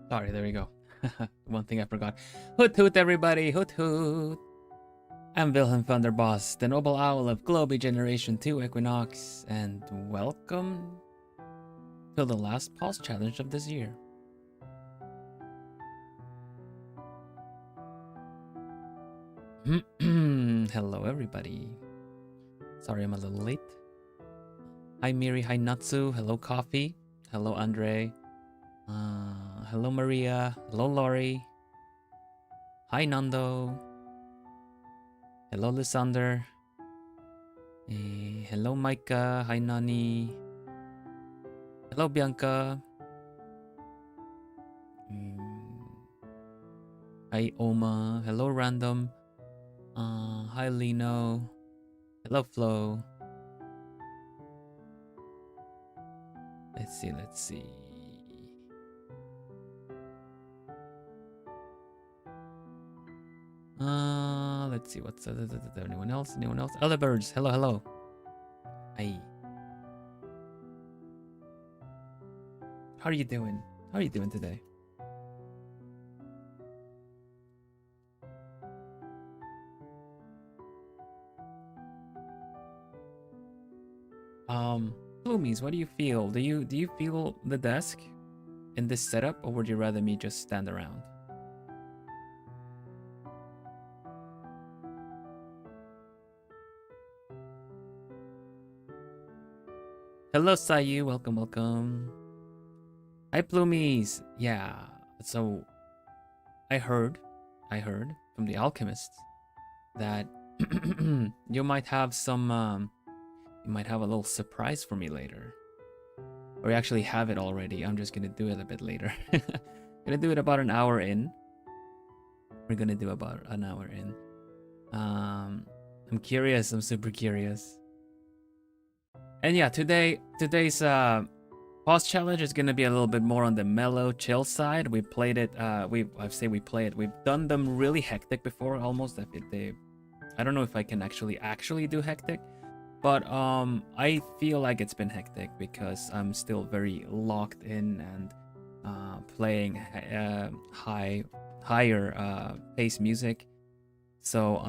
Sorry, there we go. One thing I forgot. Hoot hoot, everybody! Hoot hoot! I'm Vilhelm Vanderbos, the noble owl of Globie Generation 2 Equinnox, and welcome to the last pulse challenge of this year. Hello, everybody. Sorry I'm a little late. Hi, Miri. Hi, Natsu. Hello, Coffee. Hello, Andre. Hello, Maria. Hello, Lori. Hi, Nando. Hello, Lysander. Hello, Micah. Hi, Nani. Hello, Bianca. Hi, Oma. Hello, Random. Hi, Lino. Hello, Flo. Let's see. Let's see, what's anyone else? Anyone else? Other birds. Hello, hello. Hi. How are you doing? How are you doing today? Bloomies, what do you feel? Do you feel the desk in this setup, or would you rather me just stand around? Hello, Sayu. Welcome, welcome. Hi, Bloomies. Yeah. So, I heard from the alchemists that you might have some you might have a little surprise for me later. Or you actually have it already. I'm just gonna do it a bit later. Gonna do it about an hour in. We're gonna do about an hour in. I'm curious. I'm super curious. And yeah, today's pause challenge is gonna be a little bit more on the mellow, chill side. We played it. We've done them really hectic before, almost. I don't know if I can actually do hectic. But I feel like it's been hectic because I'm still very locked in and playing higher pace music. So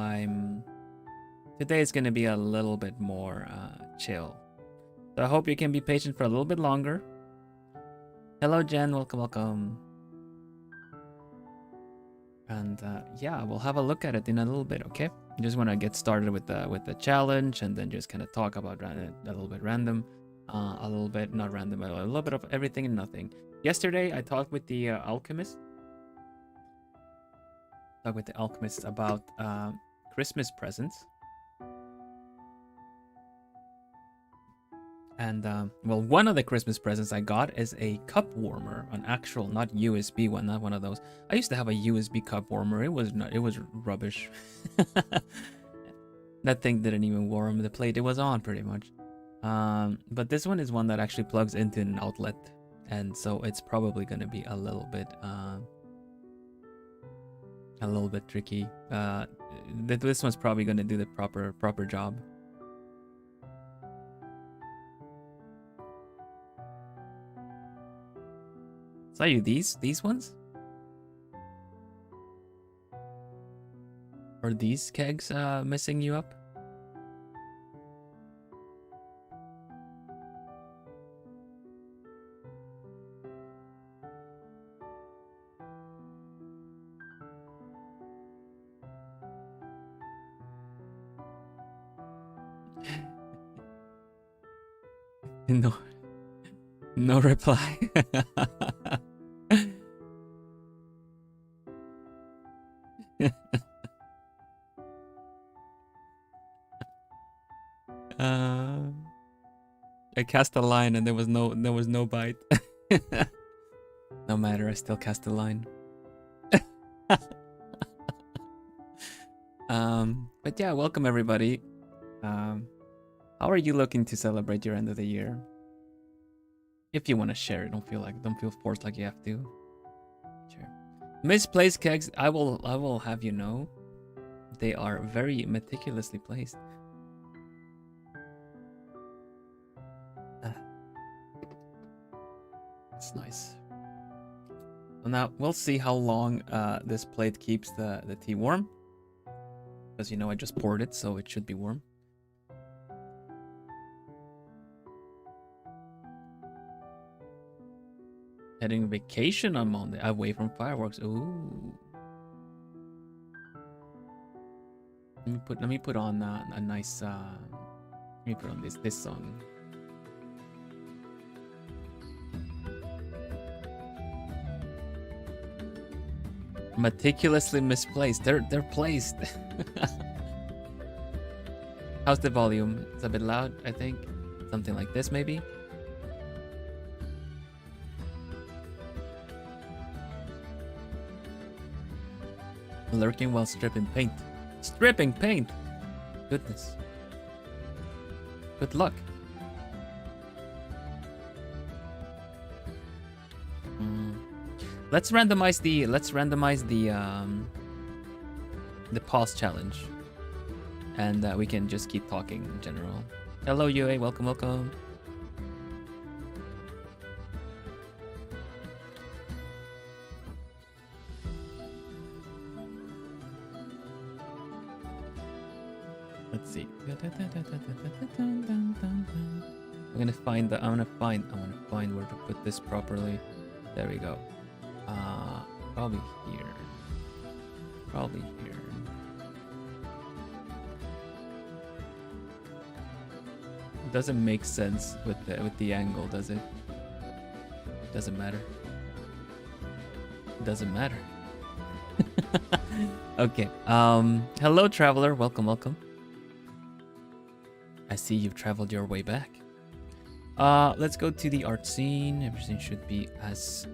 today is gonna be a little bit more chill. So I hope you can be patient for a little bit longer. Hello, Jen. Welcome, welcome. And yeah, we'll have a look at it in a little bit, okay? I just want to get started with the challenge and then just kind of talk about it a little bit random, a little bit not random, but a little bit of everything and nothing. Yesterday, I talked with the alchemist. About Christmas presents. And well, one of the Christmas presents I got is a cup warmer, an actual, not USB one, not one of those. I used to have a USB cup warmer. It was rubbish. That thing didn't even warm the plate it was on, pretty much. But this one is one that actually plugs into an outlet, and so it's probably gonna be a little bit tricky. This one's probably gonna do the proper job. Are you these ones? Are these kegs messing you up? No reply. I cast a line and there was no bite. No matter, I still cast a line. But yeah, welcome everybody. How are you looking to celebrate your end of the year? If you want to share it, don't feel forced like you have to. Sure. Misplaced kegs, I will have you know, they are very meticulously placed. That's nice. Now we'll see how long this plate keeps the tea warm. Because you know I just poured it, so it should be warm. Heading vacation on Monday, away from fireworks. Ooh. Let me put on a nice let me put on this song. Meticulously misplaced. They're placed. How's the volume? It's a bit loud, I think. Something like this, maybe. Lurking while stripping paint. Stripping paint! Goodness. Good luck. Let's randomize the pause challenge. And we can just keep talking in general. Hello UA, welcome, welcome. Let's see. I'm gonna find where to put this properly. There we go. Probably here. Probably here. It doesn't make sense with the angle, does it? Doesn't matter. Doesn't matter. Okay. Hello traveler, welcome, welcome. I see you've traveled your way back. Let's go to the art scene. Everything should be as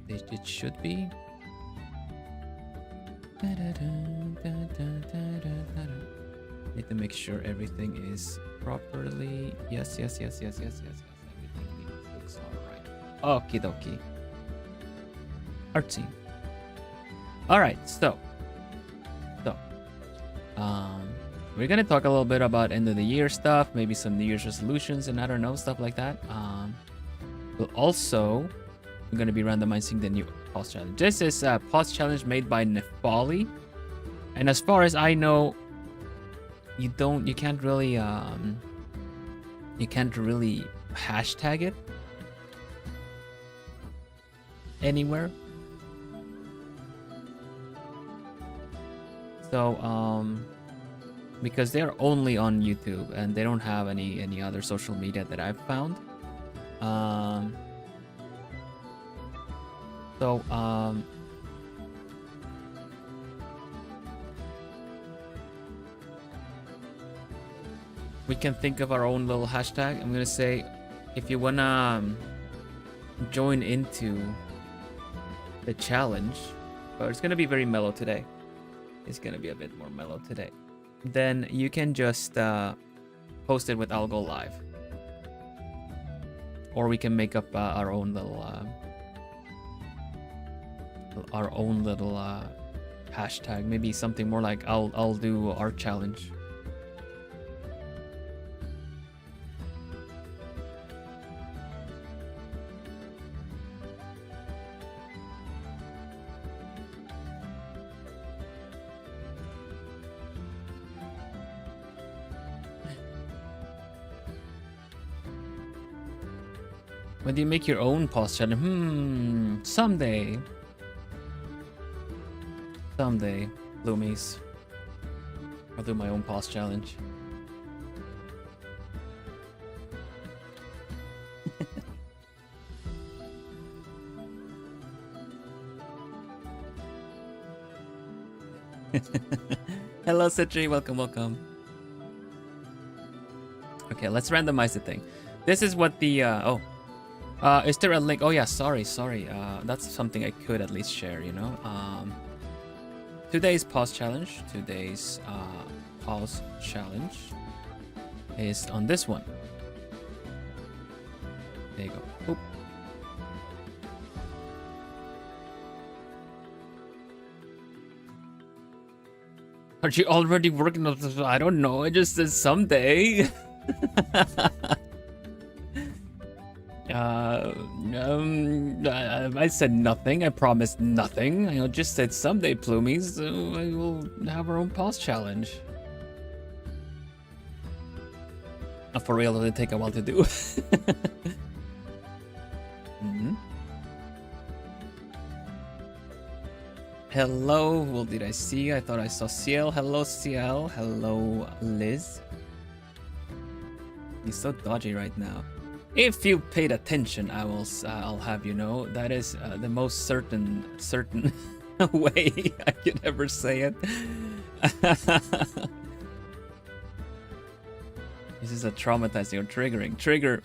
it should be. Need to make sure everything is properly. Yes. Everything looks alright. Okie dokie. Art scene. Alright, so we're gonna talk a little bit about end of the year stuff, maybe some New Year's resolutions and I don't know, stuff like that. We're gonna be randomizing the new pause challenge. This is a pause challenge made by Nefali, and as far as I know, you can't really hashtag it anywhere. So because they're only on YouTube and they don't have any other social media that I've found. We can think of our own little hashtag. I'm gonna say, if you wanna join into the challenge, but it's gonna be very mellow today. It's gonna be a bit more mellow today. Then you can just post it with I'll go live, or we can make up our own little hashtag. Maybe something more like I'll do art challenge. When do you make your own pause challenge? Someday. Someday, Loomies. I'll do my own pause challenge. Hello, Citri. Welcome, welcome. Okay, let's randomize the thing. This is what the is there a link? Oh yeah, sorry. That's something I could at least share, you know. Today's pause challenge. Today's pause challenge is on this one. There you go. Oop. Are you already working on this? I don't know. It just says someday. I I said nothing. I promised nothing. I just said someday, Plumies, I will have our own pause challenge. For real, it'll take a while to do. Mm-hmm. Hello, well, did I see? I thought I saw Ciel. Hello, Ciel. Hello, Liz. He's so dodgy right now. If you paid attention, I'll have you know that is the most certain way I could ever say it. This is a traumatizing or triggering trigger.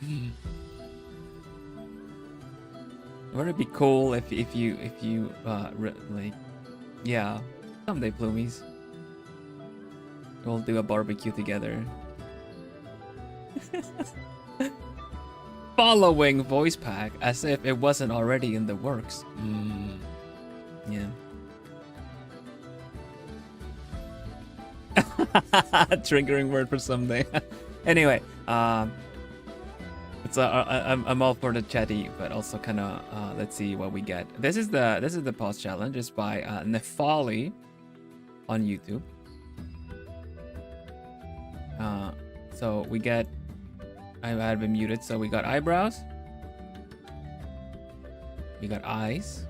Wouldn't it be cool if you like, yeah, someday, Plumies, we'll do a barbecue together. Following voice pack as if it wasn't already in the works. Yeah. Triggering word for someday. Anyway, it's I'm all for the chatty, but also kind of let's see what we get. This is the pause challenge. It's by Nefali on YouTube. So we get. I had been muted, so we got eyebrows. We got eyes.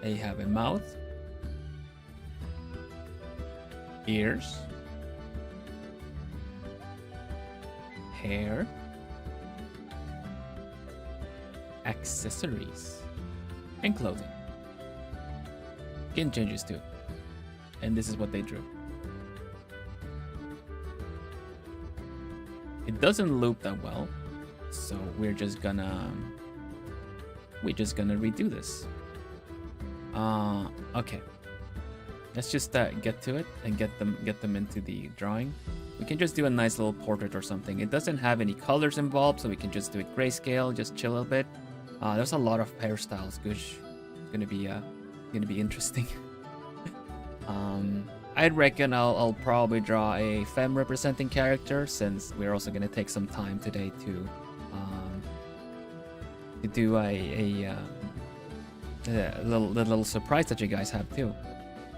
They have a mouth. Ears. Hair. Accessories. And clothing. Skin changes too. And this is what they drew. It doesn't loop that well, so we're just gonna redo this. Okay. Let's just get to it and get them into the drawing. We can just do a nice little portrait or something. It doesn't have any colors involved, so we can just do it grayscale, just chill a bit. There's a lot of hairstyles, Gush. It's gonna be interesting. I'd reckon I'll probably draw a femme representing character, since we're also gonna take some time today to do a little surprise that you guys have too.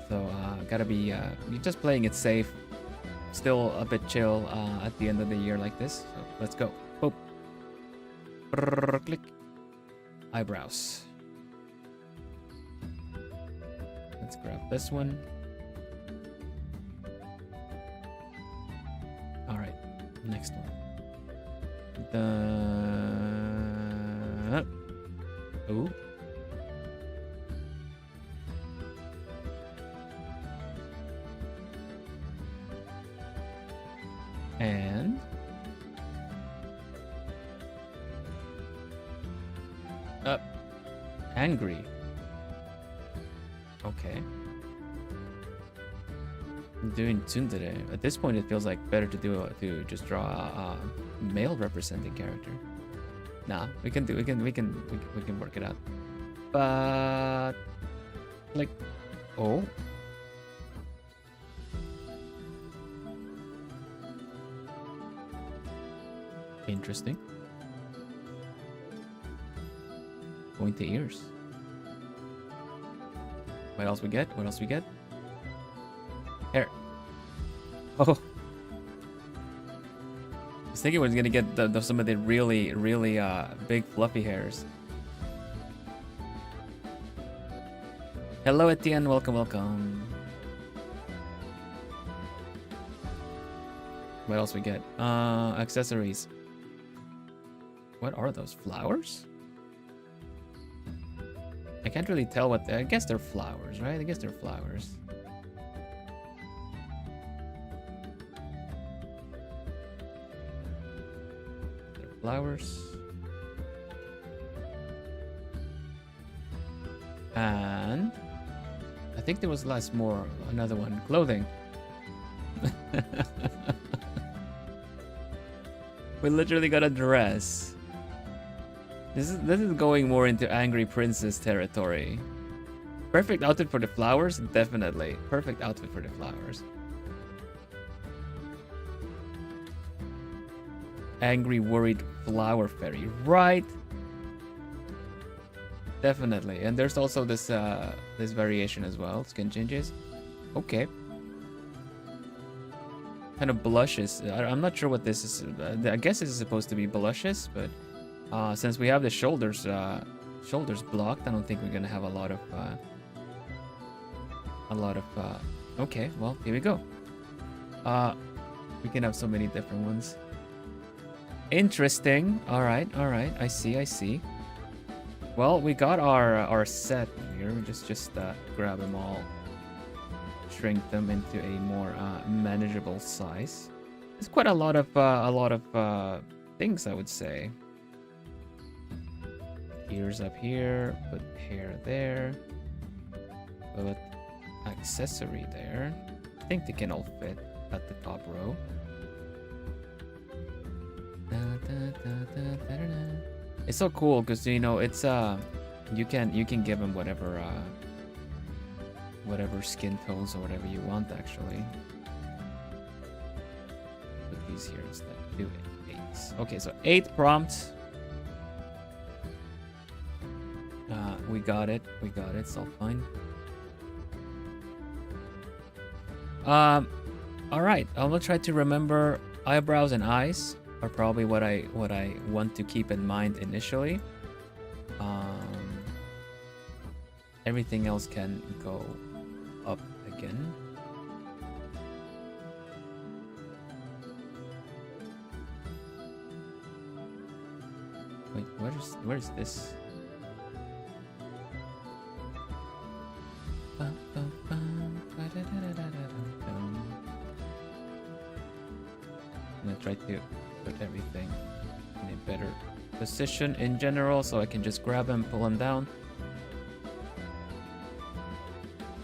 So gotta be you're just playing it safe, still a bit chill at the end of the year like this. So let's go. Boop. Brrr, click. Eyebrows. Let's grab this one. All right, next one. Ooh. And angry. Okay. I'm doing tsundere. At this point, it feels like better to just draw a male representing character. Nah, we can work it out. But like, oh. Interesting. Pointy ears. What else we get? What else we get? Hair. Oh. I was thinking we was gonna get some of the really big fluffy hairs. Hello Etienne, welcome. What else we get? Accessories. What are those? Flowers? I can't really tell what I guess they're flowers, right? I guess they're flowers. They're flowers. And I think there was another one. Clothing. We literally got a dress. This is going more into angry princess territory. Perfect outfit for the flowers, definitely. Perfect outfit for the flowers. Angry, worried flower fairy, right? Definitely. And there's also this this variation as well. Skin changes. Okay. Kind of blushes. I'm not sure what this is. I guess this is supposed to be blushes, but since we have the shoulders blocked, I don't think we're gonna have a lot of okay, well, here we go. We can have so many different ones. Interesting. All right. I see. Well, we got our set here. We just grab them all, shrink them into a more manageable size. It's quite a lot of things, I would say. Ears up here, put hair there, put accessory there. I think they can all fit at the top row. It's so cool because you know it's you can give them whatever skin tones or whatever you want actually. Put these here instead. Do 8. Okay, so 8 prompts. We got it. It's all fine. All right. I'm gonna try to remember eyebrows and eyes are probably what I want to keep in mind initially. Everything else can go up again. Wait, where is this? I'm gonna try to put everything in a better position in general so I can just grab them, pull them down.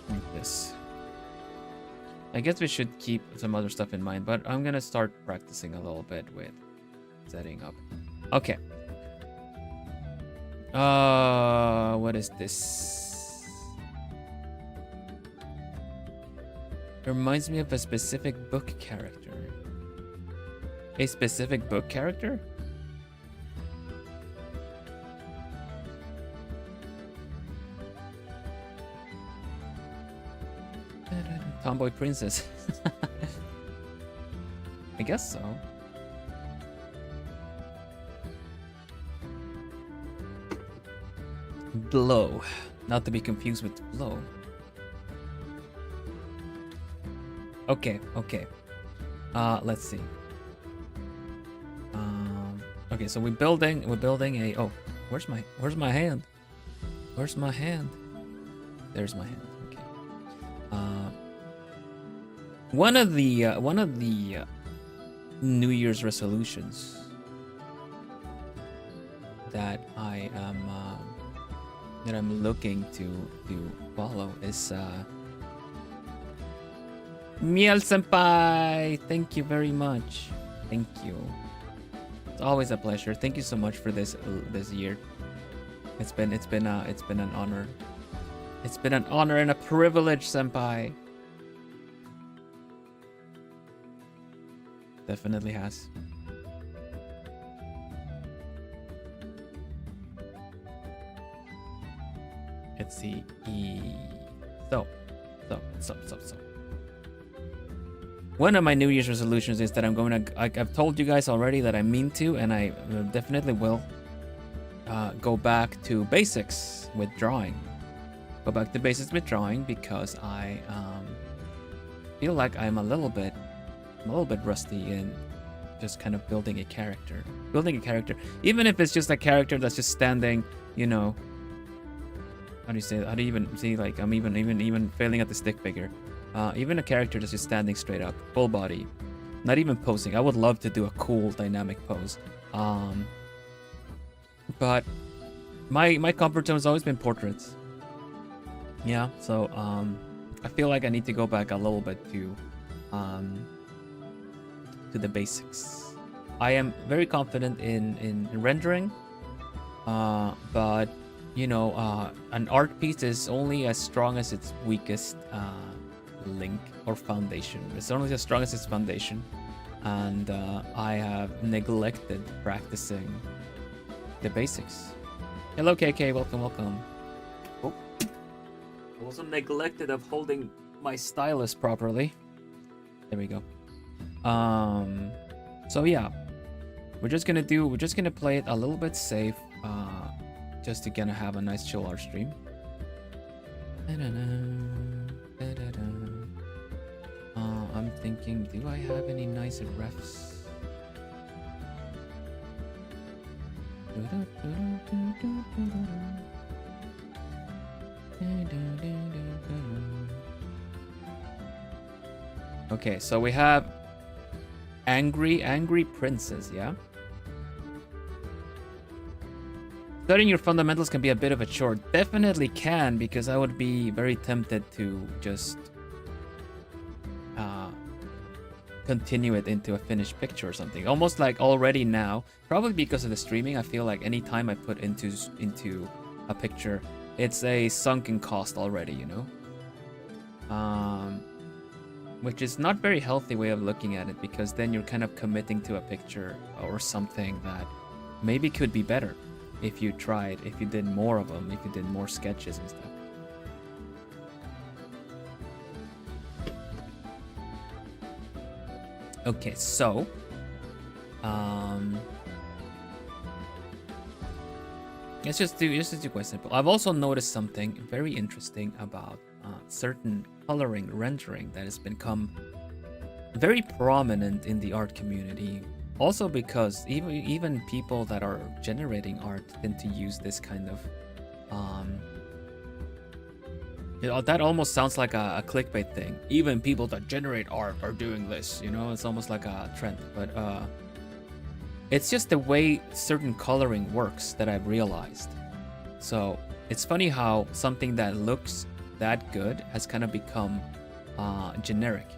Like this. I guess we should keep some other stuff in mind, but I'm gonna start practicing a little bit with setting up. Okay. What is this? It reminds me of a specific book character. A specific book character? Tomboy princess. I guess so. Blow. Not to be confused with blow. Okay. Let's see. Okay, so we're building a. Oh, where's my hand? Where's my hand? There's my hand. Okay. One of the New Year's resolutions that I'm looking to follow is Miel Senpai. Thank you very much. Thank you. It's always a pleasure. Thank you so much for this year. It's been an honor. It's been an honor and a privilege, Senpai. Definitely has. Let's see. So. One of my New Year's resolutions is that I've told you guys already that I mean to, and I definitely will go back to basics with drawing. Go back to basics with drawing because I feel like I'm a little bit rusty in just kind of building a character. Even if it's just a character that's just standing, you know. How do you say that? How do you even see, like, I'm even failing at the stick figure. Even a character that's just standing straight up, full body, not even posing. I would love to do a cool dynamic pose. But my comfort zone has always been portraits. Yeah, so I feel like I need to go back a little bit to the basics. I am very confident in rendering, but you know, an art piece is only as strong as its weakest link or foundation. It's only as strong as its foundation, and I have neglected practicing the basics. Hello, KK. Welcome, welcome. Oh, I wasn't neglected of holding my stylus properly. There we go. So yeah, we're just gonna play it a little bit safe, just to gonna have a nice chill art stream. I'm thinking, do I have any nice refs? Okay, so we have angry princess, yeah? Studying your fundamentals can be a bit of a chore. Definitely can, because I would be very tempted to just continue it into a finished picture or something. Almost like already now, probably because of the streaming, I feel like any time I put into a picture, it's a sunken cost already, you know? Which is not very healthy way of looking at it, because then you're kind of committing to a picture or something that maybe could be better if you tried, if you did more of them, if you did more sketches and stuff. Okay, so let's just do quite simple. I've also noticed something very interesting about certain coloring rendering that has become very prominent in the art community. Also because even people that are generating art tend to use this kind of you know, that almost sounds like a clickbait thing. Even people that generate art are doing this, you know? It's almost like a trend. But it's just the way certain coloring works that I've realized. So it's funny how something that looks that good has kind of become generic.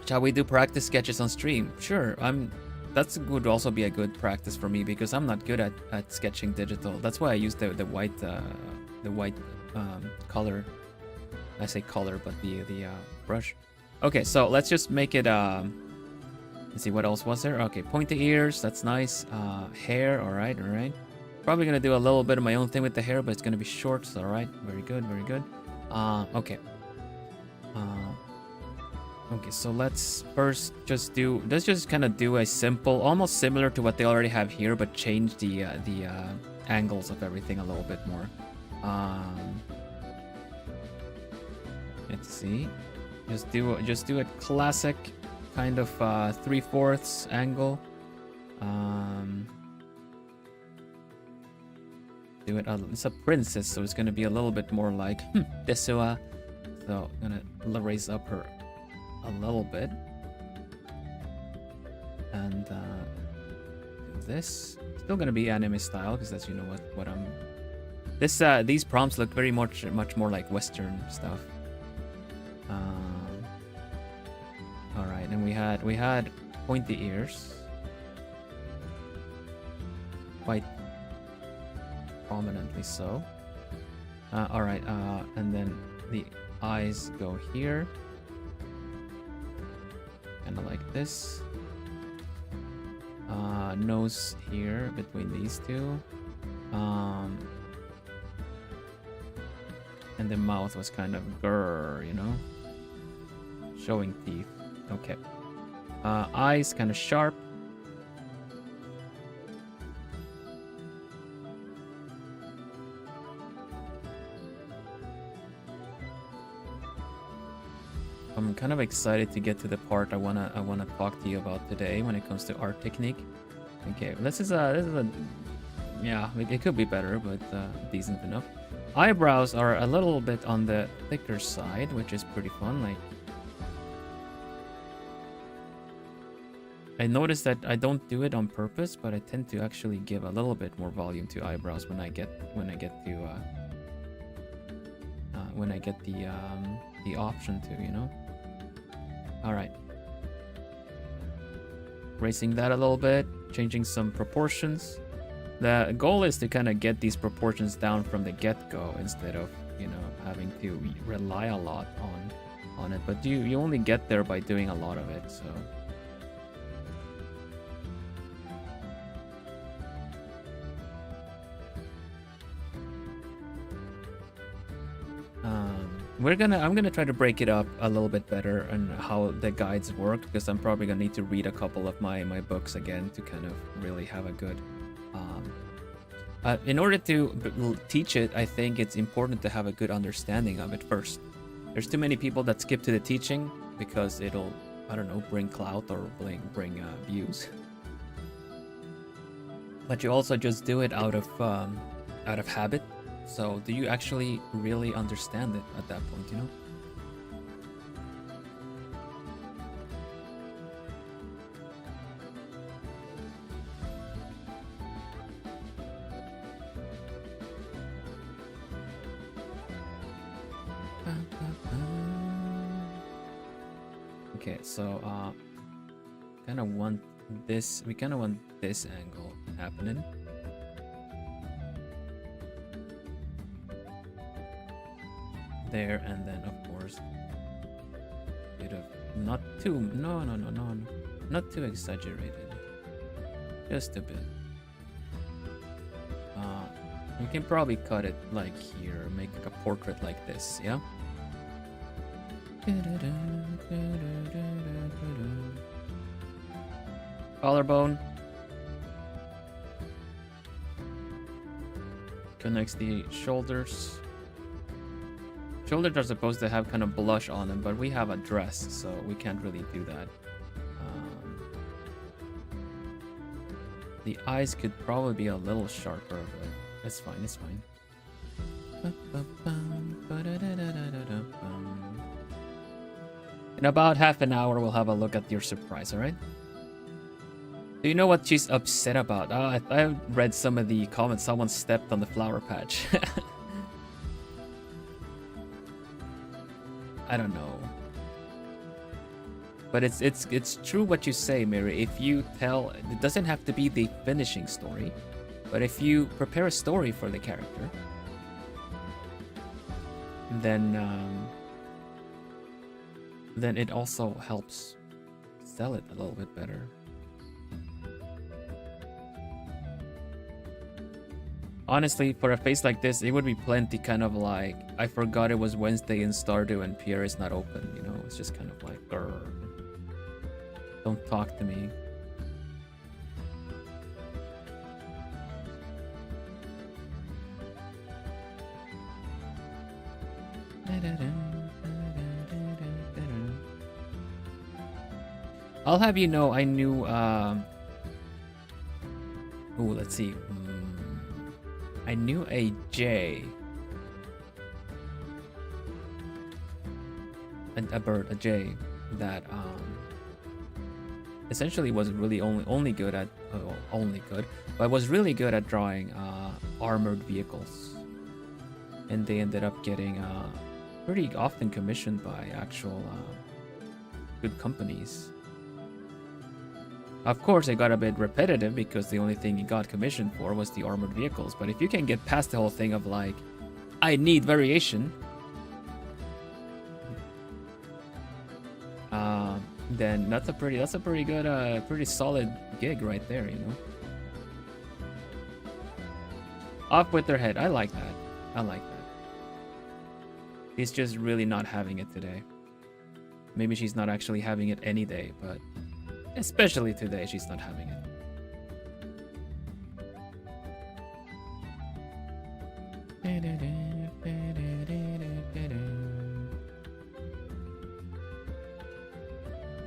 Shall we do practice sketches on stream? Sure, that would also be a good practice for me, because I'm not good at sketching digital. That's why I use the white color. I say color, but the brush. Okay, so let's just make it. Let's see, what else was there? Okay, pointy ears. That's nice. Hair. All right. Probably gonna do a little bit of my own thing with the hair, but it's gonna be short. So, all right, very good. Okay. Okay, so let's first just kind of do a simple, almost similar to what they already have here, but change the angles of everything a little bit more. Let's see, just do a classic kind of 3/4 angle. Do it. It's a princess, so it's gonna be a little bit more like Desua. So I'm gonna raise up her a little bit, and do this. Still gonna be anime style, because that's, you know, what I'm. These prompts look very much more like Western stuff. All right, and we had pointy ears, quite prominently so. All right, and then the eyes go here. Kind of like this. Nose here between these two. And the mouth was kind of grrr, you know? Showing teeth. Okay. Eyes kind of sharp. I'm kind of excited to get to the part I wanna talk to you about today when it comes to art technique. Okay, this is a yeah, it could be better, but decent enough. Eyebrows are a little bit on the thicker side, which is pretty fun. Like, I noticed that I don't do it on purpose, but I tend to actually give a little bit more volume to eyebrows when I get the option to, you know. All right, raising that a little bit, changing some proportions. The goal is to kind of get these proportions down from the get-go instead of, you know, having to rely a lot on it. But you only get there by doing a lot of it. So I'm gonna try to break it up a little bit better on how the guides work, because I'm probably gonna need to read a couple of my books again to kind of really have a good in order to teach it. I think it's important to have a good understanding of it first. There's too many people that skip to the teaching because it'll, I don't know, bring clout or bring views. But you also just do it out of habit. So do you actually really understand it at that point, you know? Okay, so kind of want this. We kind of want this angle happening. There, and then of course a bit of not too not too exaggerated, just a bit. We can probably cut it like here, make a portrait like this, yeah. Collarbone connects the shoulders. Shoulders are supposed to have kind of blush on them, but we have a dress, so we can't really do that. The eyes could probably be a little sharper, but it's fine, it's fine. In about half an hour, we'll have a look at your surprise, alright? Do you know what she's upset about? I read some of the comments. Someone stepped on the flower patch. I don't know. But it's true what you say, Mary. If you tell, it doesn't have to be the finishing story, but if you prepare a story for the character, then it also helps sell it a little bit better. Honestly, for a face like this, it would be plenty kind of like, I forgot it was Wednesday in Stardew and Pierre is not open, you know? It's just kind of like, grr. Don't talk to me. I'll have you know, I knew, let's see. I knew a Jay. A bird, a jay, that essentially was really only good at but was really good at drawing armored vehicles, and they ended up getting pretty often commissioned by actual good companies. Of course, it got a bit repetitive because the only thing he got commissioned for was the armored vehicles. But if you can get past the whole thing of like, I need variation, then that's a pretty good, pretty solid gig right there, you know. Off with their head. I like that. I like that. He's just really not having it today. Maybe she's not actually having it any day, but especially today, she's not having it.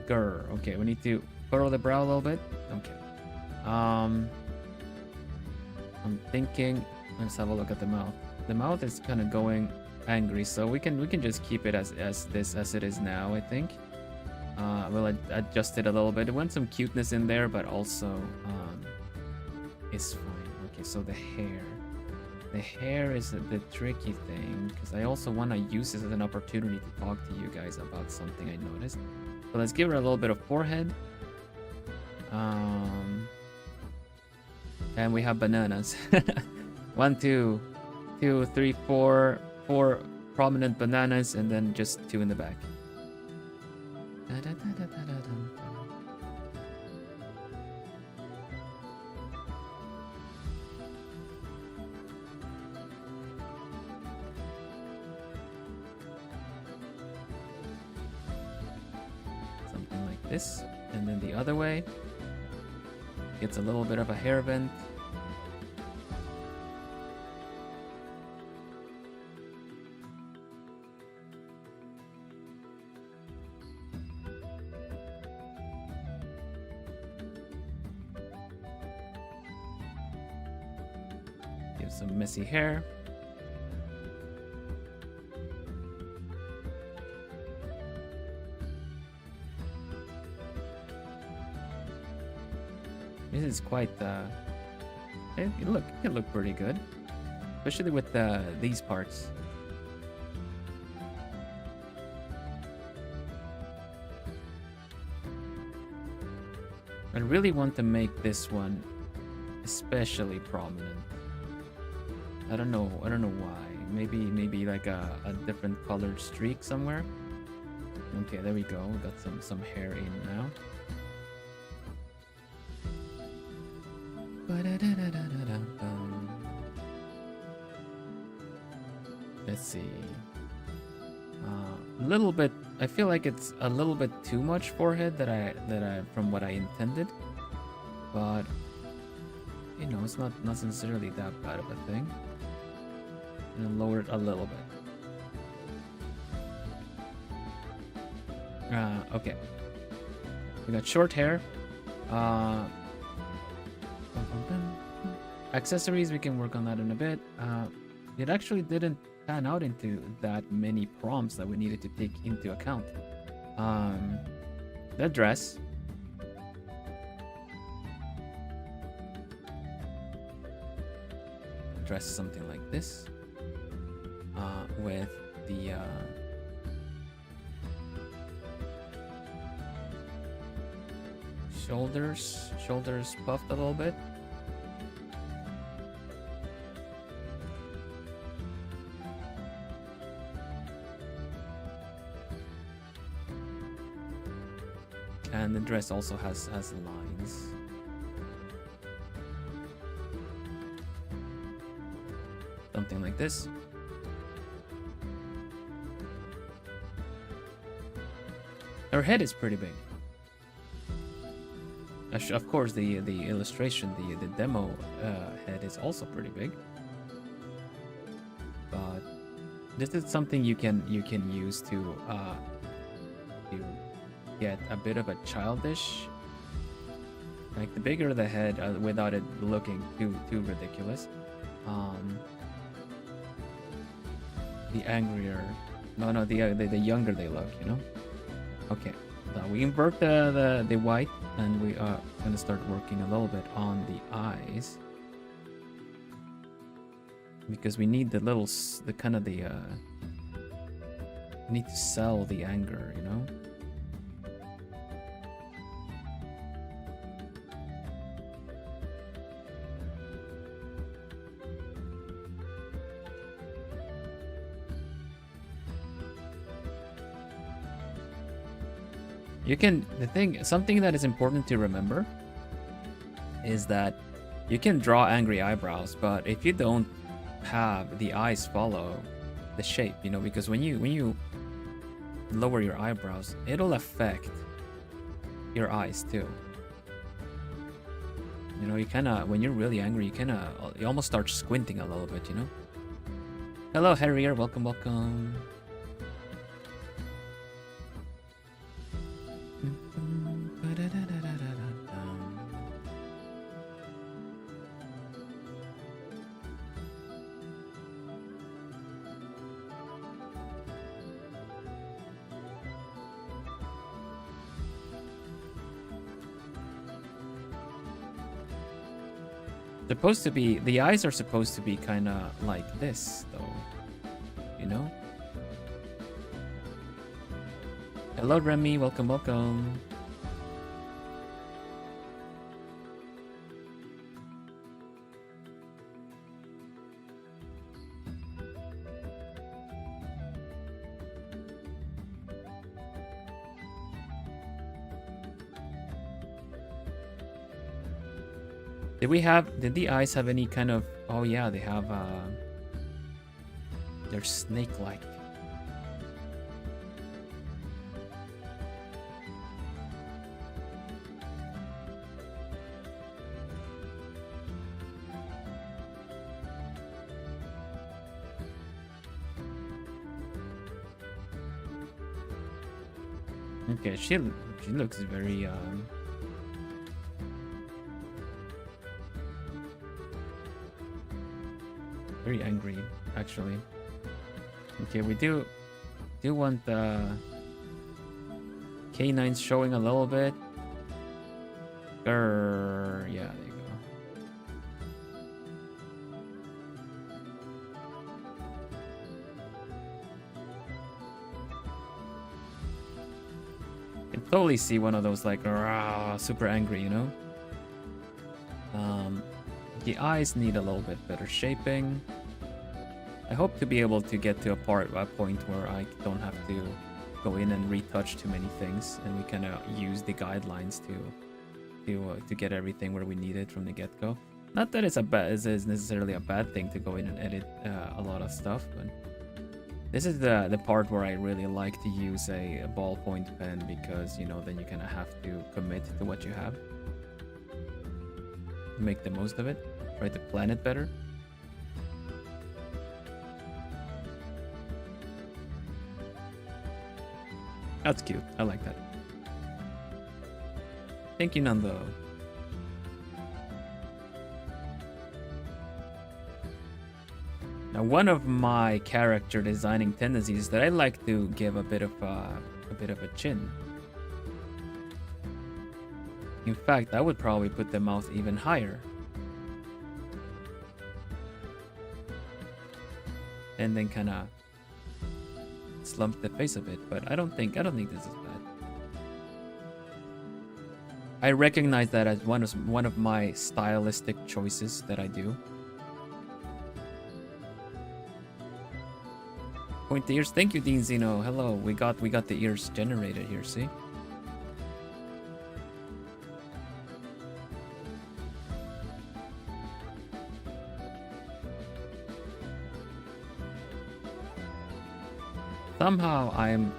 Grr. Okay, we need to furrow the brow a little bit. Okay. I'm thinking. Let's have a look at the mouth. The mouth is kind of going angry, so we can just keep it as it is now, I think. We'll adjust it a little bit. I want some cuteness in there, but also it's fine. Okay, so the hair is the tricky thing, because I also want to use this as an opportunity to talk to you guys about something I noticed. So let's give her a little bit of forehead. And we have bananas. 1, 2, 3, 4 prominent bananas, and then just 2 in the back. this, and then the other way. Gets a little bit of a hair vent. Give some messy hair. This is quite it can look pretty good, especially with these parts. I really want to make this one especially prominent. I don't know why. Maybe like a different colored streak somewhere. Okay, there we go. We got some hair in now. Let's see. A little bit. I feel like it's a little bit too much forehead that I from what I intended, but you know, it's not necessarily that bad of a thing. And lower it a little bit. Okay. We got short hair. Accessories, we can work on that in a bit. It actually didn't pan out into that many prompts that we needed to take into account. The dress. Dress something like this. With the shoulders puffed a little bit. And the dress also has lines. Something like this. Her head is pretty big. Of course, the illustration, the demo head is also pretty big. But this is something you can use to get a bit of a childish, like the bigger the head without it looking too ridiculous. The angrier, the younger they look, you know. Okay, now we invert the white, and we are gonna start working a little bit on the eyes, because we need we need to sell the anger, you know. Something that is important to remember is that you can draw angry eyebrows, but if you don't have the eyes follow the shape, you know, because when you lower your eyebrows, it'll affect your eyes too. You know, when you're really angry, you almost start squinting a little bit, you know. Hello, Harrier, welcome. The eyes are supposed to be kind of like this, though, you know. Hello, Remy, welcome. Did the eyes have any kind of, oh yeah, they have, they're snake-like. Okay, she looks very very angry, actually. Okay, we do want the canines showing a little bit. Grrr, yeah, there you go. You can totally see one of those like rah, super angry, you know. The eyes need a little bit better shaping. I hope to be able to get to a point where I don't have to go in and retouch too many things, and we kind of use the guidelines to get everything where we need it from the get-go. Not that it's necessarily a bad thing to go in and edit a lot of stuff, but this is the part where I really like to use a ballpoint pen, because you know, then you kind of have to commit to what you have, make the most of it, try to plan it better. That's cute. I like that. Thank you, Nando. Now, one of my character designing tendencies is that I like to give a bit of a chin. In fact, I would probably put the mouth even higher, and then kind of slump the face a bit. But I don't think this is bad. I recognize that as one of my stylistic choices that I do. Point the ears. Thank you, Dean Zeno. Hello. We got the ears generated here. See. Somehow I'm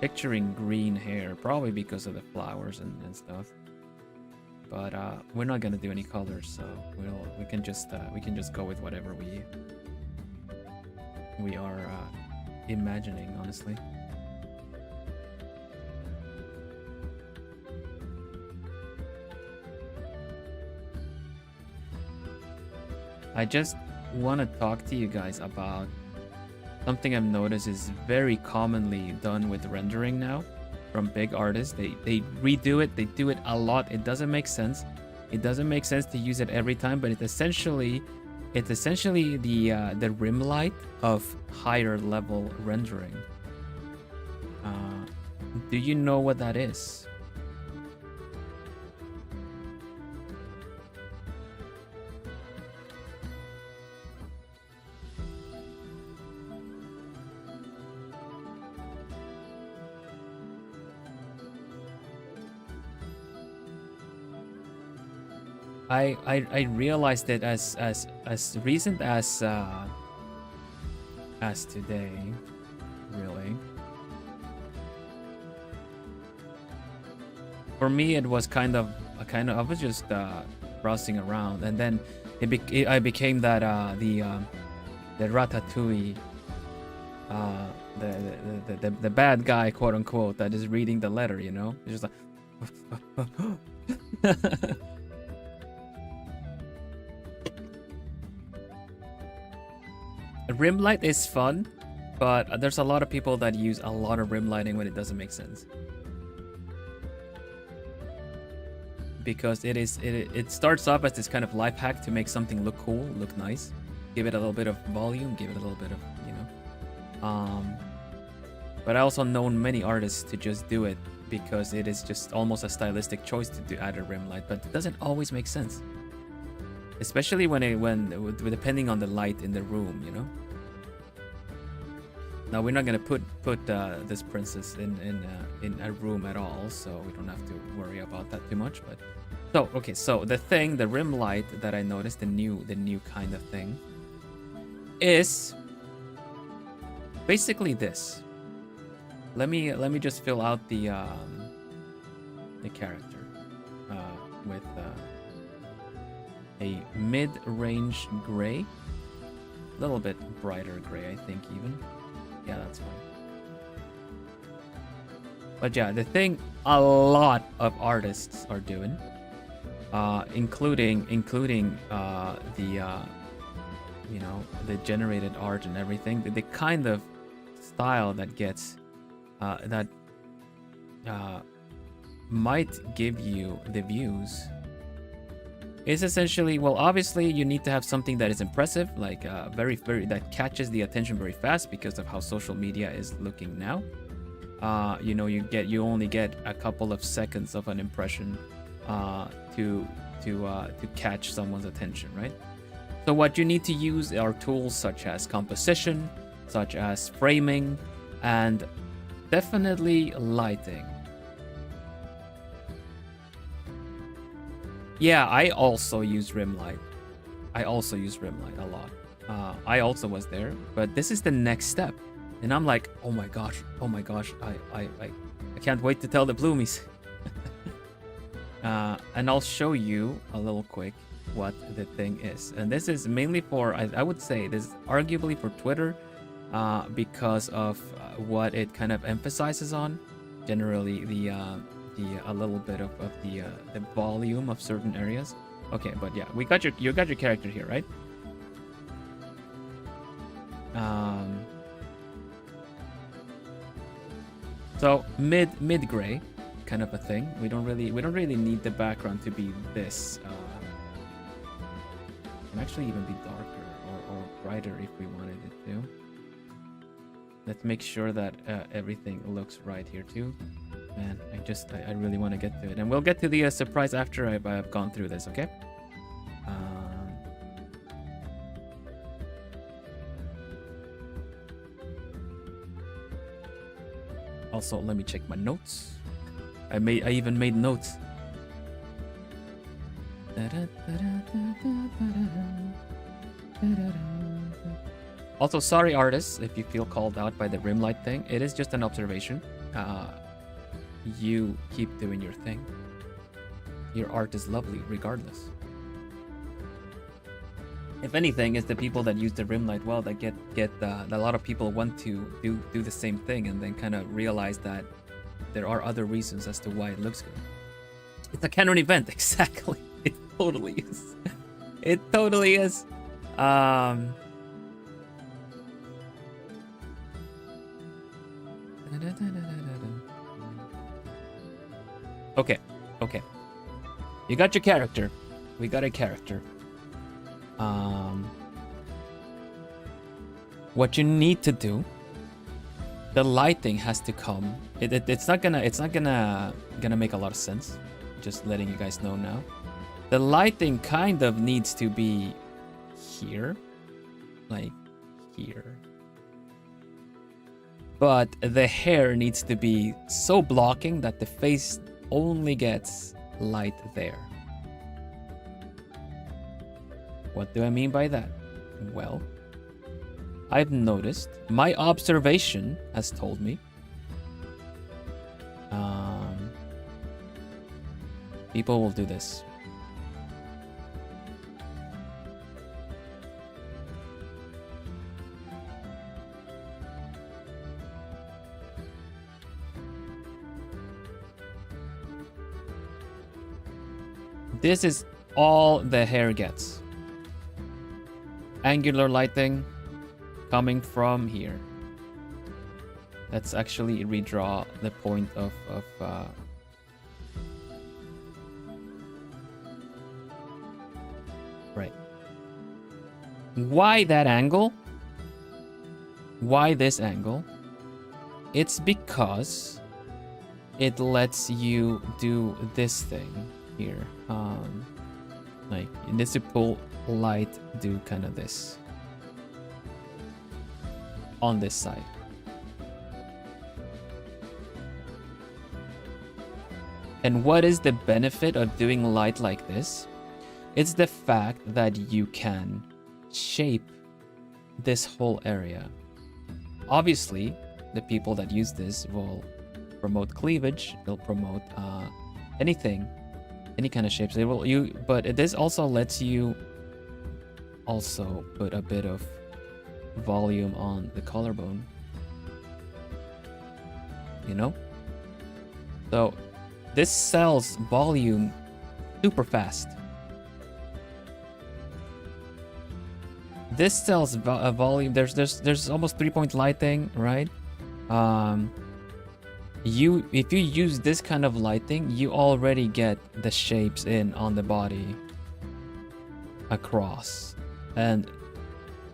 picturing green hair, probably because of the flowers and stuff. But we're not gonna do any colors, so we can just go with whatever we are imagining, honestly. I just want to talk to you guys about something I've noticed is very commonly done with rendering now from big artists. They redo it. They do it a lot. It doesn't make sense. It doesn't make sense to use it every time, but it's essentially the rim light of higher level rendering. Do you know what that is? I realized it as recent as today, really. For me, it was I was just browsing around, and then I became that the Ratatouille, the bad guy, quote unquote, that is reading the letter. You know, it's just like. Rim light is fun, but there's a lot of people that use a lot of rim lighting when it doesn't make sense. Because it starts off as this kind of life hack to make something look cool, look nice, give it a little bit of volume, give it a little bit of, you know. But I also known many artists to just do it because it is just almost a stylistic choice to add a rim light, but it doesn't always make sense. Especially when depending on the light in the room, you know. Now we're not gonna put this princess in a room at all, so we don't have to worry about that too much. But so the rim light that I noticed, the new kind of thing, is basically this. Let me just fill out the character with a mid-range gray, a little bit brighter gray, I think even. Yeah, that's fine. But yeah, the thing a lot of artists are doing, including the you know, the generated art and everything, the kind of style that gets that might give you the views is essentially, well, obviously you need to have something that is impressive, like very that catches the attention very fast because of how social media is looking now. You know, you only get a couple of seconds of an impression to catch someone's attention, right? So what you need to use are tools such as composition, such as framing, and definitely lighting. Yeah, I also use rim light. I also use rim light a lot. I also was there, but this is the next step. And I'm like, oh my gosh, I can't wait to tell the Bloomies. And I'll show you a little quick what the thing is. And this is mainly for, I would say, this is arguably for Twitter, because of what it kind of emphasizes on. Generally, a little bit of the volume of certain areas. Okay, but yeah, you got your character here, right? So mid gray, kind of a thing. We don't really need the background to be this. It can actually even be darker or brighter if we wanted it to. Let's make sure that everything looks right here too. Man, I really want to get to it, and we'll get to the surprise after I've gone through this. Okay. Also, let me check my notes. I even made notes. Also, sorry artists if you feel called out by the rim light thing. It is just an observation. You keep doing your thing. Your art is lovely regardless. If anything, it's the people that use the rim light well that get a lot of people want to do the same thing and then kind of realize that there are other reasons as to why it looks good. It's a canon event, exactly. It totally is. It totally is. Okay. You got your character. We got a character. What you need to do, the lighting has to come. It's not gonna make a lot of sense. Just letting you guys know now. The lighting kind of needs to be here, like here. But the hair needs to be so blocking that the face only gets light there. What do I mean by that? Well, I've noticed, my observation has told me, people will do this. This is all the hair gets. Angular lighting coming from here. Let's actually redraw the point of right. Why that angle? Why this angle? It's because it lets you do this thing here. Like you need to pull light, do kind of this on this side. And what is the benefit of doing light like this? It's the fact that you can shape this whole area. Obviously, the people that use this will promote cleavage. They'll promote anything, any kind of shapes. They will but this also lets you also put a bit of volume on the collarbone. You know? So this sells volume super fast. This sells volume. There's almost 3-point lighting, right? If you use this kind of lighting, you already get the shapes in on the body across, and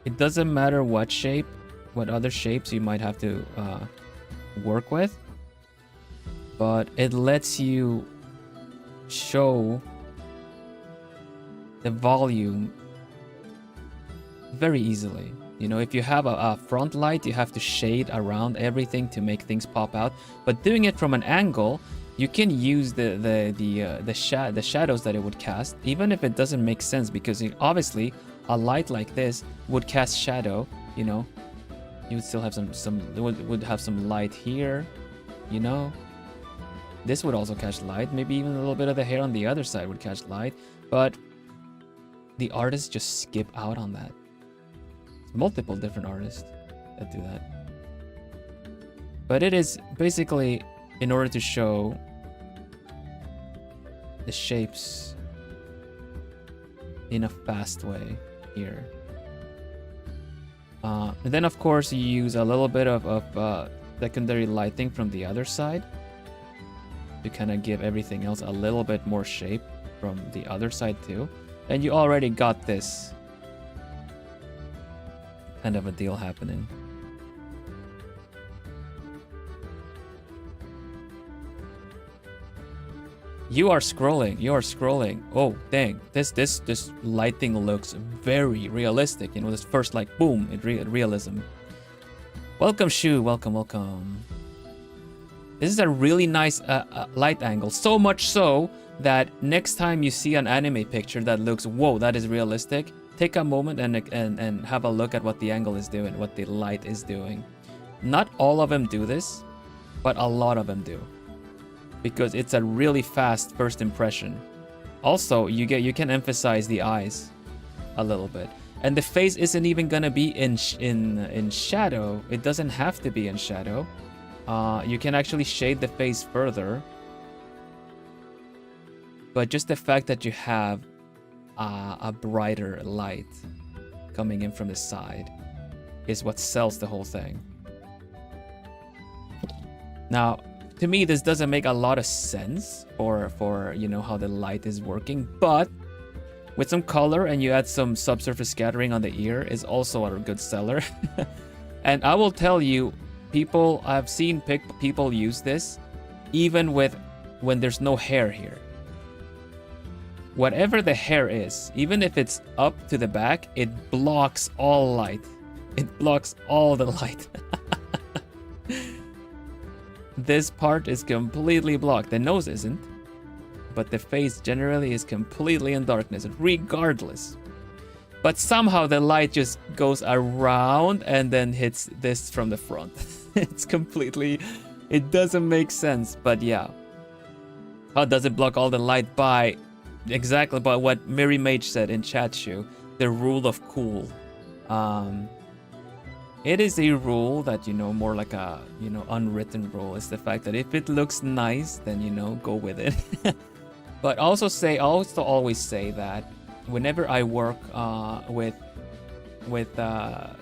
it doesn't matter what shape, what other shapes you might have to work with, but it lets you show the volume very easily. You know, if you have a front light, you have to shade around everything to make things pop out. But doing it from an angle, you can use the shadows that it would cast, even if it doesn't make sense, because obviously a light like this would cast shadow. You know, you would still have would have some light here. You know, this would also catch light. Maybe even a little bit of the hair on the other side would catch light, but the artists just skip out on that. Multiple different artists that do that, but it is basically in order to show the shapes in a fast way here. And then of course you use a little bit of secondary lighting from the other side to kind of give everything else a little bit more shape from the other side too, and you already got this kind of a deal happening. You are scrolling. Oh dang, this lighting looks very realistic. You know, this first like boom, realism. Welcome Shu, welcome. This is a really nice light angle, so much so that next time you see an anime picture that looks, whoa, that is realistic, take a moment and have a look at what the angle is doing, what the light is doing. Not all of them do this, but a lot of them do, because it's a really fast first impression. Also, you can emphasize the eyes a little bit, and the face isn't even gonna be in shadow. It doesn't have to be in shadow. You can actually shade the face further, but just the fact that you have a brighter light coming in from the side is what sells the whole thing. Now, to me, this doesn't make a lot of sense for you know how the light is working, but with some color and you add some subsurface scattering on the ear is also a good seller. And I will tell you, I've seen people use this even when there's no hair here. Whatever the hair is, even if it's up to the back, it blocks all light. It blocks all the light. This part is completely blocked. The nose isn't, but the face generally is completely in darkness, regardless. But somehow the light just goes around and then hits this from the front. It's completely, it doesn't make sense, but yeah. How does it block all the light? By exactly by what Mary Mage said in chat show, the rule of cool. It is a rule that, you know, more like a, you know, unwritten rule. It's the fact that if it looks nice, then, you know, go with it. But also always say that whenever I work with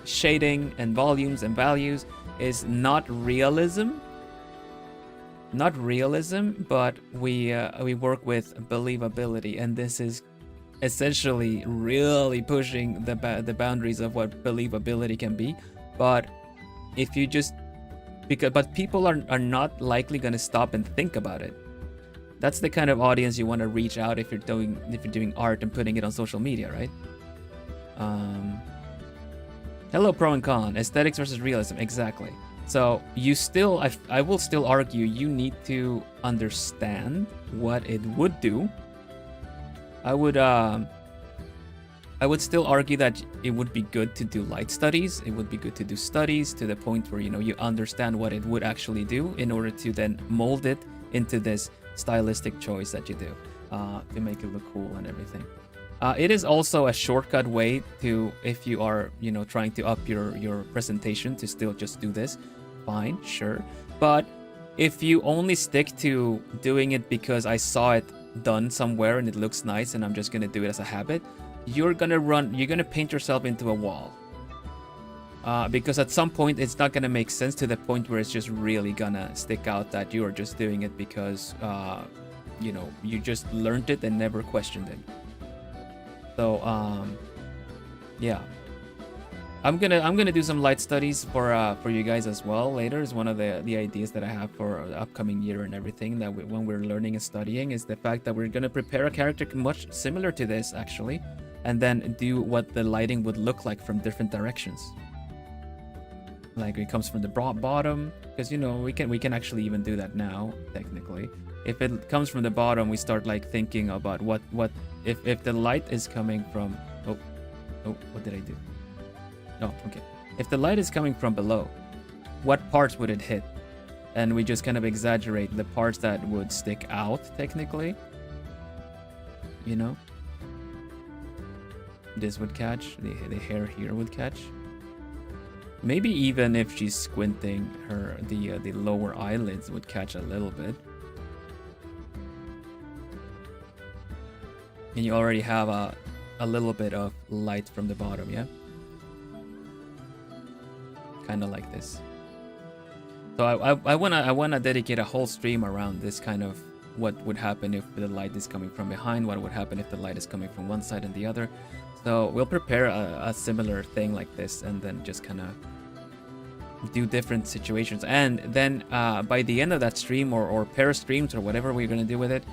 shading and volumes and values, is not realism, but we work with believability, and this is essentially really pushing the boundaries of what believability can be. But if you just but people are not likely going to stop and think about it. That's the kind of audience you want to reach out if you're doing art and putting it on social media, right? Hello, pro and con, aesthetics versus realism, exactly. So you still, I will still argue you need to understand what it would do. I would still argue that it would be good to do light studies. It would be good to do studies to the point where, you know, you understand what it would actually do in order to then mold it into this stylistic choice that you do to make it look cool and everything. It is also a shortcut way to, if you are, you know, trying to up your presentation, to still just do this. Fine, sure. But If you only stick to doing it because I saw it done somewhere and it looks nice and I'm just gonna do it as a habit, you're gonna paint yourself into a wall. Because at some point it's not gonna make sense to the point where it's just really gonna stick out that you are just doing it because you know, you just learned it and never questioned it. So yeah, I'm gonna do some light studies for you guys as well later. Is one of the ideas that I have for the upcoming year and everything, that when we're learning and studying, is the fact that we're gonna prepare a character much similar to this actually, and then do what the lighting would look like from different directions. Like it comes from the bottom, because you know we can actually even do that now technically. If it comes from the bottom, we start like thinking about what if the light is coming from oh what did I do? Oh, okay. If the light is coming from below, what parts would it hit? And we just kind of exaggerate the parts that would stick out technically. You know? This would catch, the hair here would catch. Maybe even if she's squinting, the lower eyelids would catch a little bit. And you already have a little bit of light from the bottom, yeah? Kind of like this. So I wanna dedicate a whole stream around this kind of what would happen if the light is coming from behind, what would happen if the light is coming from one side and the other. So we'll prepare a similar thing like this, and then just kind of do different situations. And then by the end of that stream, or pair streams, or whatever we're gonna do with it,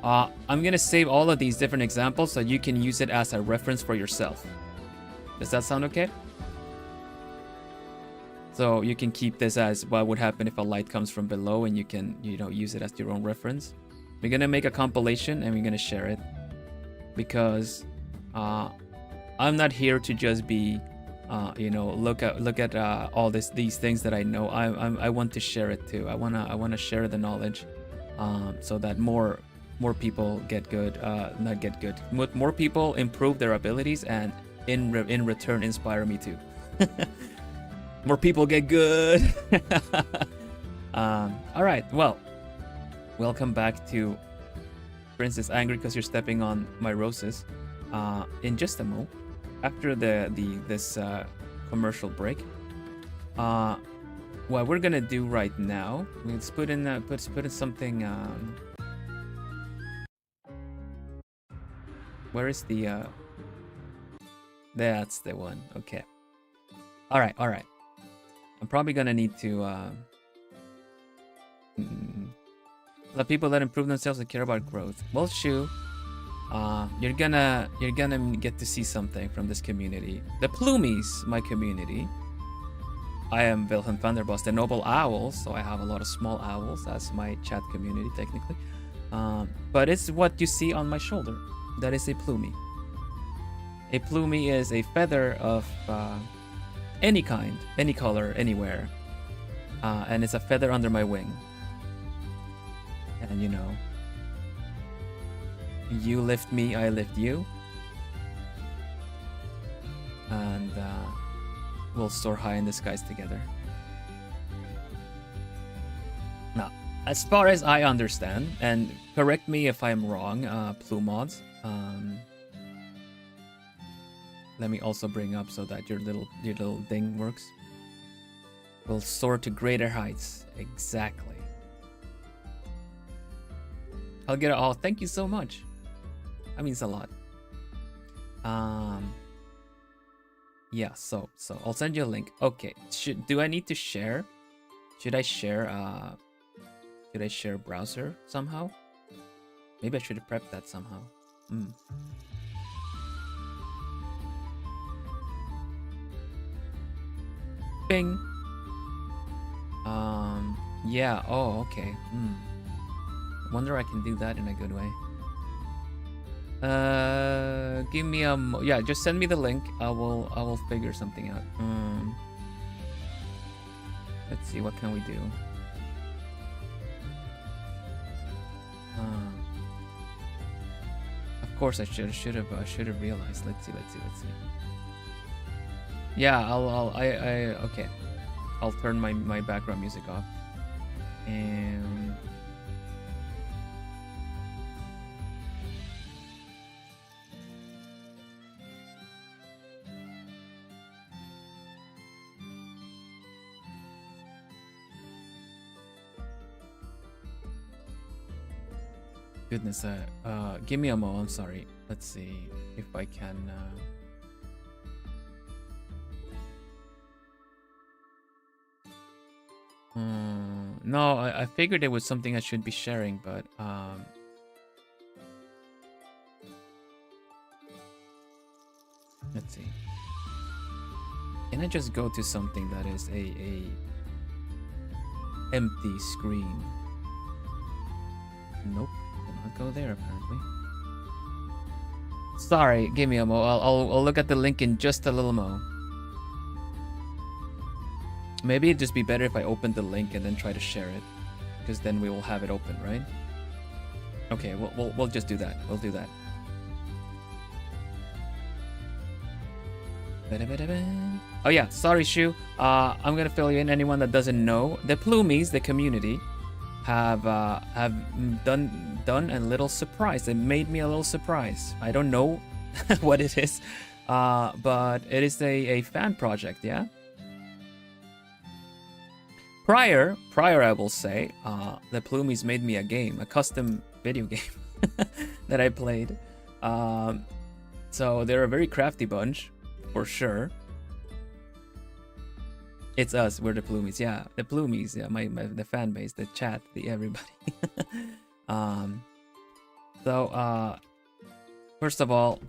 I'm gonna save all of these different examples so you can use it as a reference for yourself. Does that sound okay? So you can keep this as what would happen if a light comes from below, and you can, you know, use it as your own reference. We're gonna make a compilation and we're gonna share it, because I'm not here to just be you know, look at all these things that I know. I want to share it too. I wanna share the knowledge, so that more people get good, not get good, more people improve their abilities, and in return inspire me too. More people get good. All right, well, welcome back to Princess Angry because you're stepping on my roses. In just a mo, after this commercial break, what we're gonna do right now, let's put in something. Where is the? That's the one. Okay. All right. I'm probably gonna need to the people that improve themselves and care about growth. Well, Shu, you're gonna get to see something from this community. The Plumies, my community. I am Vilhelm Vanderbos, the noble owls, so I have a lot of small owls as my chat community technically. But it's what you see on my shoulder. That is a Plumie. A Plumie is a feather of any kind, any color, anywhere. And it's a feather under my wing. And you know, you lift me, I lift you. And we'll soar high in the skies together. Now, as far as I understand, and correct me if I'm wrong, Plumods, let me also bring up so that your little thing works. Will soar to greater heights. Exactly. I'll get it all. Thank you so much. That means a lot. Yeah, so I'll send you a link. Okay. Do I need to share? Should I share browser somehow? Maybe I should prep that somehow. Bing. Yeah. Oh, okay. Wonder I can do that in a good way. Give me yeah. Just send me the link. I will figure something out. Let's see. What can we do? Of course, I should have realized. Let's see. Yeah. Okay. I'll turn my background music off. And goodness, give me a mo. I'm sorry. Let's see if I can. No, I figured it was something I should be sharing, but let's see. Can I just go to something that is a empty screen? Nope, cannot go there apparently. Sorry, give me a mo. I'll look at the link in just a little mo. Maybe it'd just be better if I open the link and then try to share it, because then we will have it open, right? Okay, we'll just do that. We'll do that. Oh yeah, sorry Shu. I'm gonna fill you in. Anyone that doesn't know, the Plumies, the community, have done a little surprise. It made me a little surprised. I don't know what it is, but it is a fan project, yeah. Prior, I will say, the Plumies made me a game, a custom video game that I played. So they're a very crafty bunch, for sure. It's us, we're the Plumies, yeah. The Plumies, yeah, the fan base, the chat, the everybody. So, first of all,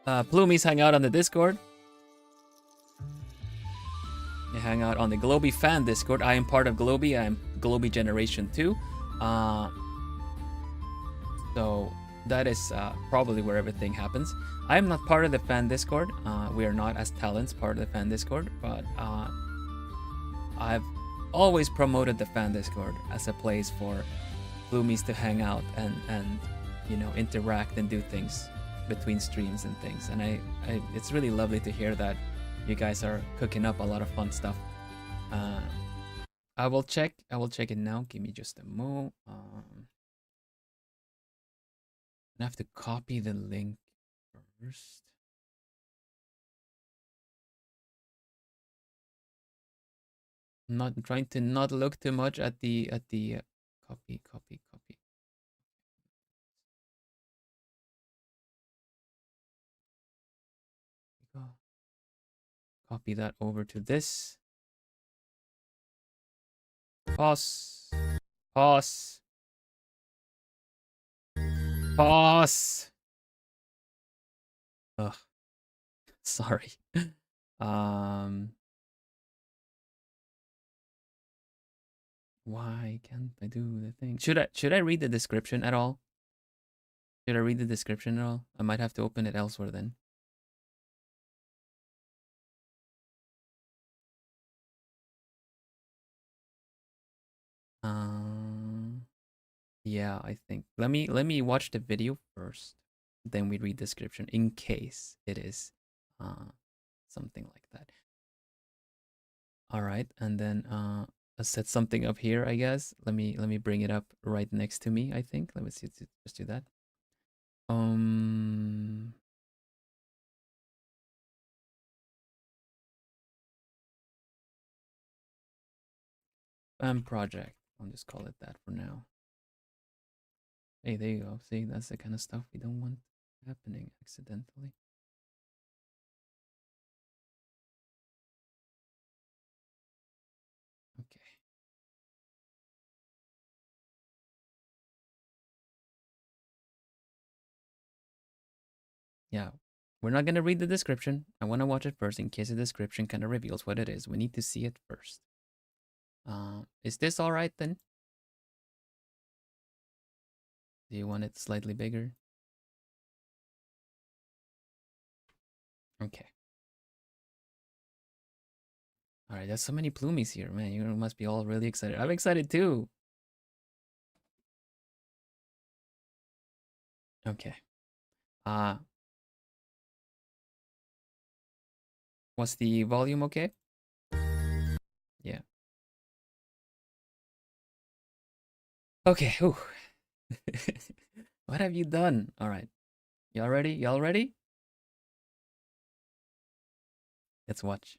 Plumies hang out on the Discord. They hang out on the Globie fan Discord. I am part of Globie. I am Globie Generation 2. So that is probably where everything happens. I am not part of the fan Discord. We are not as talents part of the fan Discord, but I've always promoted the fan Discord as a place for Plumies to hang out and you know, interact and do things between streams and things. And I it's really lovely to hear that you guys are cooking up a lot of fun stuff. I will check it now. Give me just a mo. I have to copy the link first. I'm not trying to not look too much at the copy. Copy that over to this. Pause. Ugh. Sorry. Why can't I do the thing? Should I read the description at all? Should I read the description at all? I might have to open it elsewhere then. Yeah, I think. Let me watch the video first. Then we read description in case it is something like that. All right, and then I set something up here, I guess. Let me bring it up right next to me, I think. Let me see, just do that. Project. I'll just call it that for now. Hey, there you go. See, that's the kind of stuff we don't want happening accidentally. Okay. Yeah, we're not going to read the description. I want to watch it first in case the description kind of reveals what it is. We need to see it first. Is this all right then? Do you want it slightly bigger? Okay. All right, there's so many Plumies here, man. You must be all really excited. I'm excited too. Okay. Was the volume okay? Yeah. Okay. Whew. What have you done? All right. Y'all ready? Y'all ready? Let's watch.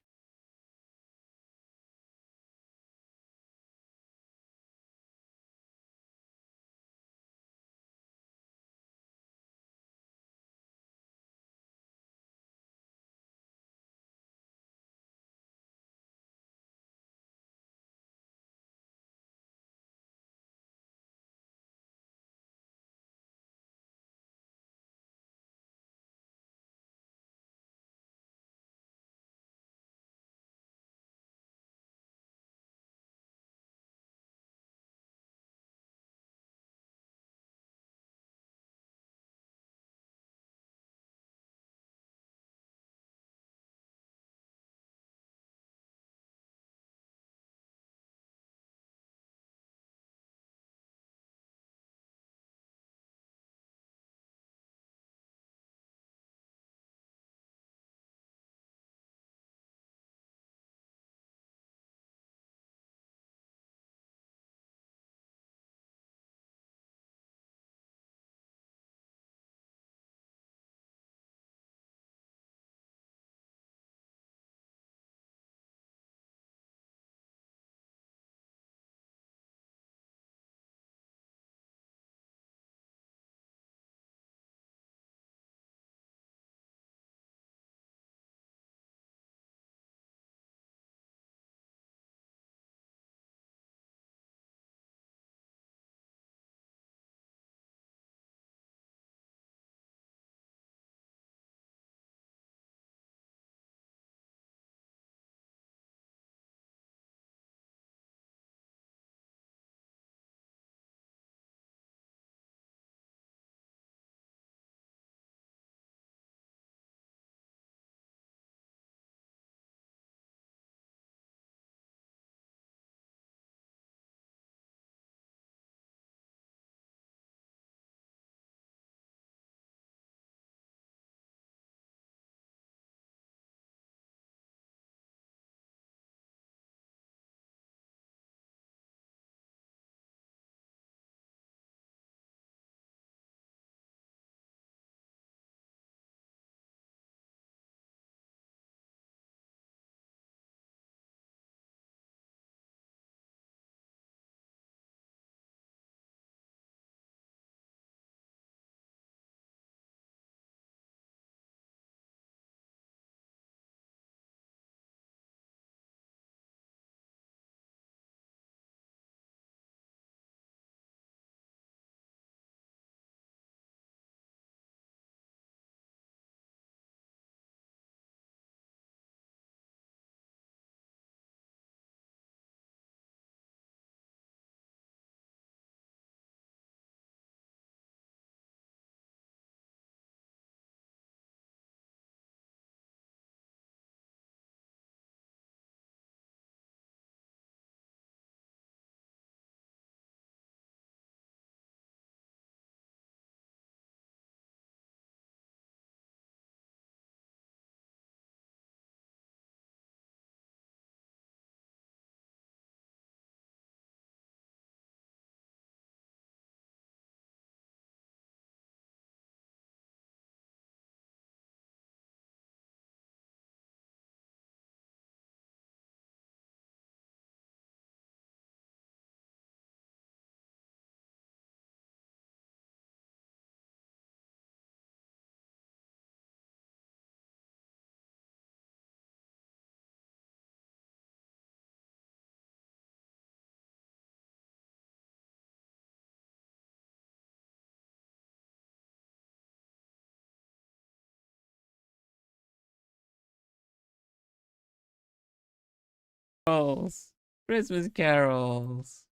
Carols. Christmas carols.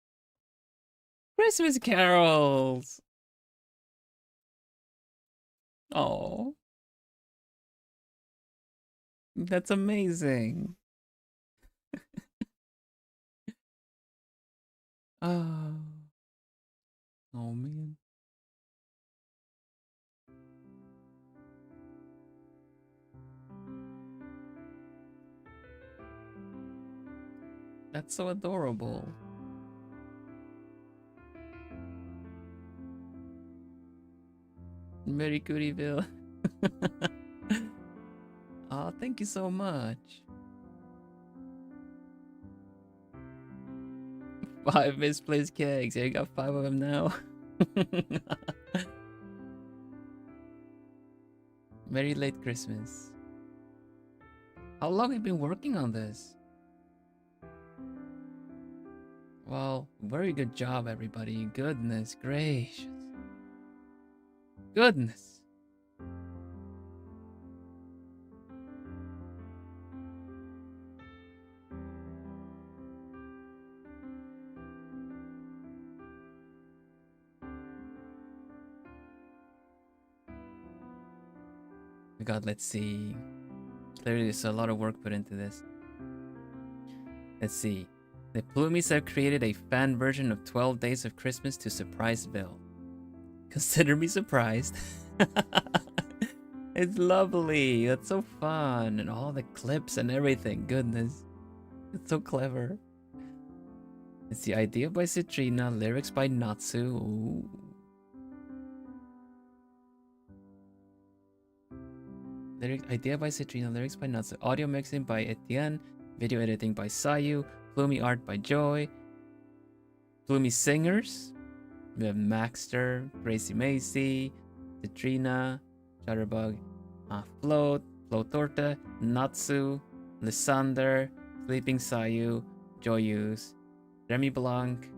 Christmas carols. Oh, that's amazing. Oh, oh man. That's so adorable. Merry Cootieville. Oh, thank you so much. 5 misplaced kegs. Yeah, you got 5 of them now. Merry late Christmas. How long have you been working on this? Well, very good job, everybody. Goodness gracious. Goodness. God, let's see. Clearly, there's a lot of work put into this. Let's see. The Plumies have created a fan version of 12 Days of Christmas to surprise Bill. Consider me surprised. It's lovely. That's so fun. And all the clips and everything. Goodness. It's so clever. It's the idea by Citrina, lyrics by Natsu. Ooh. Idea by Citrina, lyrics by Natsu. Audio mixing by Etienne. Video editing by Sayu. Plumie art by Joy. Plumie singers. We have Maxter, Gracie Macy, Citrina, Chatterbug, Float, Flotorta, Natsu, Lysander, Sleeping Sayu, Joyus, Remy Blanc,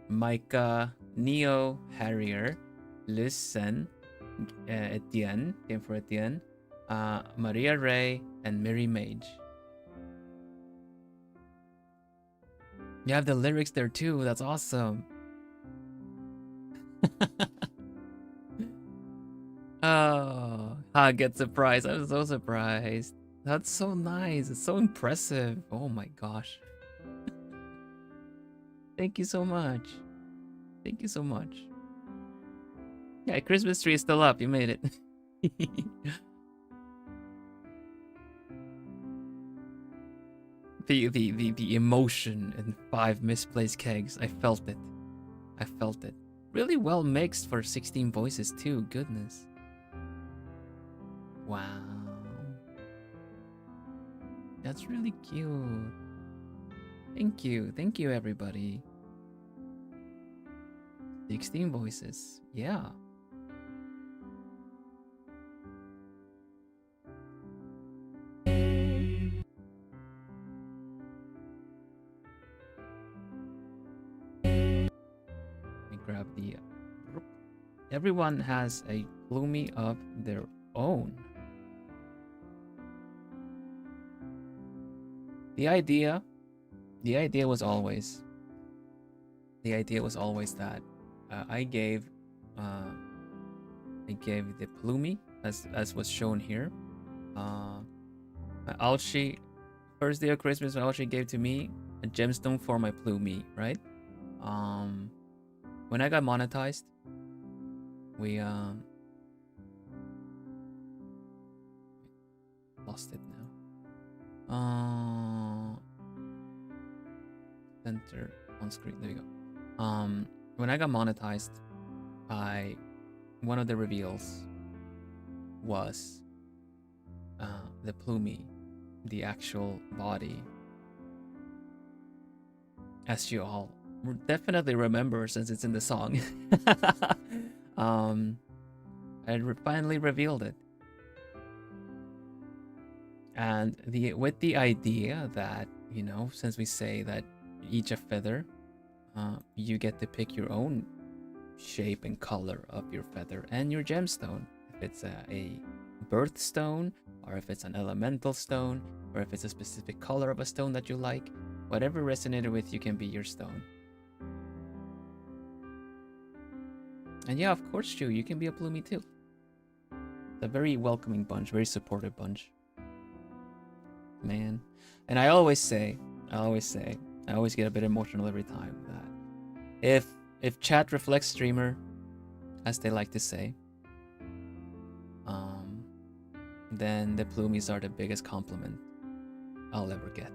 Micah, Neo, Harrier, Lucen, Etienne, came for Etienne, Maria Ray, and Mary Mage. You have the lyrics there too, that's awesome. Oh, I get surprised. I'm so surprised. That's so nice. It's so impressive. Oh my gosh. Thank you so much. Thank you so much. Yeah, Christmas tree is still up. You made it. The emotion in 5 misplaced kegs. I felt it. I felt it. Really well mixed for 16 voices too. Goodness. Wow. That's really cute. Thank you. Thank you, everybody. 16 voices. Yeah. Let me grab the... Everyone has a Plumie of their own. The idea was always that I gave the Plumie as was shown here. Alchi, first day of Christmas, Alchi gave to me a gemstone for my Plumie, right? When I got monetized, we lost it now. Center on screen. There you go. When I got monetized, one of the reveals was the Plumie, the actual body. As you all definitely remember, since it's in the song. I finally revealed it. And with the idea that, you know, since we say that each a feather, you get to pick your own shape and color of your feather and your gemstone. If it's a birthstone, or if it's an elemental stone, or if it's a specific color of a stone that you like, whatever resonated with you can be your stone. And yeah, of course, Chu, you can be a Plumie too. It's a very welcoming bunch, very supportive bunch. Man. And I always get a bit emotional every time that if chat reflects streamer, as they like to say, then the Plumies are the biggest compliment I'll ever get.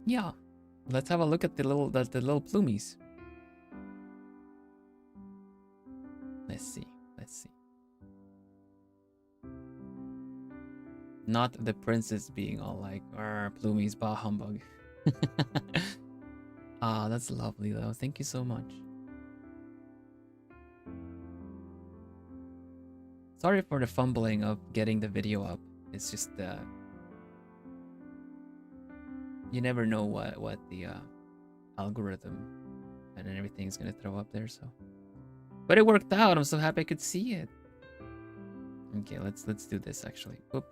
Yeah, let's have a look at the little Plumies. Let's see. Let's see. Not the princess being all like, Plumie's bah humbug. Ah, that's lovely though. Thank you so much. Sorry for the fumbling of getting the video up. It's just you never know what the algorithm and everything is gonna throw up there. So, but it worked out. I'm so happy I could see it. Okay, let's do this actually. Oop.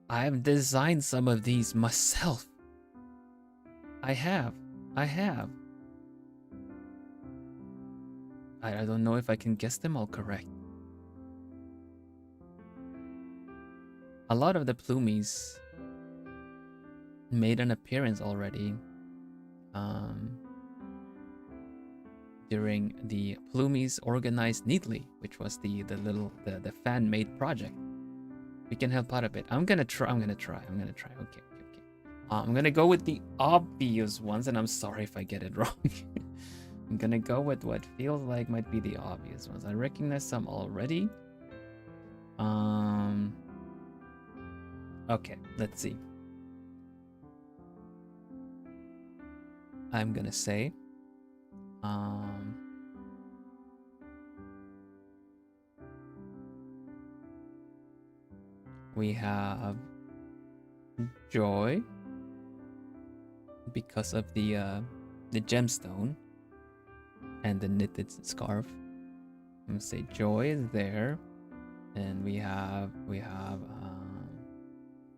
I have designed some of these myself. I have. I don't know if I can guess them all correct. A lot of the Plumies made an appearance already during the Plumies Organized Neatly, which was the fan-made project. We can help out a bit. I'm gonna try. Okay. I'm gonna go with the obvious ones, and I'm sorry if I get it wrong. I'm gonna go with what feels like might be the obvious ones. I recognize some already. Okay, let's see. I'm gonna say, we have Joy because of the gemstone and the knitted scarf. I'm gonna say Joy is there, and we have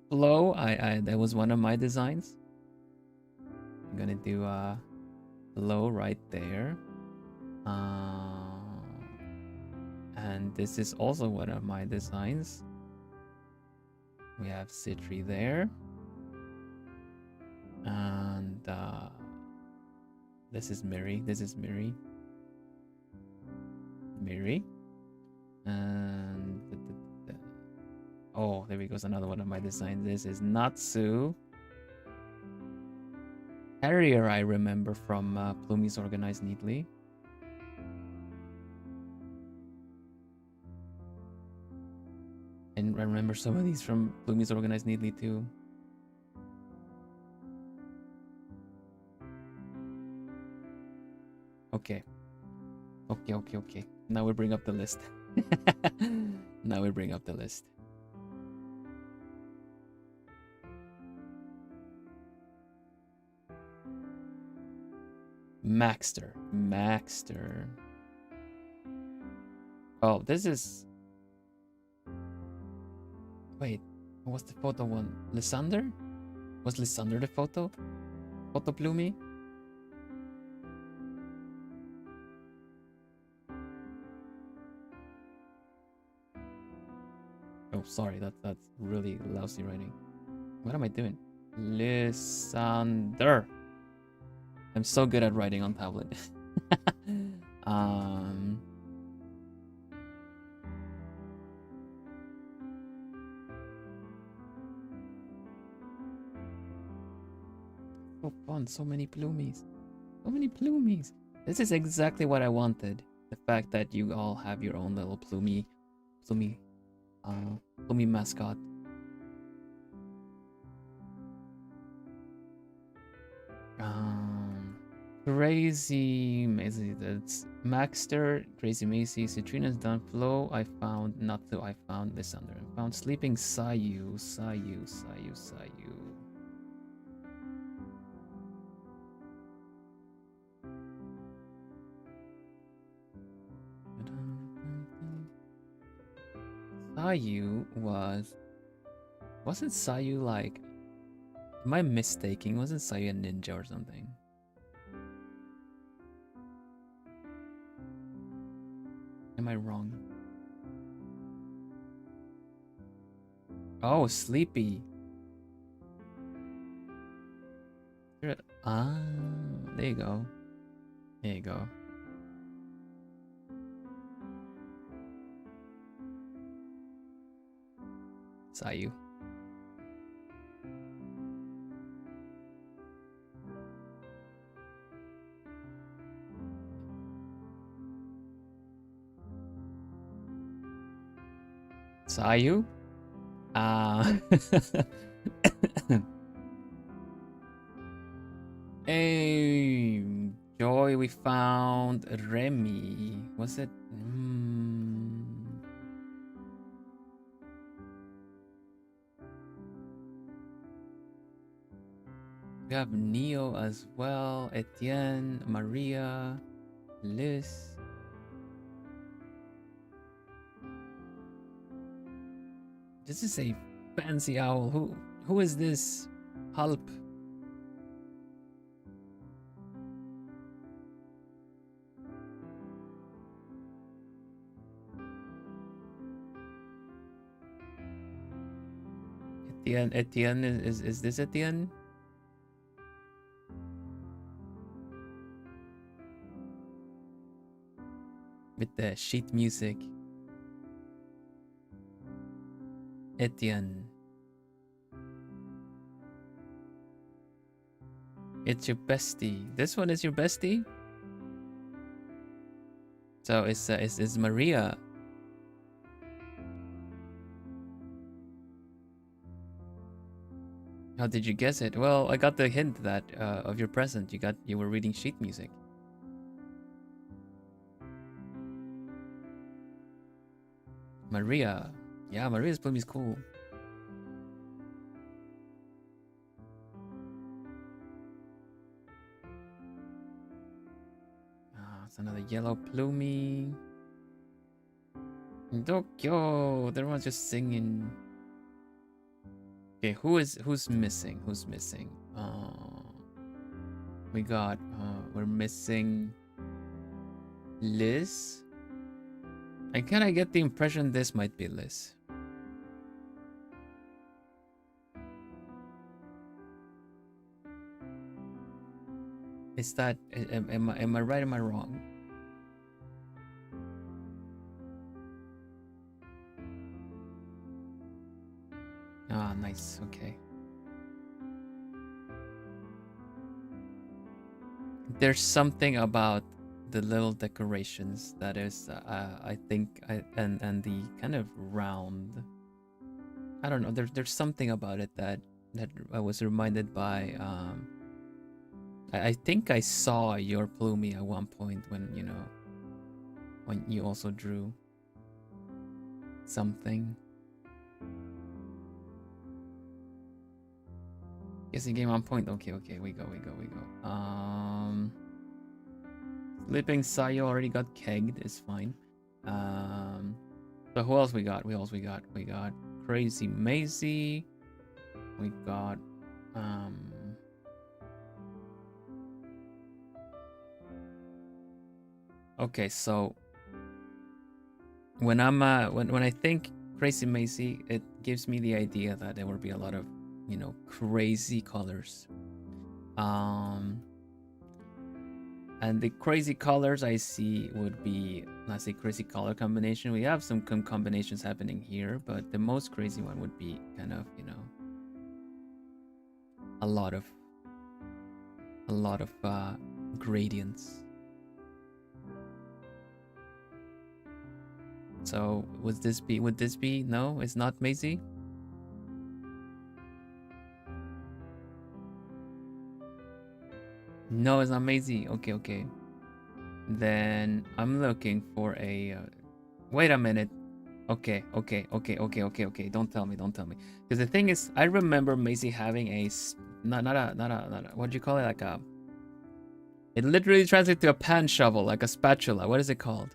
Flo. I that was one of my designs. I'm gonna do Flo right there, and this is also one of my designs. We have Citri there, and this is Miri. And oh, there we goes another one of my designs. This is Natsu. Harrier, I remember from Plumies Organized Neatly. And I remember some of these from Plumies Organized Neatly too. Okay. Now we bring up the list. Maxter. Oh, this is... Wait, what's the photo one? Lysander? Was Lysander the photo? Photo Plumie? Oh, sorry, that's really lousy writing. What am I doing? Lysander. I'm so good at writing on tablet. So fun, so many Plumies. This is exactly what I wanted. The fact that you all have your own little Plumie mascot. Crazy Macy, that's Maxter, Crazy Macy, Citrina's done, Flo, I found, Natsu, I found, Lysander, I found, Sleeping Sayu. Sayu wasn't Sayu like, am I mistaking? Wasn't Sayu a ninja or something? Am I wrong? Oh, Sleepy. Ah, there you go. Sayu. Sayu? Hey, Joy, we found Remy. Was it? We have Neo as well, Etienne, Maria, Liz. This is a fancy owl. Who is this? Hulp. Etienne is this Etienne? With the sheet music. Etienne. It's your bestie. This one is your bestie? So it's Maria. How did you guess it? Well, I got the hint that of your present. You were reading sheet music. Maria. Yeah, Maria's bloom is cool. It's another yellow plumie. Tokyo. Everyone's just singing. Okay, who's missing? Who's missing? We got we're missing Liz. I kind of get the impression this might be Liz. Is that am I right? Am I wrong? Ah, nice. Okay. There's something about the little decorations that is, I think, and the kind of round. I don't know. There's something about it that I was reminded by. I think I saw your plumie at one point when you also drew something. Guessing game on point. Okay, we go. Sleeping Sayo already got kegged. It's fine. So who else we got? We got Crazy Maisie. We got okay, so when I think Crazy Maisie, it gives me the idea that there will be a lot of crazy colors. And the crazy colors I see would be, let's say, crazy color combination. We have some combinations happening here, but the most crazy one would be kind of, a lot of gradients. So would this be? No, it's not Maisie. No, it's not Maisie. Okay. Then I'm looking for a. Wait a minute. Okay. Don't tell me. Because the thing is, I remember Maisie having a not a what do you call it? Like a. It literally translates to a pan shovel, like a spatula. What is it called?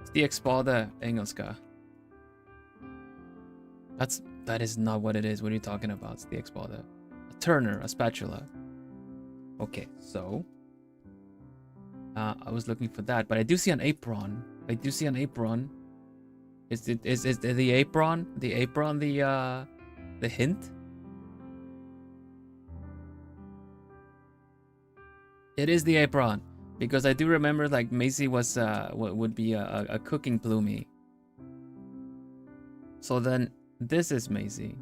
Stiekspade engelska. That is not what it is. What are you talking about? Stiekspade. A turner, a spatula. Okay, so I was looking for that, but I do see an apron. Is the apron the hint? It is the apron, because I do remember like Maisie was what would be a cooking plumie. So then this is Maisie.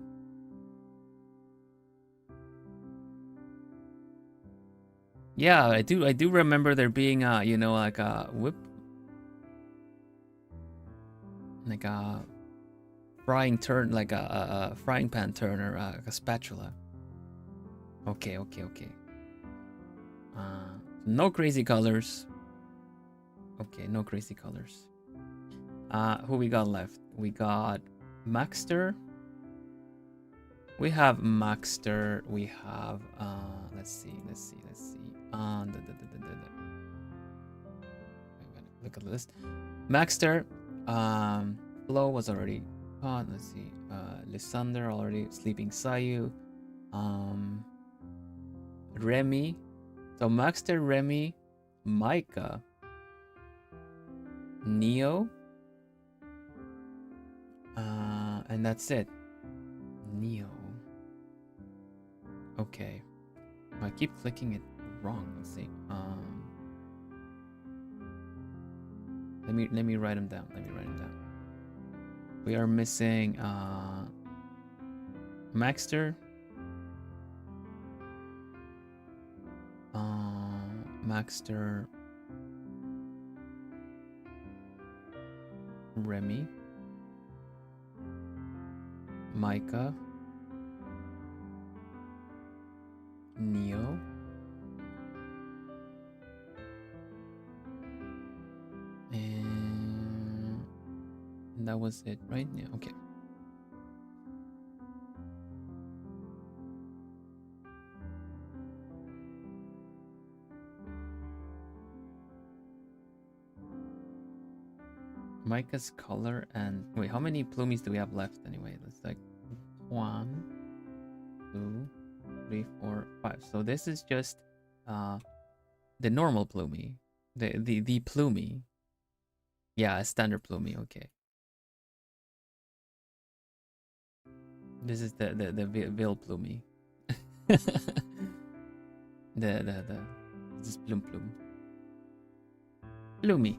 Yeah, I do remember there being like a whip. like a frying turn, like a frying pan turner, like a spatula. Okay. No crazy colors. Okay, no crazy colors. Who we got left? We got Maxter. We have Maxter. We have let's see. Look at the list. Maxter. Flo was already on. Let's see. Lysander already. Sleeping Sayu. Remy. So Maxter, Remy, Micah, Neo, and that's it. Neo. Okay. I keep clicking it wrong. Let's see. Let me write them down. We are missing Maxter. Maxter, Remy, Micah, Neo, and that was it, right? Yeah, okay. Micah's color and wait, how many plumies do we have left anyway? Let's like 1, 2, 3, 4, 5. So this is just the normal plumie, the plumie. Yeah, a standard plumie. Okay. This is the Vil plumie. the this is plumie.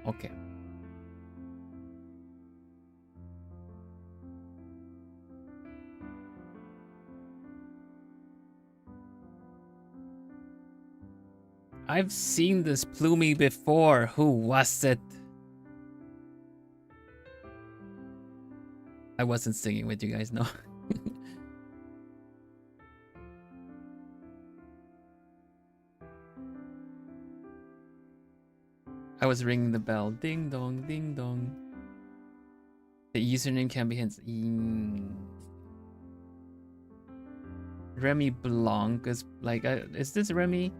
Okay. I've seen this plumie before. Who was it? I wasn't singing with you guys, no. I was ringing the bell. Ding dong, ding dong. The username can be hints. Remy Blanc is like, is this Remy?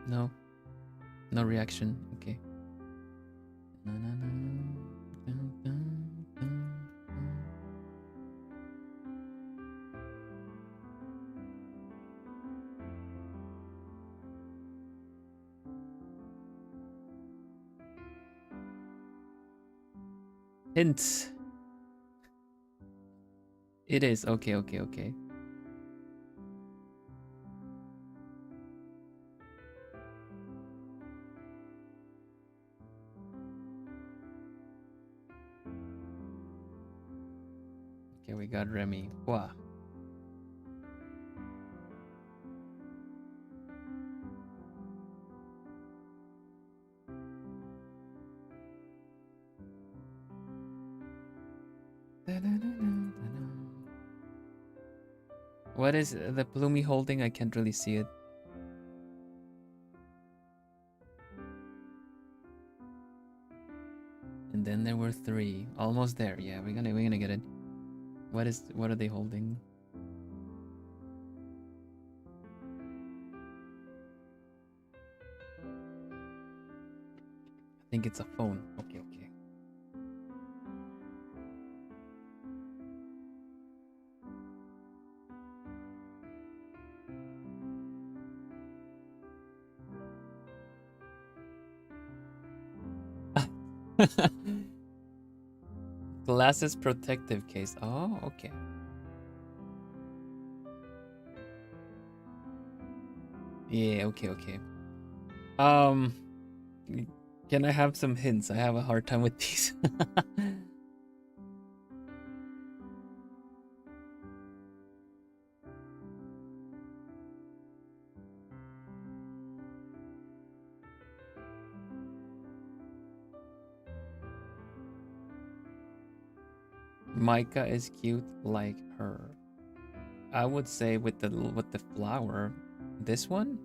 No. No reaction. Okay. Hint. It is. Okay. Okay, we got Remy. Wow. What is the plumie holding? I can't really see it. And then there were 3. Almost there. Yeah, we're gonna get it. What are they holding? I think it's a phone. Okay. Glasses protective case. Oh, okay. Yeah, okay. Can I have some hints? I have a hard time with these. Micah is cute like her. I would say with the flower, this one.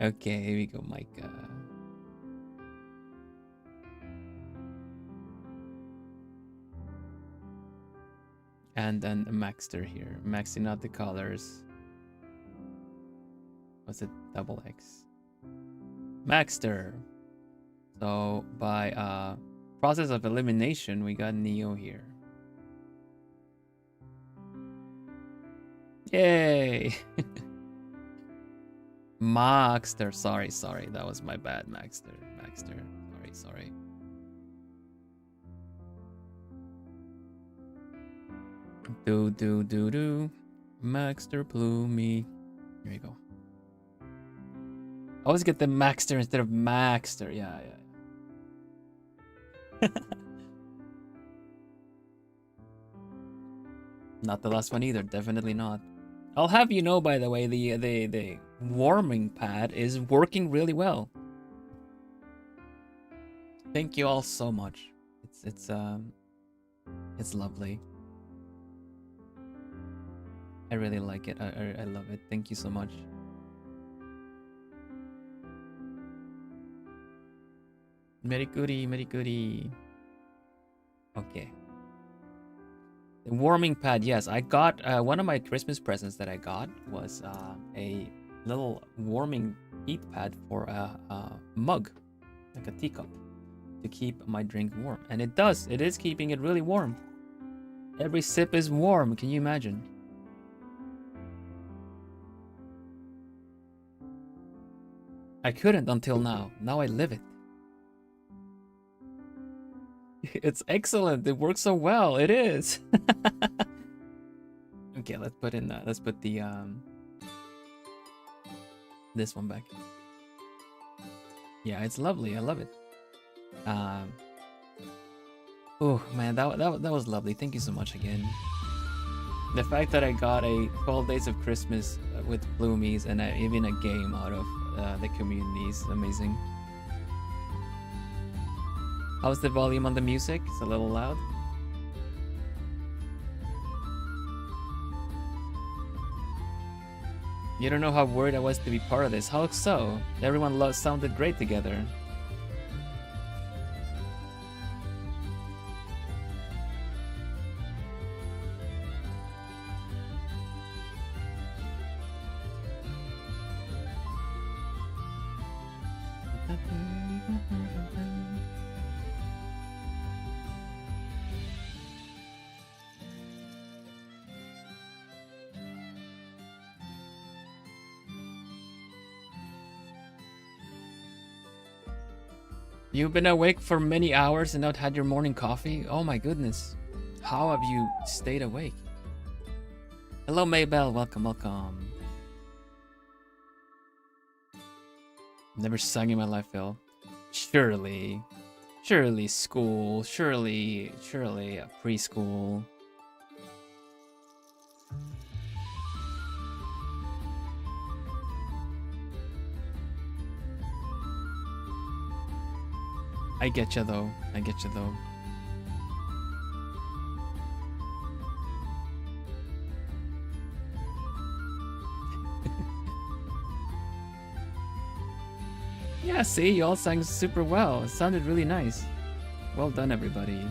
Okay, here we go, Micah. And then Maxter here, maxing out the colors. Was it double X? Maxter. So by process of elimination, we got Neo here. Yay! Maxter, sorry, that was my bad, Maxter, sorry. Do, Maxter Plumey. Here we go. I always get the Maxter instead of Maxter, yeah. Not the last one either, definitely not. I'll have you know, by the way, the warming pad is working really well. Thank you all so much. It's lovely. I really like it. I love it. Thank you so much. Merikuri. Okay. The warming pad, yes. I got one of my Christmas presents that I got was a little warming heat pad for a mug, like a teacup, to keep my drink warm. And it does. It is keeping it really warm. Every sip is warm. Can you imagine? I couldn't until now. Now I live it. It's excellent. It works so well. It is. Okay, let's put the this one back. Yeah, it's lovely. I love it. Oh man, that was lovely. Thank you so much again. The fact that I got a 12 Days of Christmas with Bloomies and even a game out of the community is amazing. How's the volume on the music? It's a little loud. You don't know how worried I was to be part of this. How so? Everyone sounded great together. You've been awake for many hours and not had your morning coffee? Oh my goodness. How have you stayed awake? Hello, Maybell. Welcome. Never sung in my life, Phil. Surely school. Surely preschool. I get you though. Yeah, see, you all sang super well. It sounded really nice. Well done, everybody.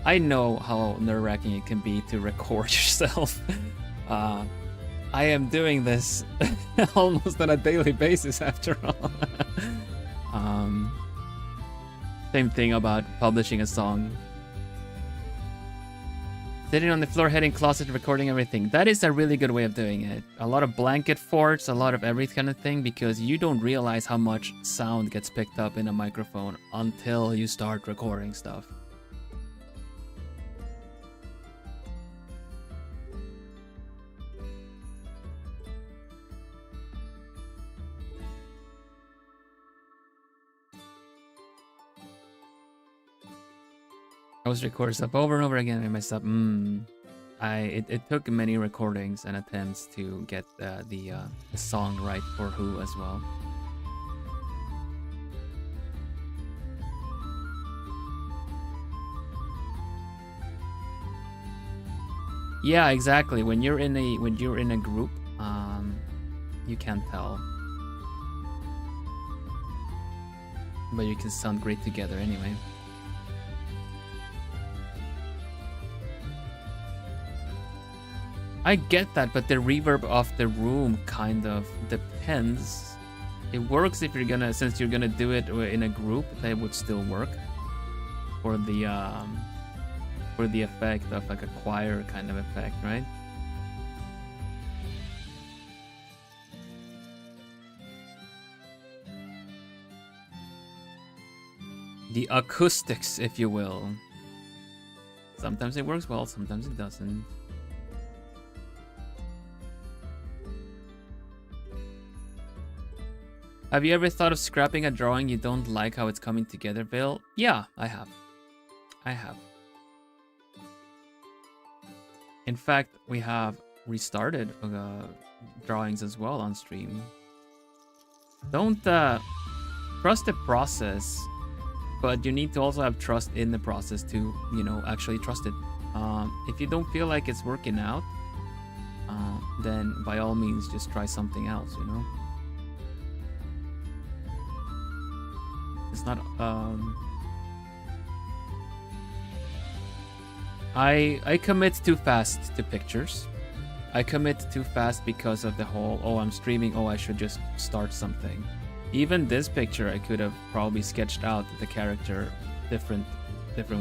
I know how nerve-wracking it can be to record yourself. I am doing this almost on a daily basis after all. Same thing about publishing a song. Sitting on the floor, heading closet, recording everything. That is a really good way of doing it. A lot of blanket forts, a lot of every kind of thing, because you don't realize how much sound gets picked up in a microphone until you start recording stuff. post record stuff over and over again. I messed up. It took many recordings and attempts to get the song right for Who as well. Yeah, exactly. When you're in a group, you can't tell, but you can sound great together anyway. I get that, but the reverb of the room kind of depends. It works if you're gonna, since you're gonna do it in a group, that would still work for the effect of like a choir kind of effect, right? The acoustics, if you will. Sometimes it works well, sometimes it doesn't. Have you ever thought of scrapping a drawing you don't like how it's coming together, Bill? Yeah, I have. In fact, we have restarted drawings as well on stream. Don't trust the process, but you need to also have trust in the process to, you know, actually trust it. If you don't feel like it's working out, then by all means just try something else, you know? It's not I commit too fast to pictures. I commit too fast because of the whole, oh, I'm streaming, oh, I should just start something. Even this picture, I could have probably sketched out the character different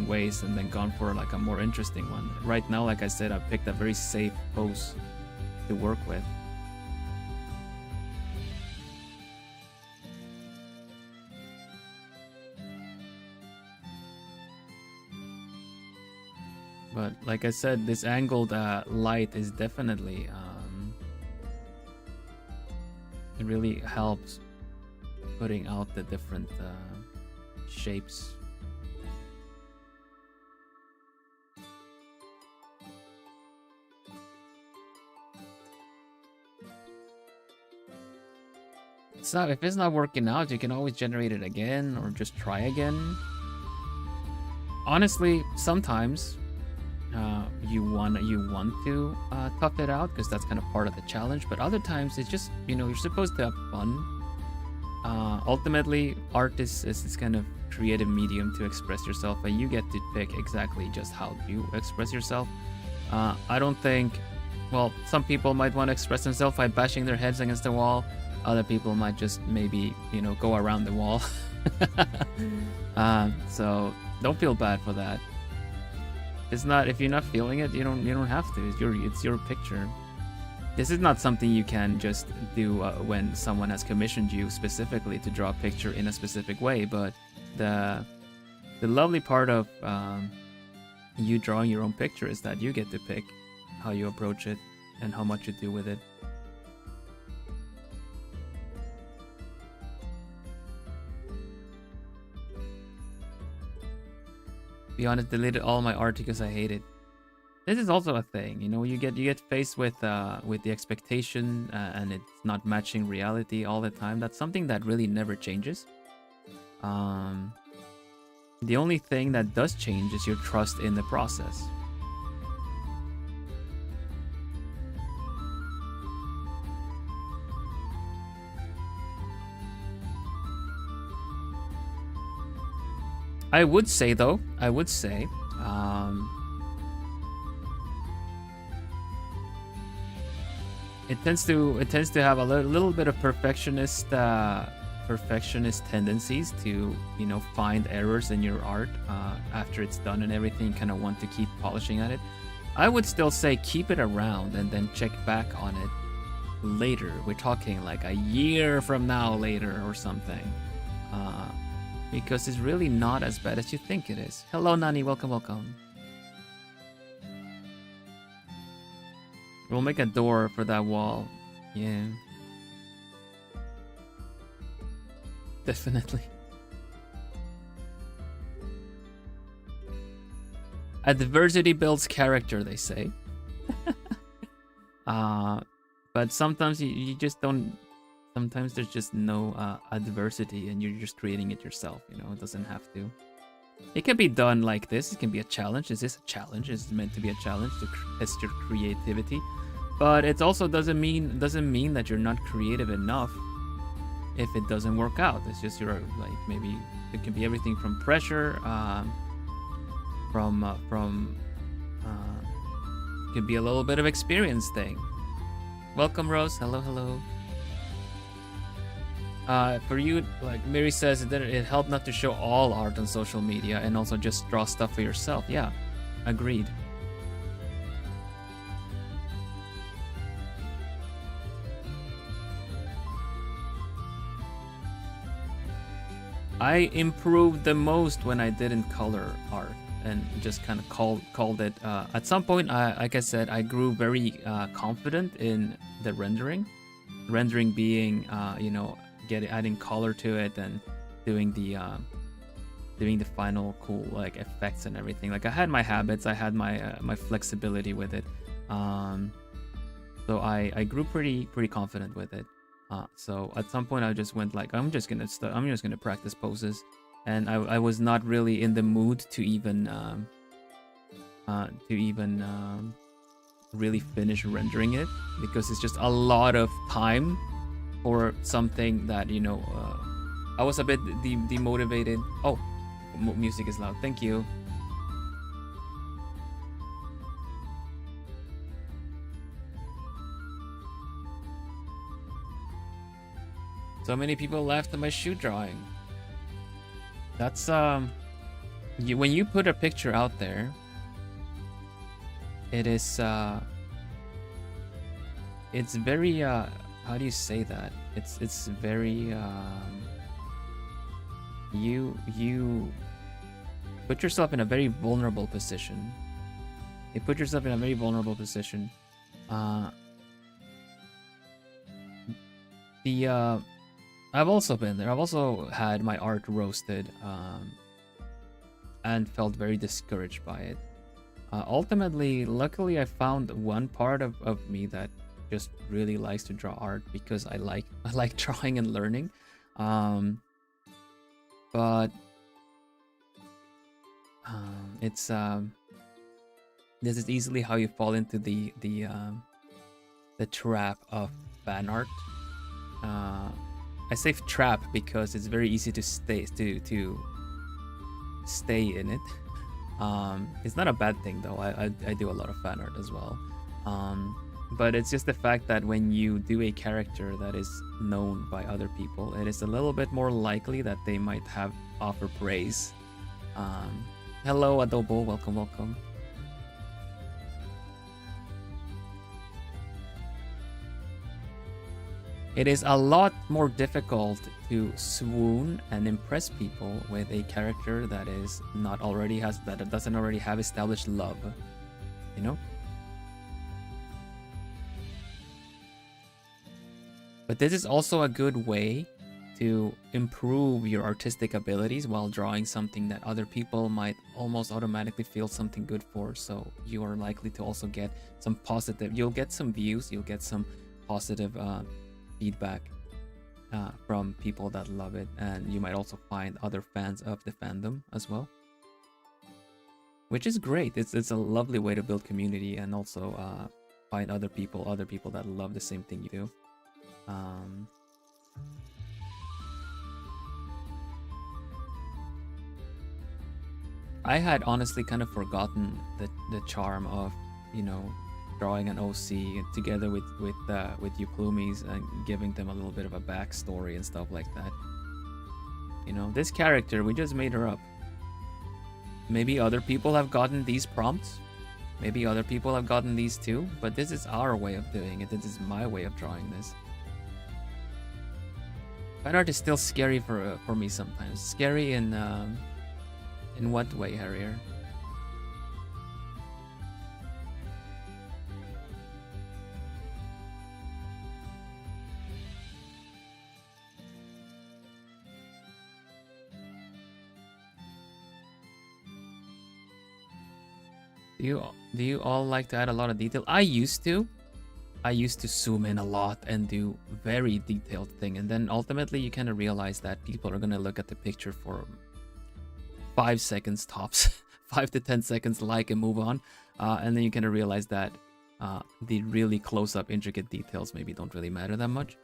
ways and then gone for like a more interesting one. Right now, like I said, I picked a very safe pose to work with. But like I said, this angled light is definitely it really helps putting out the different shapes. It's not, if it's not working out, you can always generate it again or just try again. Honestly, sometimes you want to tough it out because that's kind of part of the challenge, but other times it's just, you know, you're supposed to have fun. Ultimately, art is this kind of creative medium to express yourself, and you get to pick exactly just how you express yourself. I don't think, well, some people might want to express themselves by bashing their heads against the wall. Other people might just maybe, you know, go around the wall. So don't feel bad for that. It's not, if you're not feeling it, you don't have to. It's your picture. This is not something you can just do when someone has commissioned you specifically to draw a picture in a specific way. But the lovely part of you drawing your own picture is that you get to pick how you approach it and how much you do with it. Be honest, deleted all my art because I hate it. This is also a thing, you know. You get faced with the expectation and it's not matching reality all the time. That's something that really never changes. The only thing that does change is your trust in the process. I would say though, it tends to have a little bit of perfectionist tendencies to, you know, find errors in your art after it's done and everything, kind of want to keep polishing at it. I would still say keep it around and then check back on it later. We're talking like a year from now later or something. Because it's really not as bad as you think it is. Hello, Nani. Welcome. We'll make a door for that wall. Yeah. Definitely. Adversity builds character, they say. But sometimes you just don't. Sometimes there's just no adversity, and you're just creating it yourself. You know, it doesn't have to. It can be done like this. It can be a challenge. Is this a challenge? Is it meant to be a challenge to test your creativity? But it also doesn't mean that you're not creative enough if it doesn't work out. It's just you're like, maybe it can be everything from pressure, it could be a little bit of experience thing. Welcome, Rose. Hello, hello. For you, like Mary says, it helped not to show all art on social media and also just draw stuff for yourself. Yeah, agreed. I improved the most when I didn't color art and just kind of called it. At some point, like I said, I grew very confident in the rendering. Rendering being, adding color to it and doing the final cool like effects and everything. Like I had my habits, I had my flexibility with it. So I grew pretty confident with it. So at some point I just went like, I'm just gonna practice poses, and I was not really in the mood to even really finish rendering it, because it's just a lot of time for something that I was a bit demotivated. Oh, music is loud. Thank you. So many people laughed at my shoe drawing. That's when you put a picture out there, it is it's very how do you say that? It's very you put yourself in a very vulnerable position. You put yourself in a very vulnerable position. I've also been there. I've also had my art roasted and felt very discouraged by it. Ultimately, luckily, I found one part of me that just really likes to draw art, because I like drawing and learning. But it's this is easily how you fall into the trap of fan art. I say trap because it's very easy to stay in it. It's not a bad thing though. I do a lot of fan art as well. But it's just the fact that when you do a character that is known by other people, it is a little bit more likely that they might offer praise. Hello, Adobo. Welcome. It is a lot more difficult to swoon and impress people with a character that doesn't already have established love, you know? But this is also a good way to improve your artistic abilities while drawing something that other people might almost automatically feel something good for. So you are likely to also get some positive, you'll get some views, you'll get some positive feedback from people that love it, and you might also find other fans of the fandom as well, which is great. It's a lovely way to build community and also find other people that love the same thing you do. I had honestly kind of forgotten the charm of drawing an OC together with you Plumies and giving them a little bit of a backstory and stuff like that. This character, we just made her up. Maybe other people have gotten these prompts. Maybe other people have gotten these too, but this is our way of doing it. This is my way of drawing this. Fan art is still scary for me sometimes. Scary in what way, Harrier? Do you all like to add a lot of detail? I used to zoom in a lot and do very detailed thing, and then ultimately you kind of realize that people are gonna look at the picture for 5 seconds tops, 5 to 10 seconds, like, and move on, and then you kind of realize that the really close-up intricate details maybe don't really matter that much.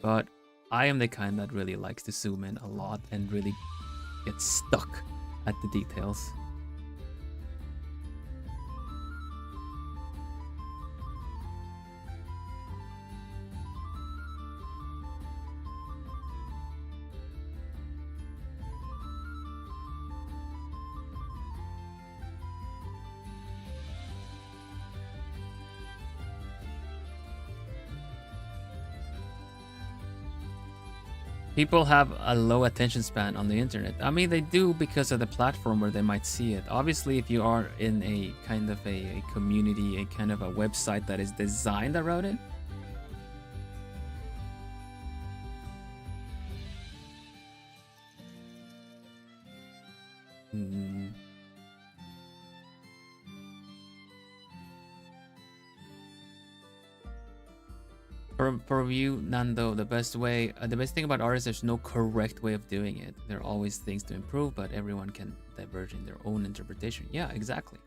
But I am the kind that really likes to zoom in a lot and really get stuck at the details. People have a low attention span on the internet. I mean, they do because of the platform where they might see it. Obviously, if you are in a kind of a community, a kind of a website that is designed around it, For you, Nando, the best thing about art is there's no correct way of doing it. There are always things to improve, but everyone can diverge in their own interpretation. Yeah, exactly.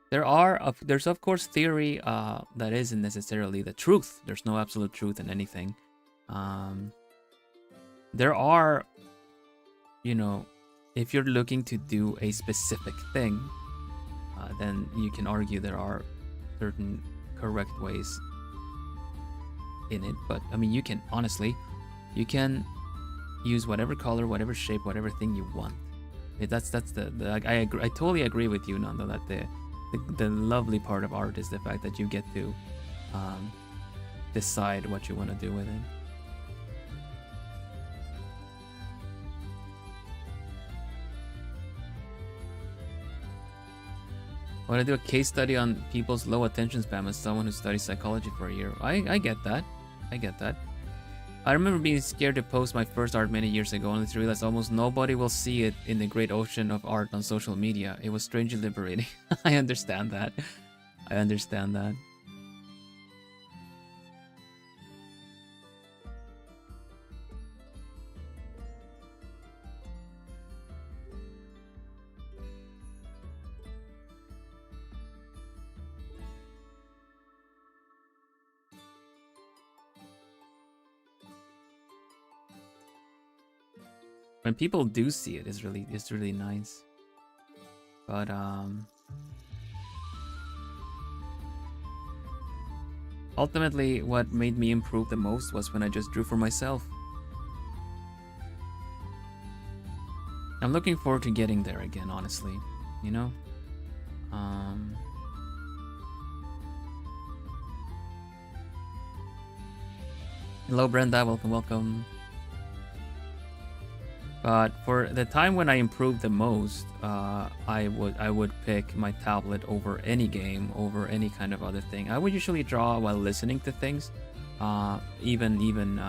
There's of course theory that isn't necessarily the truth. There's no absolute truth in anything. There are, you know, if you're looking to do a specific thing, then you can argue there are certain correct ways in it. But I mean, you can use whatever color, whatever shape, whatever thing you want. That's I totally agree with you, Nando, that the lovely part of art is the fact that you get to decide what you want to do with it. I want to do a case study on people's low attention span as someone who studies psychology for a year. I get that. I remember being scared to post my first art many years ago, only to realize almost nobody will see it in the great ocean of art on social media. It was strangely liberating. I understand that. When people do see it, it's really nice. But ultimately, what made me improve the most was when I just drew for myself. I'm looking forward to getting there again, honestly. You know. Hello, Brenda. Welcome. But for the time when I improved the most, I would pick my tablet over any game, over any kind of other thing. I would usually draw while listening to things, even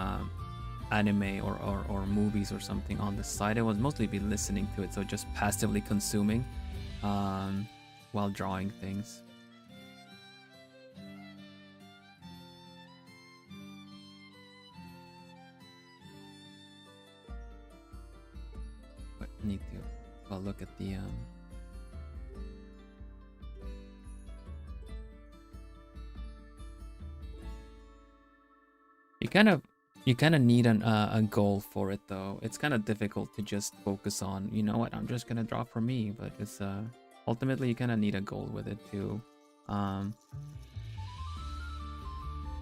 anime or movies or something on the side. I would mostly be listening to it, so just passively consuming while drawing things. Need to look at the you kind of need a goal for it, though. It's kind of difficult to just focus on, you know what, I'm just gonna draw for me, but it's ultimately you kind of need a goal with it too.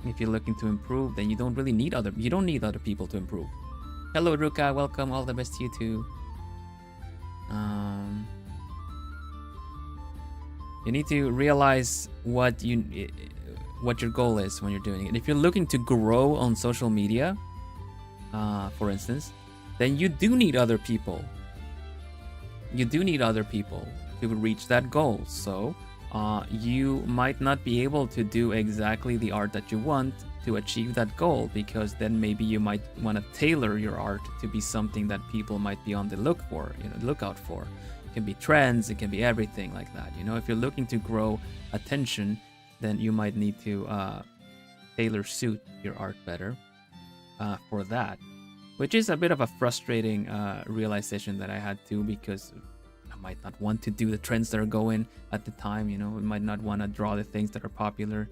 If you're looking to improve, then you don't need other people to improve. Hello, Ruka, welcome, all the best to you too. You need to realize what your goal is when you're doing it. If you're looking to grow on social media, for instance, then you do need other people. You do need other people to reach that goal. So you might not be able to do exactly the art that you want to achieve that goal, because then maybe you might want to tailor your art to be something that people might be on the lookout for. can be trends, it can be everything like that. You know, if you're looking to grow attention, then you might need to tailor suit your art better for that, which is a bit of a frustrating realization that I had too, because I might not want to do the trends that are going at the time. You know, I might not want to draw the things that are popular.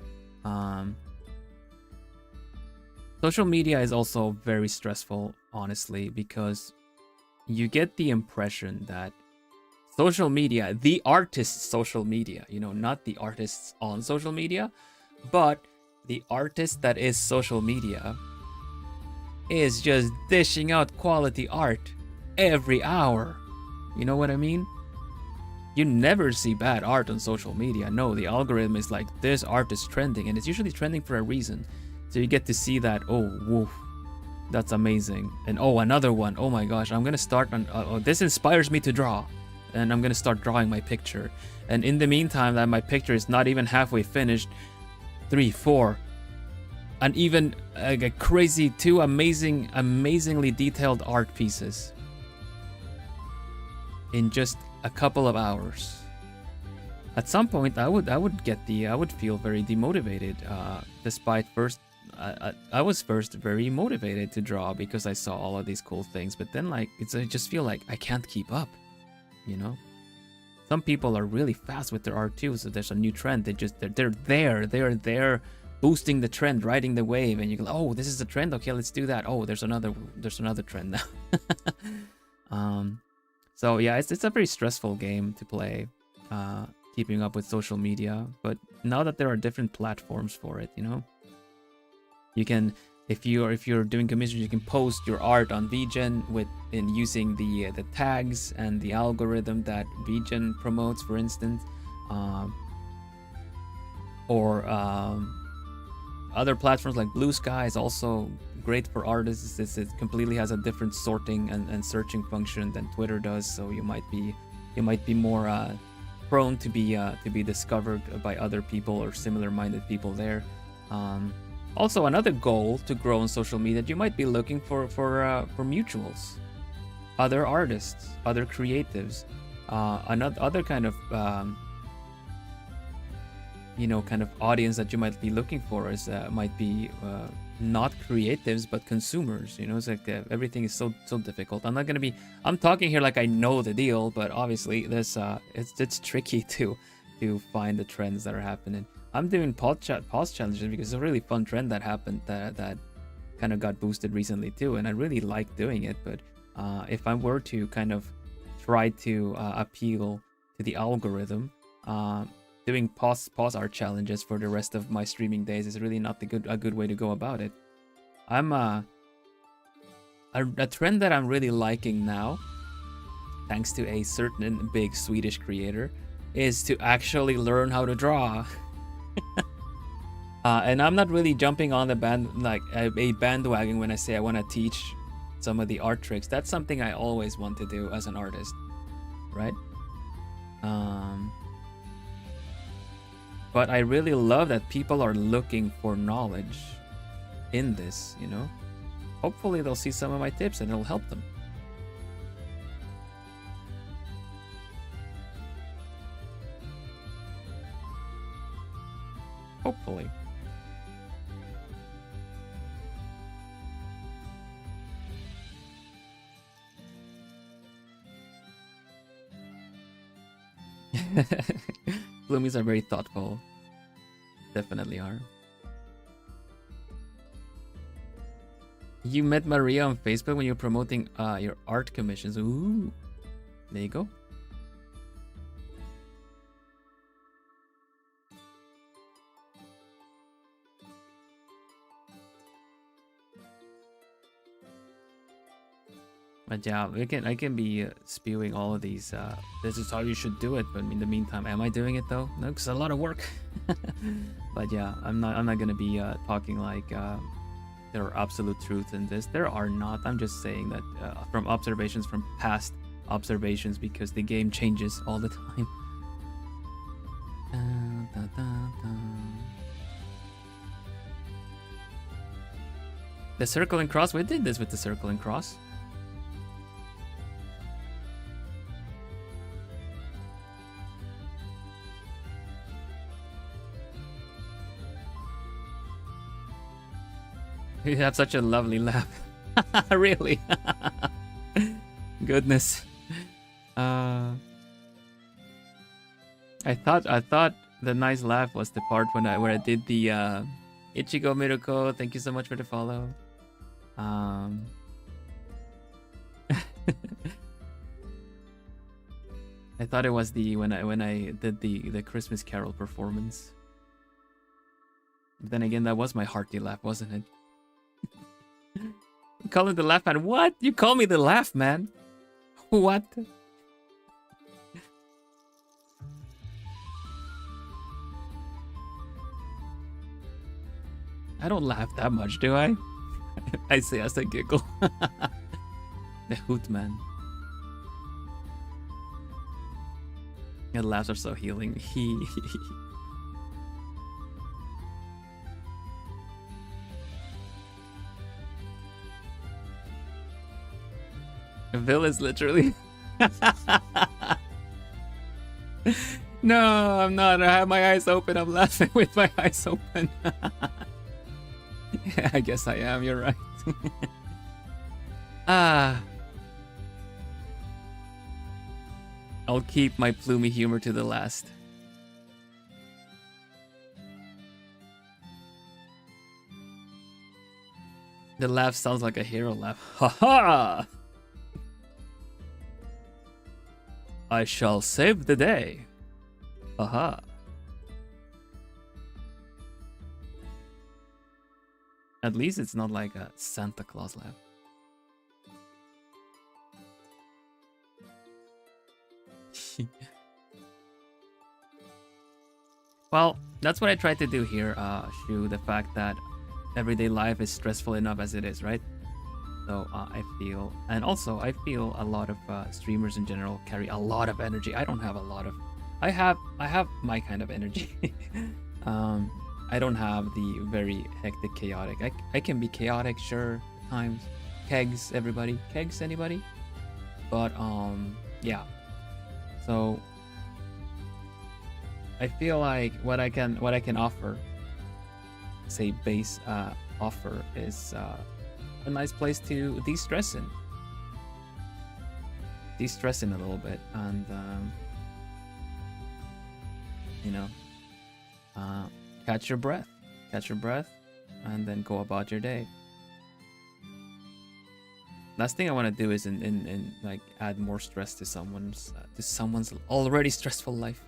Social media is also very stressful, honestly, because you get the impression that social media, the artist's social media, you know, not the artists on social media, but the artist that is social media is just dishing out quality art every hour. You know what I mean? You never see bad art on social media. No, the algorithm is like, this art is trending, and it's usually trending for a reason. So you get to see that, oh, woof, that's amazing. And oh, another one, oh my gosh, I'm gonna start on, oh, this inspires me to draw. And I'm gonna start drawing my picture. And in the meantime, that my picture is not even halfway finished, 3, 4, and even a crazy 2 amazingly detailed art pieces in just a couple of hours. At some point, I would feel very demotivated. Despite first, I was first very motivated to draw because I saw all of these cool things. But then, like, I just feel like I can't keep up. You know, some people are really fast with their art too. So there's a new trend. They're there, boosting the trend, riding the wave, and you go, oh, this is the trend. Okay, let's do that. Oh, there's another trend now. So yeah, it's a very stressful game to play, keeping up with social media. But now that there are different platforms for it, you know, you can, if you're doing commissions, you can post your art on VGen using the tags and the algorithm that VGen promotes, for instance, or other platforms like Blue Sky is also great for artists. It completely has a different sorting and searching function than Twitter does, so you might be more prone to be discovered by other people or similar-minded people there. Also, another goal to grow on social media, you might be looking for mutuals, other artists, other creatives, other kind of kind of audience that you might be looking for is might be not creatives but consumers. You know, it's like everything is so difficult. I'm talking here like I know the deal, but obviously there's it's tricky to find the trends that are happening. I'm doing pause challenges because it's a really fun trend that happened that kind of got boosted recently too, and I really like doing it. But if I were to kind of try to appeal to the algorithm, doing pause art challenges for the rest of my streaming days is really not a good way to go about it. I'm a trend that I'm really liking now, thanks to a certain big Swedish creator, is to actually learn how to draw. And I'm not really jumping on the bandwagon when I say I want to teach some of the art tricks. That's something I always want to do as an artist, right? But I really love that people are looking for knowledge in this, you know? Hopefully they'll see some of my tips and it'll help them. Hopefully. Bloomies are very thoughtful. Definitely are. You met Maria on Facebook when you're promoting your art commissions. Ooh. There you go. But yeah, I can be spewing all of these. This is how you should do it. But in the meantime, am I doing it though? No, because a lot of work. But yeah, I'm not gonna be talking like there are absolute truths in this. There are not. I'm just saying that from observations, from past observations, because the game changes all the time. The circle and cross. We did this with the circle and cross. You have such a lovely laugh. Really? Goodness. I thought the nice laugh was the part where I did the Ichigo Miruko. Thank you so much for the follow. I thought it was the when I did the Christmas Carol performance. But then again, that was my hearty laugh, wasn't it? You call it the laugh man? What? You call me the laugh man? What? I don't laugh that much, do I? I say as I giggle. The hoot man. Your laughs are so healing. Vil is literally. No, I'm not. I have my eyes open. I'm laughing with my eyes open. Yeah, I guess I am. You're right. I'll keep my plumey humor to the last. The laugh sounds like a hero laugh. Ha ha! I shall save the day. Aha. At least it's not like a Santa Claus laugh. Well, that's what I tried to do here, Shu. The fact that everyday life is stressful enough as it is, right? So I feel, and also I feel a lot of streamers in general carry a lot of energy. I don't have a lot of, I have my kind of energy. I don't have the very hectic, chaotic. I can be chaotic, sure, at times. Kegs, everybody. Kegs, anybody? But yeah. So I feel like what I can offer, say base offer, is a nice place to de-stress in. De-stress in a little bit, and you know, catch your breath, and then go about your day. Last thing I want to do is in like add more stress to someone's already stressful life.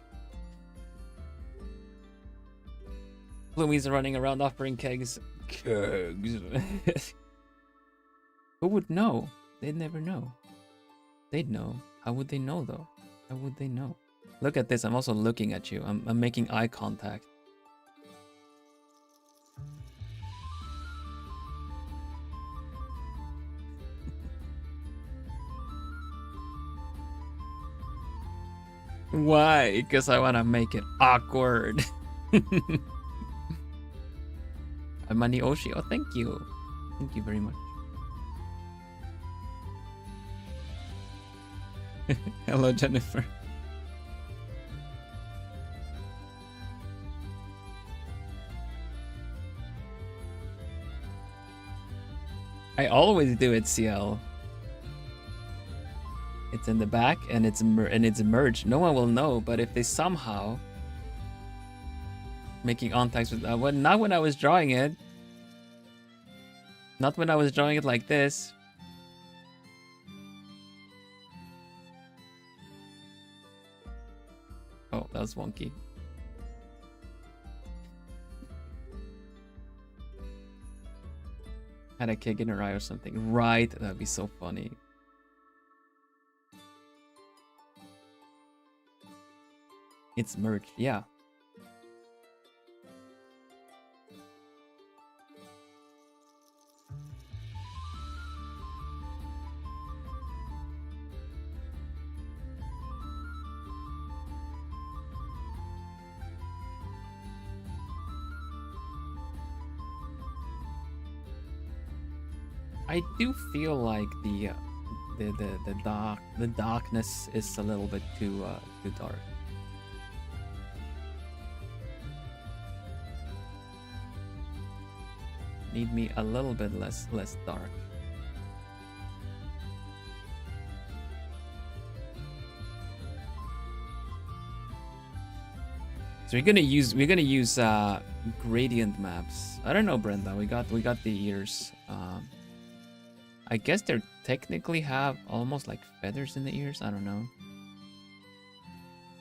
Bloomies are running around offering kegs. Kegs. Who would know? They'd never know. They'd know. How would they know though? How would they know? Look at this. I'm also looking at you. I'm making eye contact. Why? Because I want to make it awkward. Amani Oshi. Oh, thank you. Thank you very much. Hello, Jennifer. I always do it, CL. It's in the back and it's merged. No one will know, but if they somehow making contacts with not when I was drawing it. Not when I was drawing it like this. Oh, that was wonky. Had a kick in her eye or something. Right, that'd be so funny. It's merged, yeah. I do feel like the darkness is a little bit too dark. need me a little bit less dark. So we're gonna use gradient maps. I don't know, Brenda. We got the ears. I guess they technically have almost like feathers in the ears. I don't know.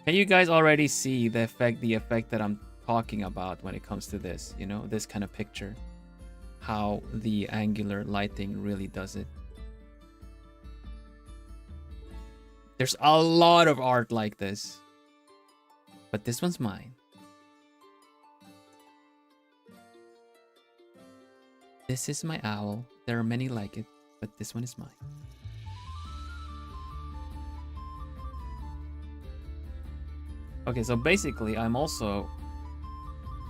Can you guys already see the effect that I'm talking about when it comes to this? You know, this kind of picture. How the angular lighting really does it. There's a lot of art like this. But this one's mine. This is my owl. There are many like it, but this one is mine. Okay, so basically I'm also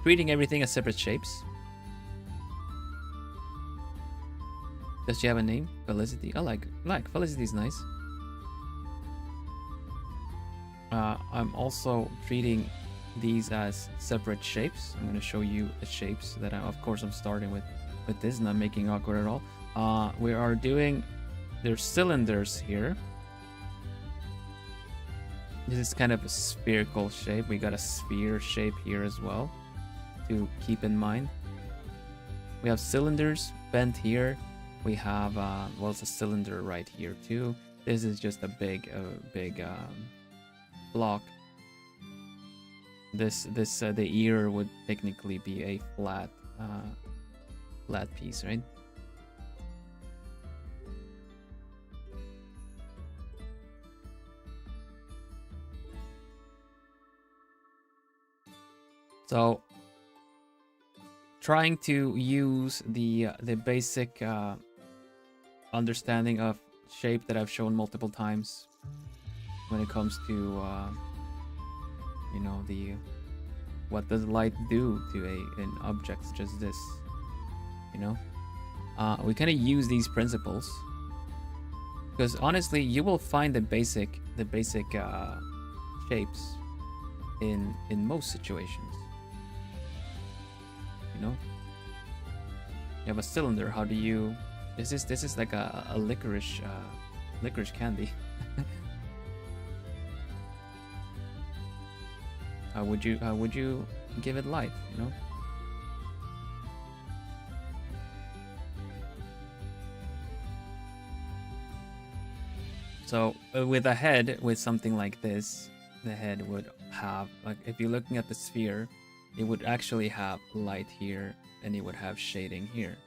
treating everything as separate shapes. Does she have a name? Felicity. I like Felicity's nice. I'm also treating these as separate shapes. I'm going to show you the shapes that of course I'm starting with this, not making awkward at all. We are doing, there's cylinders here. This is kind of a spherical shape. We got a sphere shape here as well to keep in mind. We have cylinders bent here. We have well, it's a cylinder right here too. This is just a big block. The ear would technically be a flat piece, right? So trying to use the basic understanding of shape that I've shown multiple times when it comes to you know, what does light do to an object such as this, you know? We kind of use these principles because honestly you will find the basic shapes in most situations, you know. You have a cylinder. How do you, this is like a licorice candy. How would you give it light, you know? So with a head, with something like this, the head would have, like, if you're looking at the sphere, it would actually have light here and it would have shading here.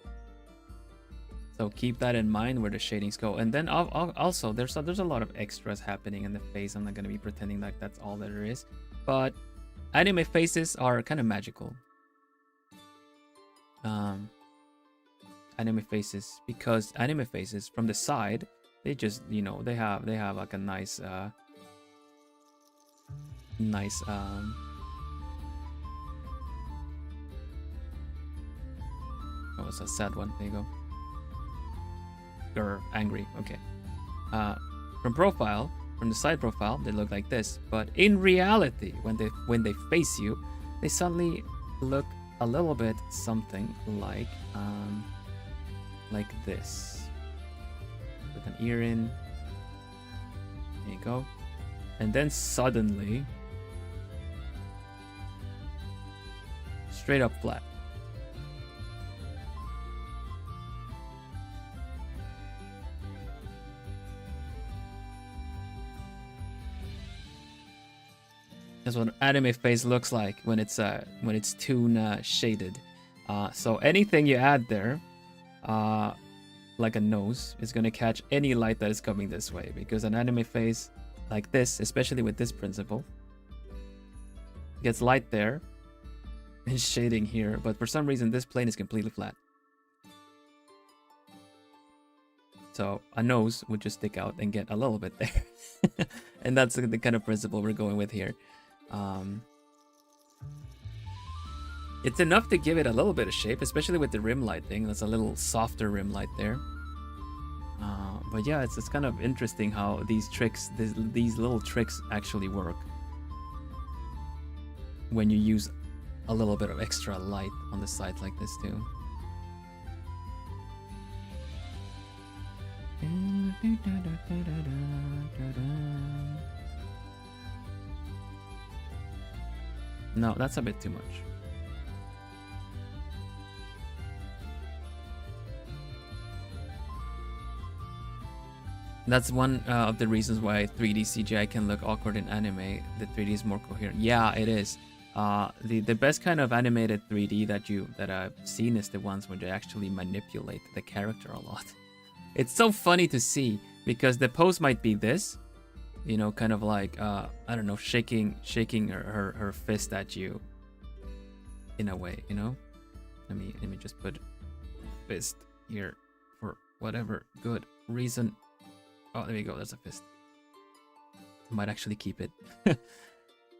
So keep that in mind where the shadings go. And then also there's a lot of extras happening in the face. I'm not going to be pretending like that's all that there is, but anime faces are kind of magical. Anime faces, because anime faces from the side, they just, you know, they have like a nice oh, it's a sad one. There you go. You're angry. Okay. From profile, from the side profile, they look like this, but in reality, when they face you, they suddenly look a little bit something like this, with an ear in. There you go, and then suddenly, straight up flat. That's what an anime face looks like when it's toon shaded. So anything you add there, like a nose, is gonna catch any light that is coming this way, because an anime face like this, especially with this principle, gets light there and shading here, but for some reason this plane is completely flat. So a nose would just stick out and get a little bit there. And that's the kind of principle we're going with here. It's enough to give it a little bit of shape, especially with the rim lighting. That's a little softer rim light there. But yeah, it's kind of interesting how these tricks, these little tricks actually work when you use a little bit of extra light on the side like this too. No, that's a bit too much. That's one of the reasons why 3D CGI can look awkward in anime. The 3D is more coherent. Yeah, it is. The best kind of animated 3D that I've seen is the ones where they actually manipulate the character a lot. It's so funny to see because the pose might be this, you know, kind of like I don't know, shaking her fist at you. In a way, you know. Let me just put fist here for whatever good reason. Oh, there you go. That's a fist. Might actually keep it.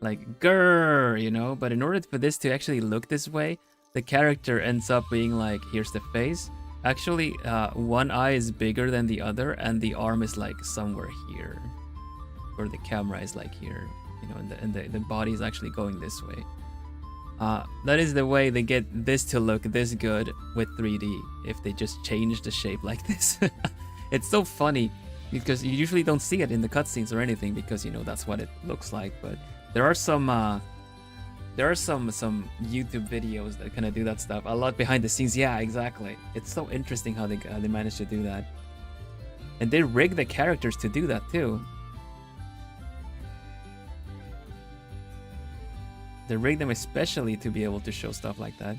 Like, grrr, you know? But in order for this to actually look this way, the character ends up being like, here's the face. Actually, one eye is bigger than the other, and the arm is like somewhere here. Or the camera is like here, you know, and the body is actually going this way. That is the way they get this to look this good with 3D, if they just change the shape like this. It's so funny. Because you usually don't see it in the cutscenes or anything, because you know that's what it looks like. But there are some YouTube videos that kind of do that stuff a lot behind the scenes. Yeah, exactly. It's so interesting how they manage to do that, and they rig the characters to do that too. They rig them especially to be able to show stuff like that.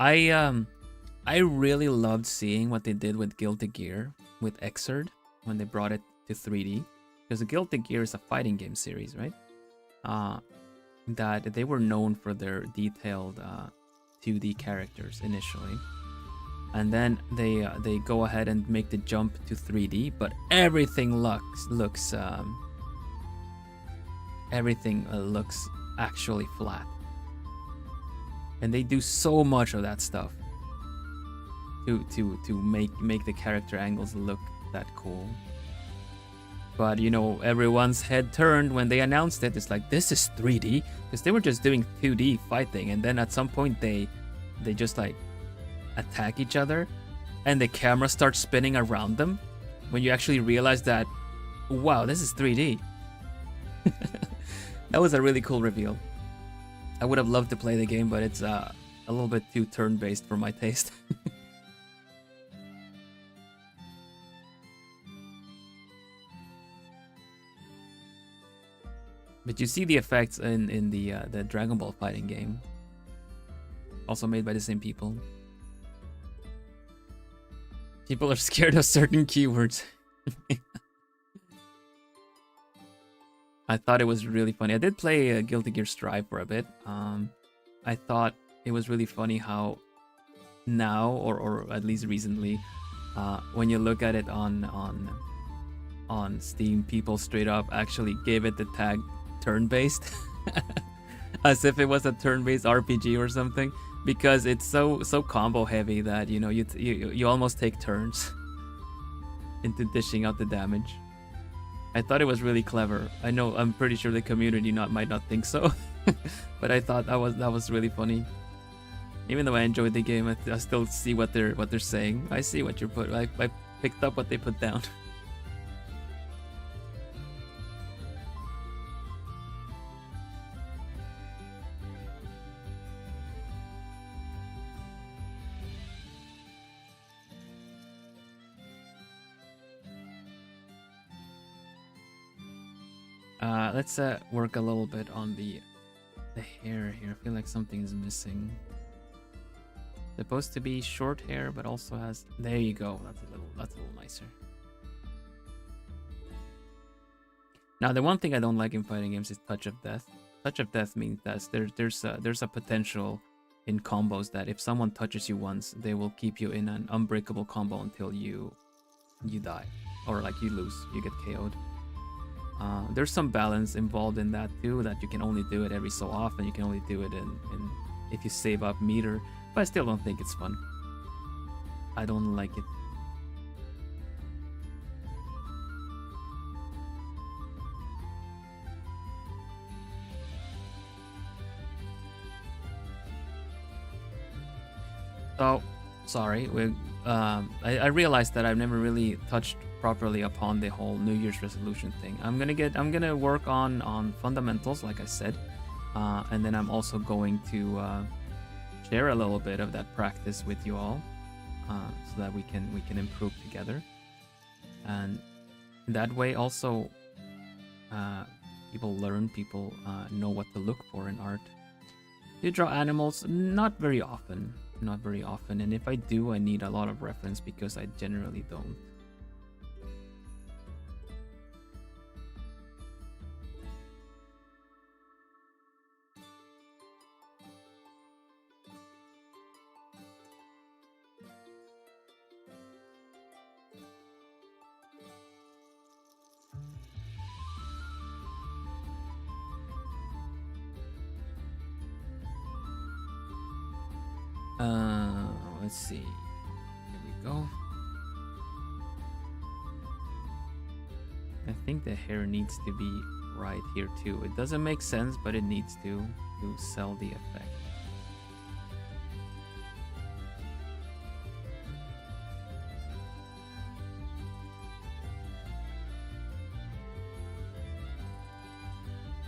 I really loved seeing what they did with Guilty Gear with Xrd when they brought it to 3D, because Guilty Gear is a fighting game series, right? That they were known for their detailed 2D characters initially, and then they go ahead and make the jump to 3D, but everything looks actually flat. And they do so much of that stuff to make the character angles look that cool. But you know, everyone's head turned when they announced it. It's like, this is 3D, because they were just doing 2D fighting, and then at some point they just like attack each other, and the camera starts spinning around them. When you actually realize that, wow, this is 3D. That was a really cool reveal. I would have loved to play the game, but it's a little bit too turn-based for my taste. But you see the effects in the Dragon Ball fighting game, also made by the same people. People are scared of certain keywords. I thought it was really funny. I did play Guilty Gear Strive for a bit. I thought it was really funny how now, or at least recently, when you look at it on Steam, people straight up actually gave it the tag turn-based, as if it was a turn-based RPG or something, because it's so combo heavy that you know you almost take turns into dishing out the damage. I thought it was really clever. I know, I'm pretty sure the community might not think so, but I thought that was really funny. Even though I enjoyed the game, I still see what they're saying. I see what you're put. I picked up what they put down. Let's work a little bit on the hair here. I feel like something is missing. Supposed to be short hair, but also has. There you go. That's a little nicer. Now, the one thing I don't like in fighting games is touch of death. Touch of death means that there's a potential in combos that if someone touches you once, they will keep you in an unbreakable combo until you die, or like you lose, you get KO'd. There's some balance involved in that too, that you can only do it every so often. You can only do it in if you save up meter, but I still don't think it's fun. I don't like it. So, sorry. I realized that I've never really touched properly upon the whole New Year's resolution thing. I'm gonna work on fundamentals, like I said, and then I'm also going to share a little bit of that practice with you all, so that we can improve together, and that way also people learn, people know what to look for in art. Do draw animals? Not very often. Not very often. And if I do, I need a lot of reference because I generally don't. Let's see. Here we go. I think the hair needs to be right here too. It doesn't make sense, but it needs to sell the effect.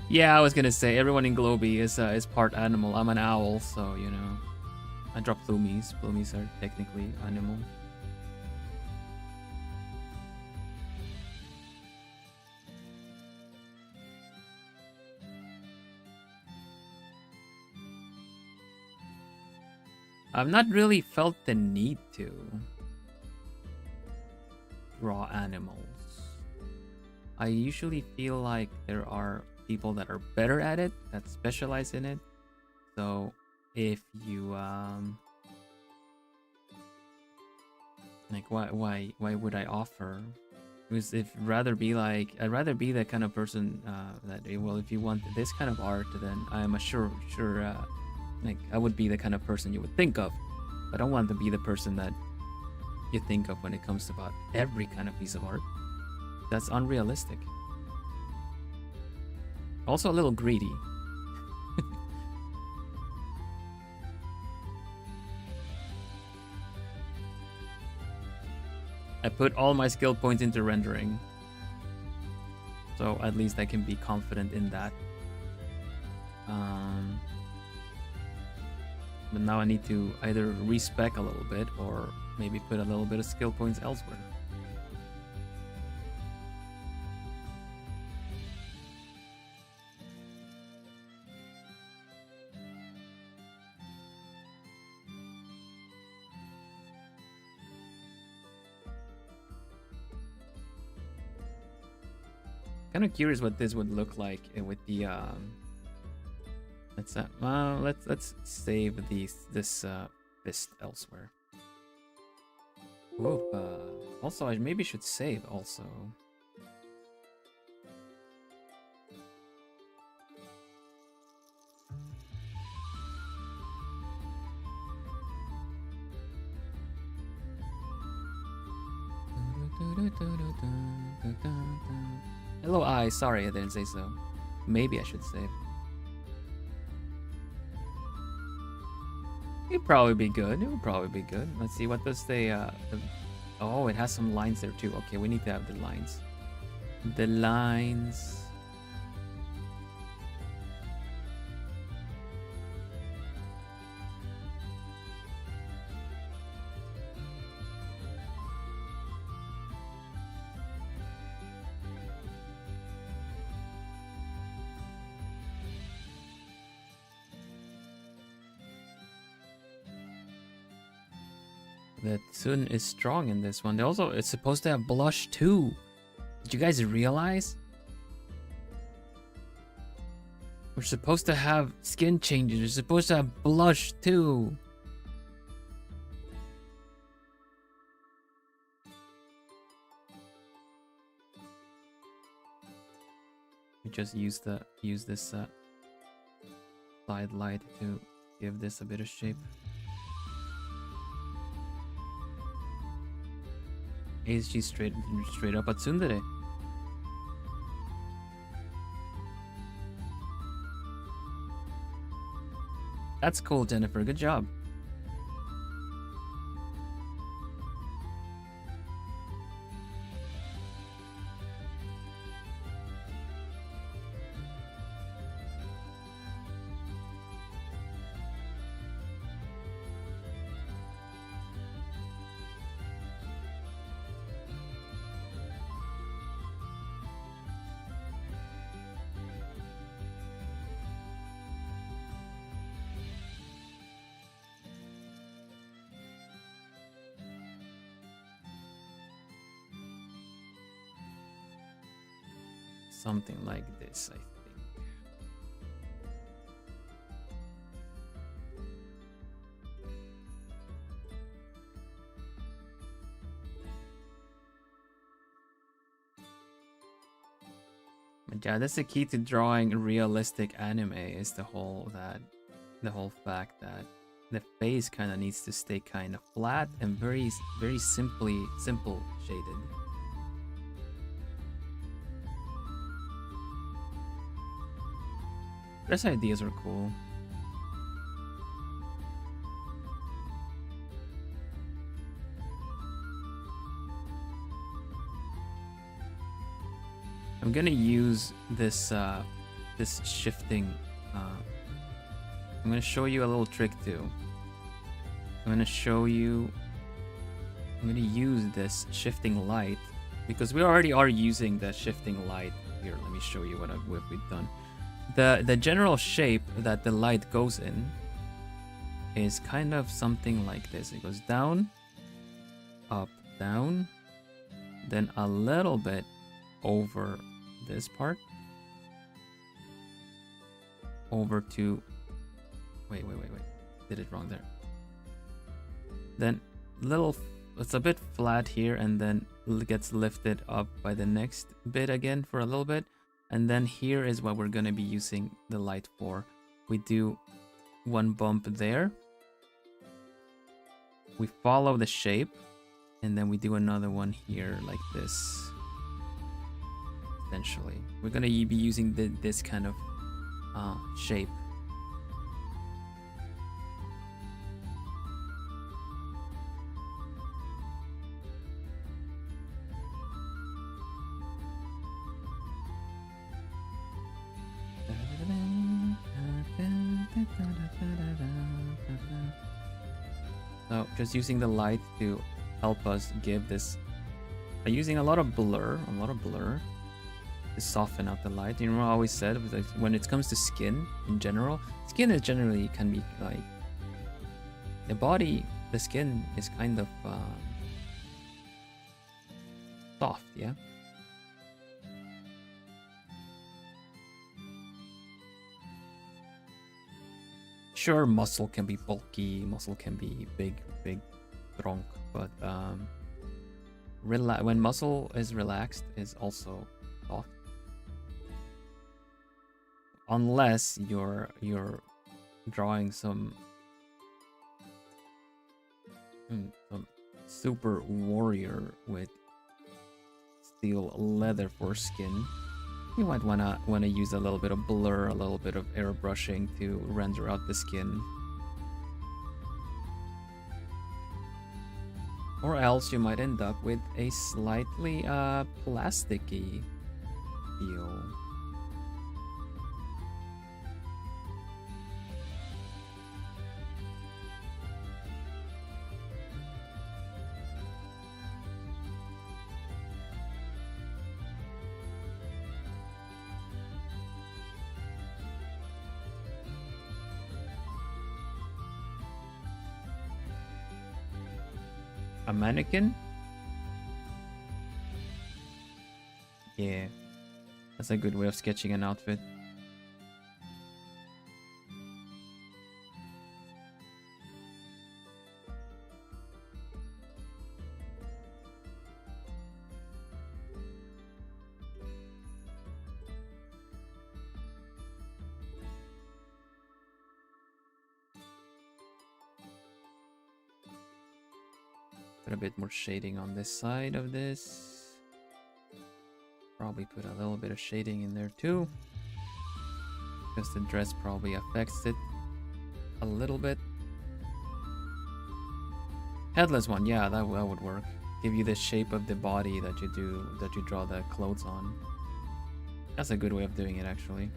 Yeah, I was gonna say everyone in Globie is part animal. I'm an owl, so you know. I drop plumies. Plumies are technically animal. I've not really felt the need to draw animals. I usually feel like there are people that are better at it, that specialize in it. So if you like, why would I offer? Because if rather be like, I'd rather be the kind of person that, well, if you want this kind of art, then I'm sure like I would be the kind of person you would think of. I don't want to be the person that you think of when it comes to about every kind of piece of art. That's unrealistic. Also a little greedy. I put all my skill points into rendering, so at least I can be confident in that. But now I need to either respec a little bit or maybe put a little bit of skill points elsewhere. Kind of curious what this would look like with the let's save this fist elsewhere. Whoop, also I maybe should save also. Hello, sorry I didn't say so. Maybe I should save. It'd probably be good. It would probably be good. Let's see, what does the oh, it has some lines there too. Okay, we need to have the lines. The lines. The Tsun is strong in this one. They also, it's supposed to have blush too. Did you guys realize? We're supposed to have skin changes. We're supposed to have blush too. We just use this side light to give this a bit of shape. ASG straight up at Tsundere. That's cool, Jennifer. Good job. something like this, I think. But yeah, that's the key to drawing realistic anime, is the whole fact that the face kind of needs to stay kind of flat and very simple shaded. Those ideas are cool. I'm gonna use this this shifting. I'm gonna show you a little trick too. I'm gonna use this shifting light because we already are using the shifting light here. Let me show you what we've done. The general shape that the light goes in is kind of something like this. It goes down, up, down, then a little bit over this part, over to wait, did it wrong there. Then it's a bit flat here, and then it gets lifted up by the next bit again for a little bit. And then here is what we're going to be using the light for. We do one bump there. We follow the shape. And then we do another one here like this. Essentially. We're going to be using this kind of shape. So just using the light to help us give this, using a lot of blur to soften out the light. You know, I always said when it comes to skin in general, skin is generally can be like the skin is kind of soft, yeah. Sure, muscle can be bulky, muscle can be big, strong, but when muscle is relaxed, is also soft. Unless you're drawing some super warrior with steel leather for skin. You might wanna use a little bit of blur, a little bit of airbrushing to render out the skin. Or else you might end up with a slightly plasticky feel. A mannequin? Yeah, that's a good way of sketching an outfit. Put a bit more shading on this side of this. Probably put a little bit of shading in there too, because the dress probably affects it a little bit. Headless one, yeah, that would work. Give you the shape of the body that you draw the clothes on. That's a good way of doing it, actually.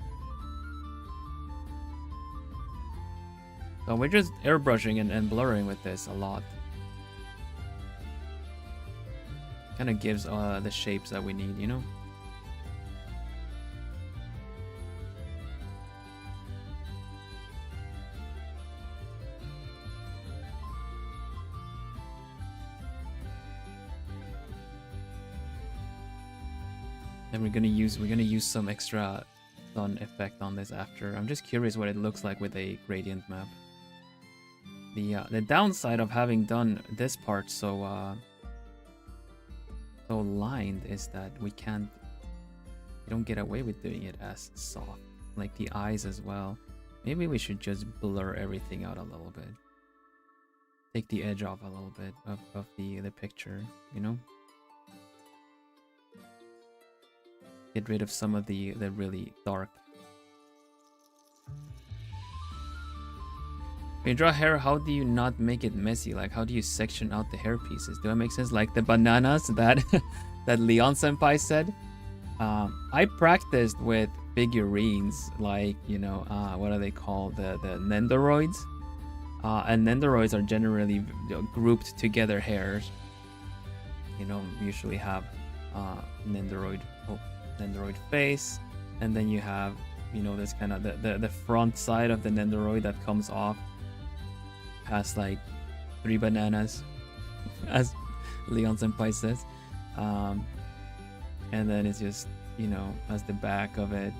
So we're just airbrushing and blurring with this a lot. Kind of gives the shapes that we need, you know? And we're gonna use some extra sun effect on this after. I'm just curious what it looks like with a gradient map. The downside of having done this part so lined is that we don't get away with doing it as soft, like the eyes as well. Maybe we should just blur everything out a little bit, take the edge off a little bit of the picture, you know, get rid of some of the really dark. When you draw hair, how do you not make it messy? Like, how do you section out the hair pieces? Do that make sense? Like the bananas that that Leon Senpai said. I practiced with figurines, like, you know, what are they called? The Nendoroids. And Nendoroids are generally grouped together hairs. You know, usually have Nendoroid face, and then you have, you know, this kind of the front side of the Nendoroid that comes off. Has like 3 bananas, as Leon Senpai says. And then it's just, you know, as the back of it.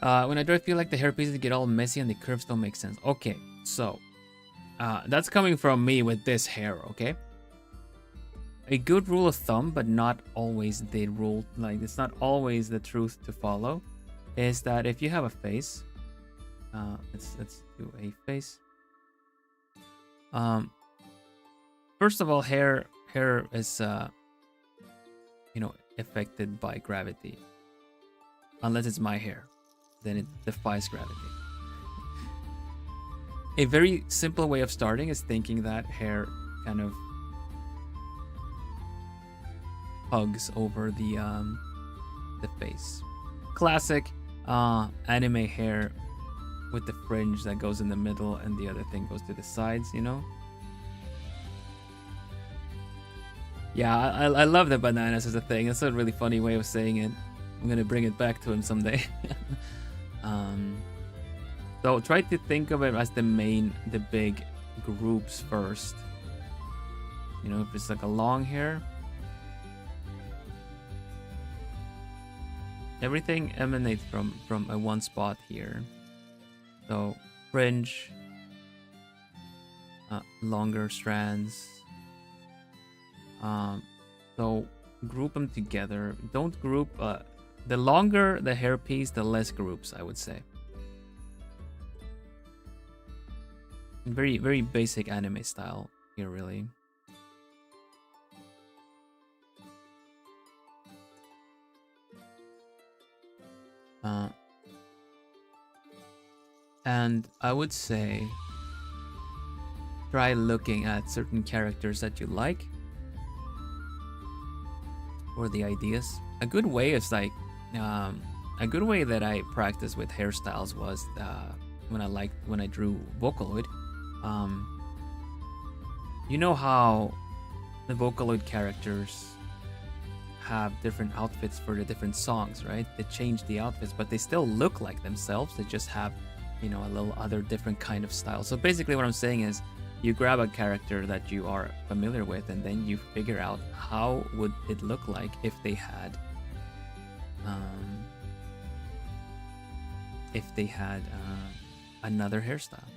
When I do, I feel like the hair pieces get all messy and the curves don't make sense. Okay, so that's coming from me with this hair, okay? A good rule of thumb, but not always the rule, like it's not always the truth to follow, is that if you have a face, let's do a face. First of all, hair is you know, affected by gravity. Unless it's my hair, then it defies gravity. A very simple way of starting is thinking that hair kind of hugs over the face. Classic anime hair with the fringe that goes in the middle and the other thing goes to the sides, you know? Yeah, I love the bananas as a thing. That's a really funny way of saying it. I'm gonna bring it back to him someday. So try to think of it as the big groups first. You know, if it's like a long hair, everything emanates from a one spot here. So fringe, longer strands. So group them together. Don't group. The longer the hair piece, the less groups, I would say. Very, very basic anime style here, really. And I would say try looking at certain characters that you like, or the ideas. A good way is like a good way that I practiced with hairstyles was when I drew Vocaloid. You know how the Vocaloid characters have different outfits for the different songs, right? They change the outfits, but they still look like themselves. They just have, you know, a little other different kind of style. So basically what I'm saying is you grab a character that you are familiar with, and then you figure out how would it look like if they had another hairstyle.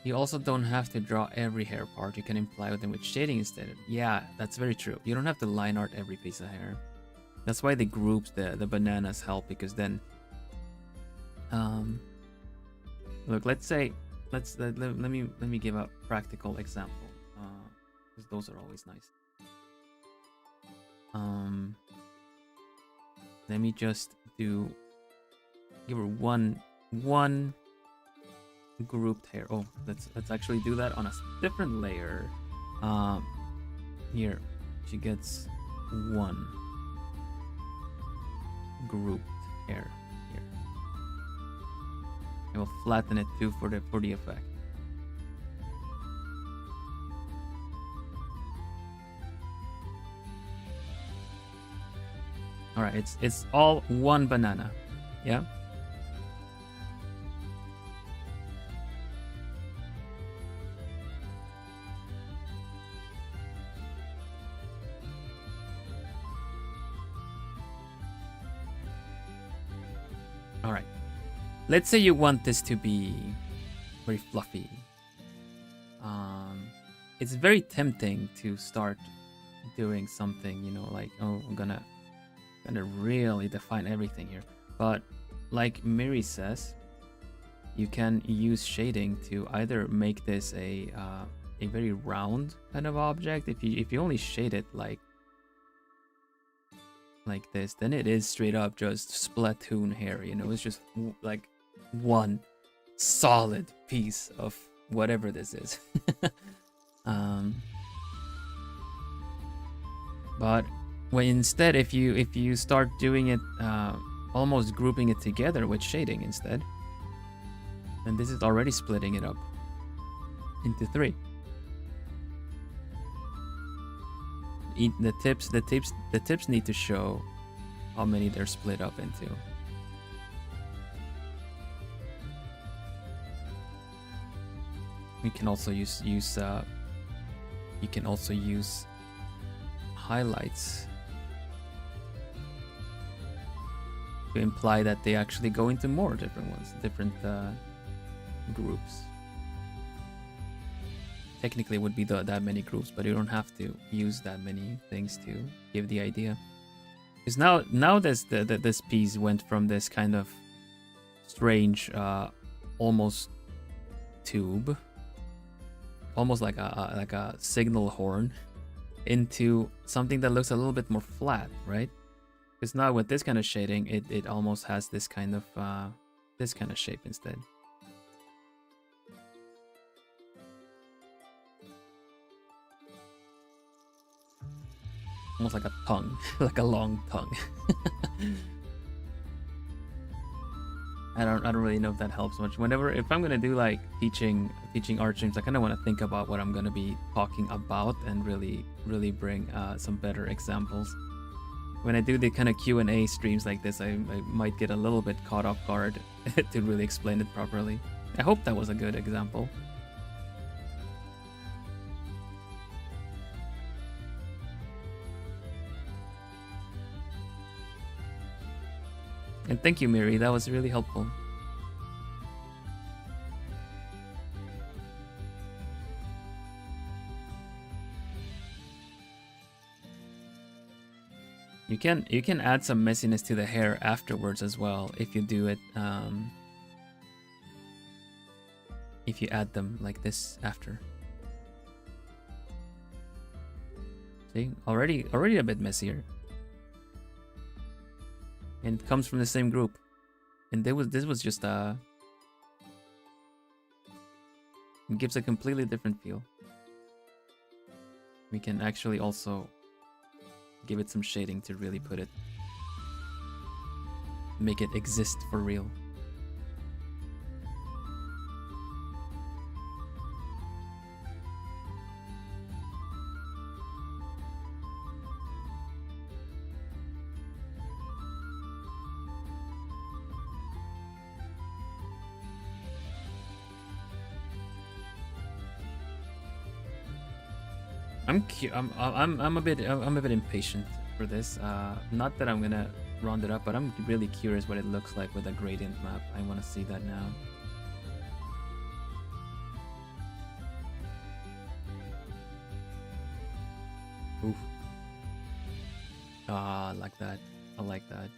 You also don't have to draw every hair part. You can imply them with shading instead. Yeah, that's very true. You don't have to line art every piece of hair. That's why the groups, the bananas help, because then look, let me give a practical example, because those are always nice. Let me just give her one grouped hair. Oh, let's actually do that on a different layer. Here she gets one grouped hair here. And we'll flatten it too for the effect. All right, it's all one banana. Yeah. All right. Let's say you want this to be very fluffy. It's very tempting to start doing something, you know, like, oh, I'm gonna really define everything here. But like Miri says, you can use shading to either make this a very round kind of object. If you only shade it like this, then it is straight up just Splatoon hair, you know. It's just like one solid piece of whatever this is. But when instead, if you start doing it, almost grouping it together with shading instead, then this is already splitting it up into 3. The tips need to show how many they're split up into. You can also use highlights to imply that they actually go into more different ones, different groups. Technically, it would be that many groups, but you don't have to use that many things to give the idea. Because now this piece went from this kind of strange, almost tube, almost like a signal horn, into something that looks a little bit more flat, right? Because now with this kind of shading, it almost has this kind of shape instead. Almost like a tongue, like a long tongue. I don't really know if that helps much. If I'm gonna do like teaching art streams, I kind of want to think about what I'm gonna be talking about and really bring some better examples. When I do the kind of Q&A streams like this, I might get a little bit caught off guard to really explain it properly. I hope that was a good example. And thank you, Miri. That was really helpful. You can add some messiness to the hair afterwards as well if you do it. If you add them like this after. See, already a bit messier. And it comes from the same group, and this was just it gives a completely different feel. We can actually also give it some shading to really make it exist for real. I'm a bit impatient for this. Not that I'm gonna round it up, but I'm really curious what it looks like with a gradient map. I want to see that now. Oof. Ah, I like that. I like that.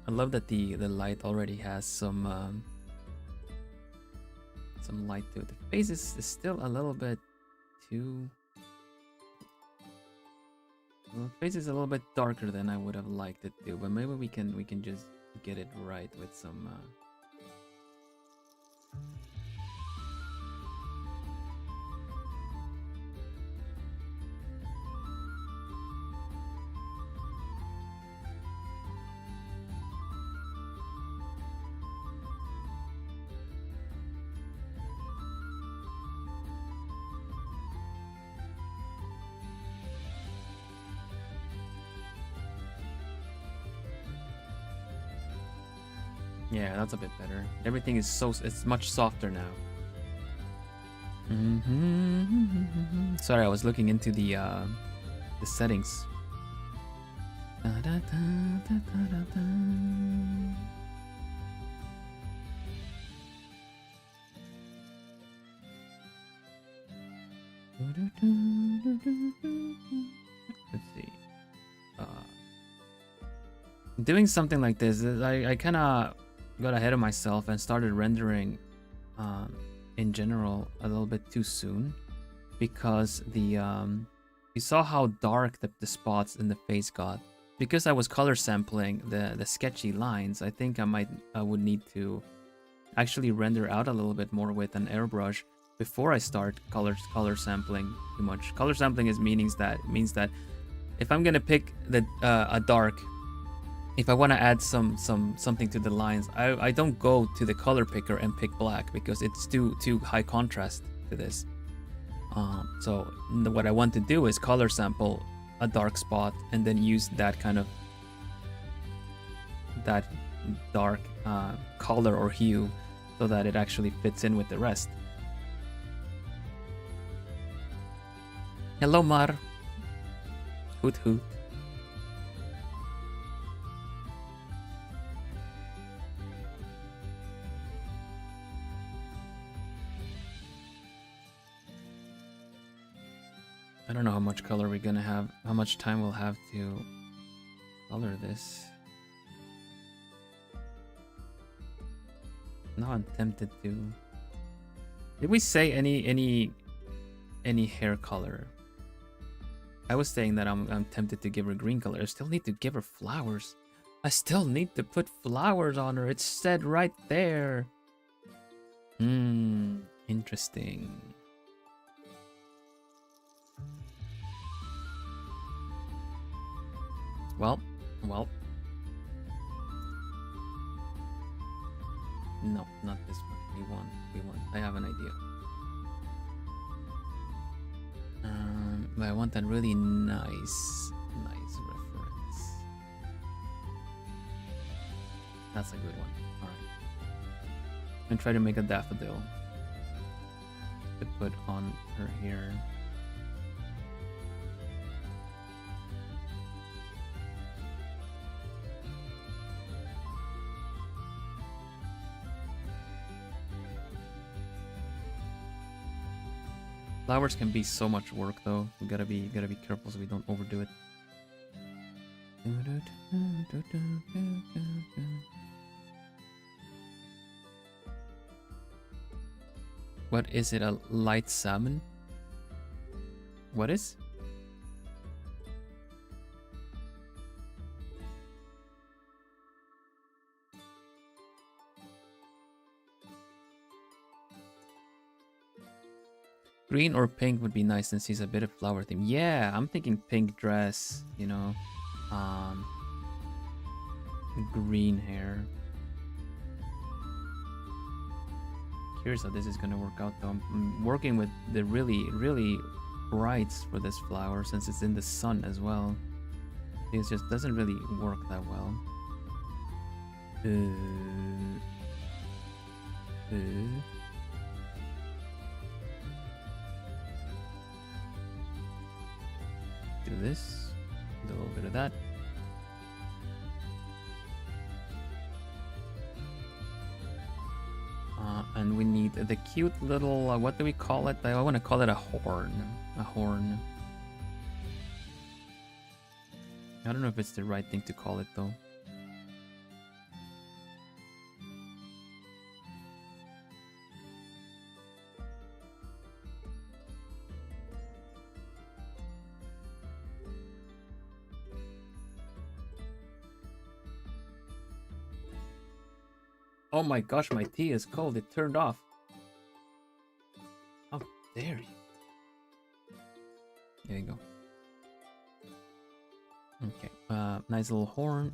I love that the light already has some light to it. The face is still a little bit too. Well, the face is a little bit darker than I would have liked it to, but maybe we can just get it right with some. Yeah, that's a bit better. Everything is it's much softer now. Sorry, I was looking into the settings. Let's see. Doing something like this, I kind of got ahead of myself and started rendering in general a little bit too soon, because the you saw how dark the spots in the face got. Because I was color sampling the sketchy lines, I think I would need to actually render out a little bit more with an airbrush before I start color sampling too much. Color sampling means that if I'm gonna pick a dark, if I want to add something to the lines, I don't go to the color picker and pick black, because it's too high contrast to this. So what I want to do is color sample a dark spot and then use that kind of dark color or hue so that it actually fits in with the rest. Hello, Mar. Hoot hoot. I don't know how much color we're gonna have, how much time we'll have to color this. Now I'm tempted to. Did we say any hair color? I was saying that I'm tempted to give her green color. I still need to give her flowers. I still need to put flowers on her. It's said right there. Interesting. Well. No, not this one. We want. I have an idea. But I want that really nice reference. That's a good one. All right. And try to make a daffodil to put on her hair. Flowers can be so much work, though. We gotta be careful so we don't overdo it. What is it? A light salmon? What is? Green or pink would be nice since he's a bit of flower theme. Yeah, I'm thinking pink dress, you know. Green hair. Curious how this is gonna work out though. I'm working with the really brights for this flower since it's in the sun as well. It just doesn't really work that well. Do this, do a little bit of that. And we need the cute little, what do we call it? I want to call it a horn. A horn. I don't know if it's the right thing to call it though. Oh my gosh, my tea is cold. It turned off. How dare you? There you go. Okay, nice little horn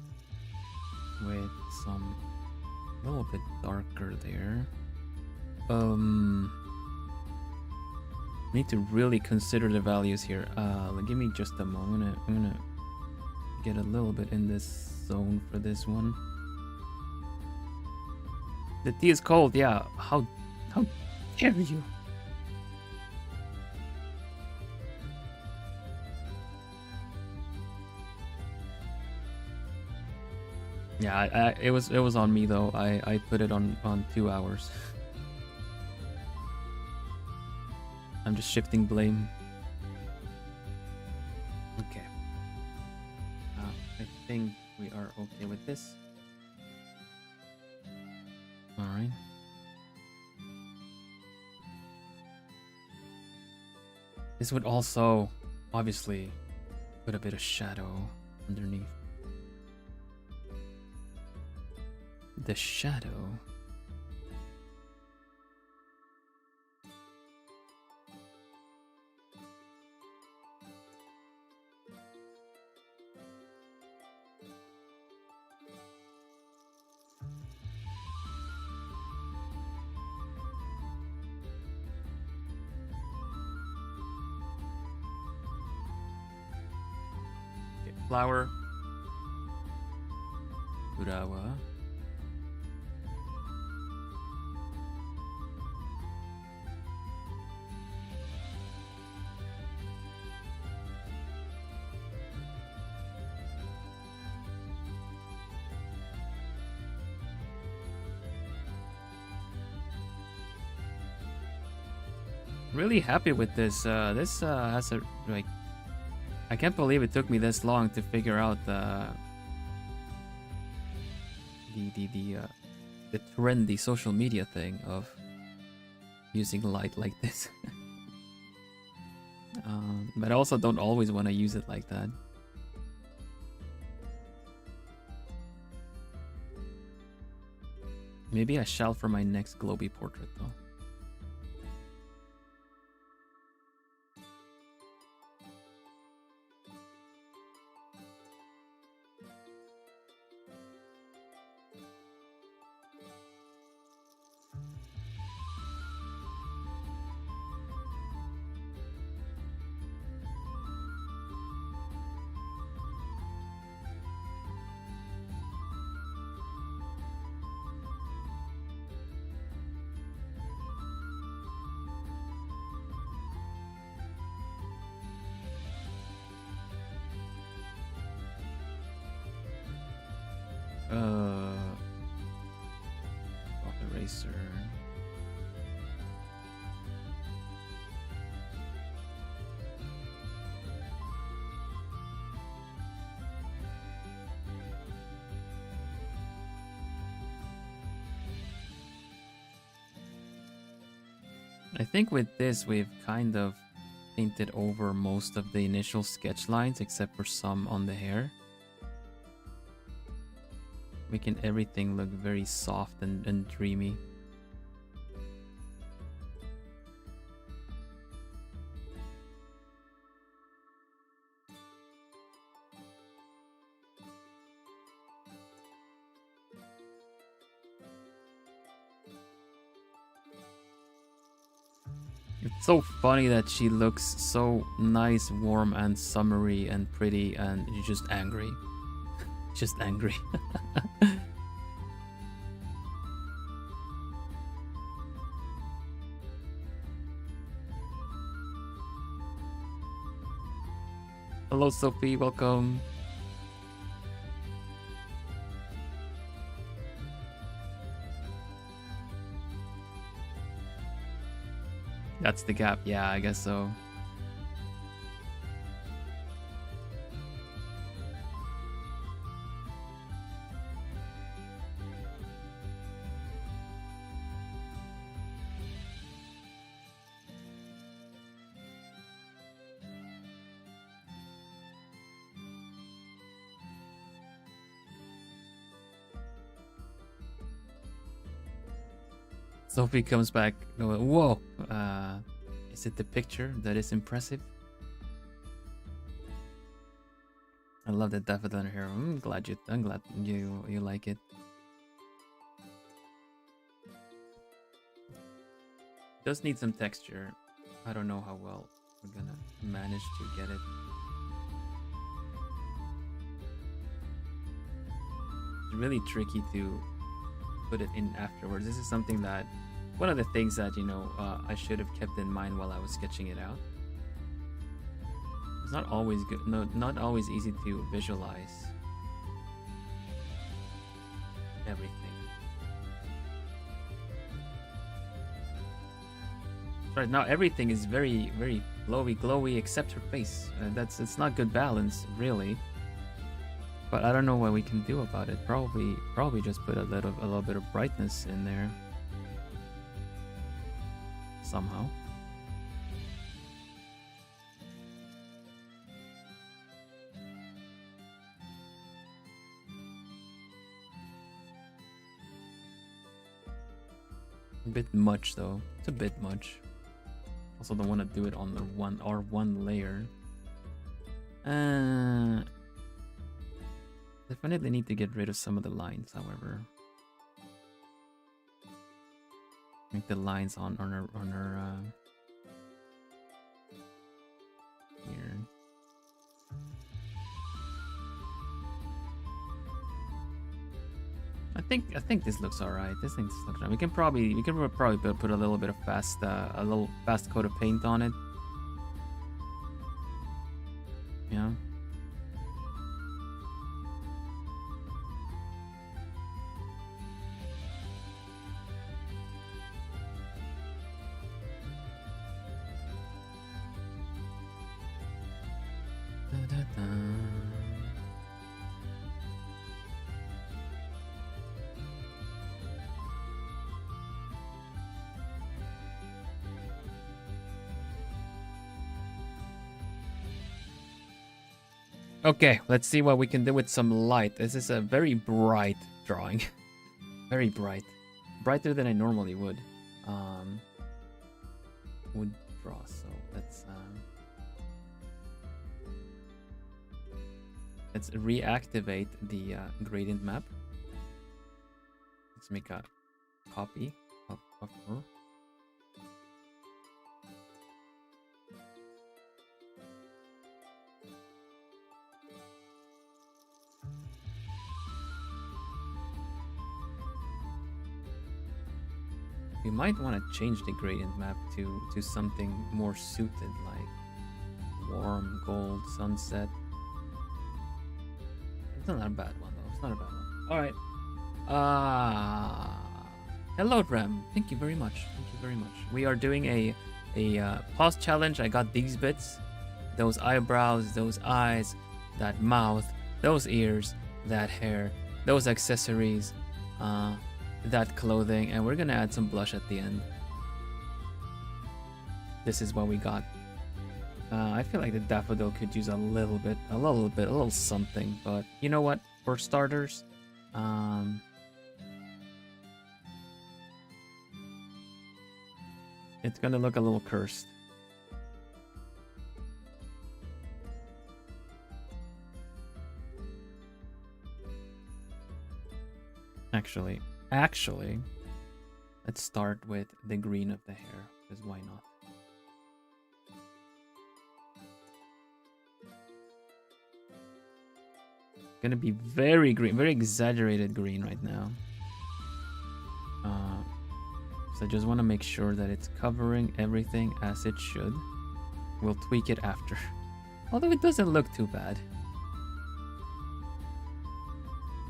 with some a little bit darker there. Need to really consider the values here. Give me just a moment. I'm gonna get a little bit in this zone for this one. The tea is cold, yeah. How dare you? Yeah, it was on me though. I put it on 2 hours. I'm just shifting blame. Okay. I think we are okay with this. All right. This would also obviously put a bit of shadow underneath. The shadow. Okay, flower. Urawa. Really happy with this. This has a like. I can't believe it took me this long to figure out the trendy social media thing of using light like this. But I also don't always want to use it like that. Maybe I shall for my next globie portrait though. Eraser. I think with this we've kind of painted over most of the initial sketch lines except for some on the hair. Making everything look very soft and dreamy. It's so funny that she looks so nice, warm, and summery and pretty, and she's just angry. Just angry. Hello, Sophie. Welcome. That's the gap. Yeah, I guess so. Sophie comes back. Whoa! Is it the picture that is impressive? I love the daffodil here. I'm glad you like it. Does need some texture. I don't know how well we're gonna manage to get it. It's really tricky to put it in afterwards. This is something that one of the things that I should have kept in mind while I was sketching it out. It's not always good, not always easy to visualize. everything. Right now, everything is very, very glowy, except her face. It's not good balance, really. But I don't know what we can do about it. Probably just put a little bit of brightness in there somehow. A bit much though. It's a bit much. Also don't want to do it on the one layer. Definitely need to get rid of some of the lines, however. Make the lines on her here. I think this looks alright. This thing looks alright. We can probably put a little bit of fast coat of paint on it. Yeah. Okay, let's see what we can do with some light. This is a very bright drawing. Very bright. Brighter than I normally would draw. So let's reactivate the gradient map. Let's make a copy of her. We might want to change the gradient map to something more suited, like warm gold sunset. It's not a bad one though. It's not a bad one. All right. Hello, Rem. Thank you very much. Thank you very much. We are doing a pause challenge. I got these bits, those eyebrows, those eyes, that mouth, those ears, that hair, those accessories. That clothing, and we're gonna add some blush at the end. This is what we got. I feel like the daffodil could use a little something, but you know what? For starters, it's gonna look a little cursed. Actually, let's start with the green of the hair, because why not? Gonna be very green, very exaggerated green right now. So I just want to make sure that it's covering everything as it should. We'll tweak it after. Although it doesn't look too bad.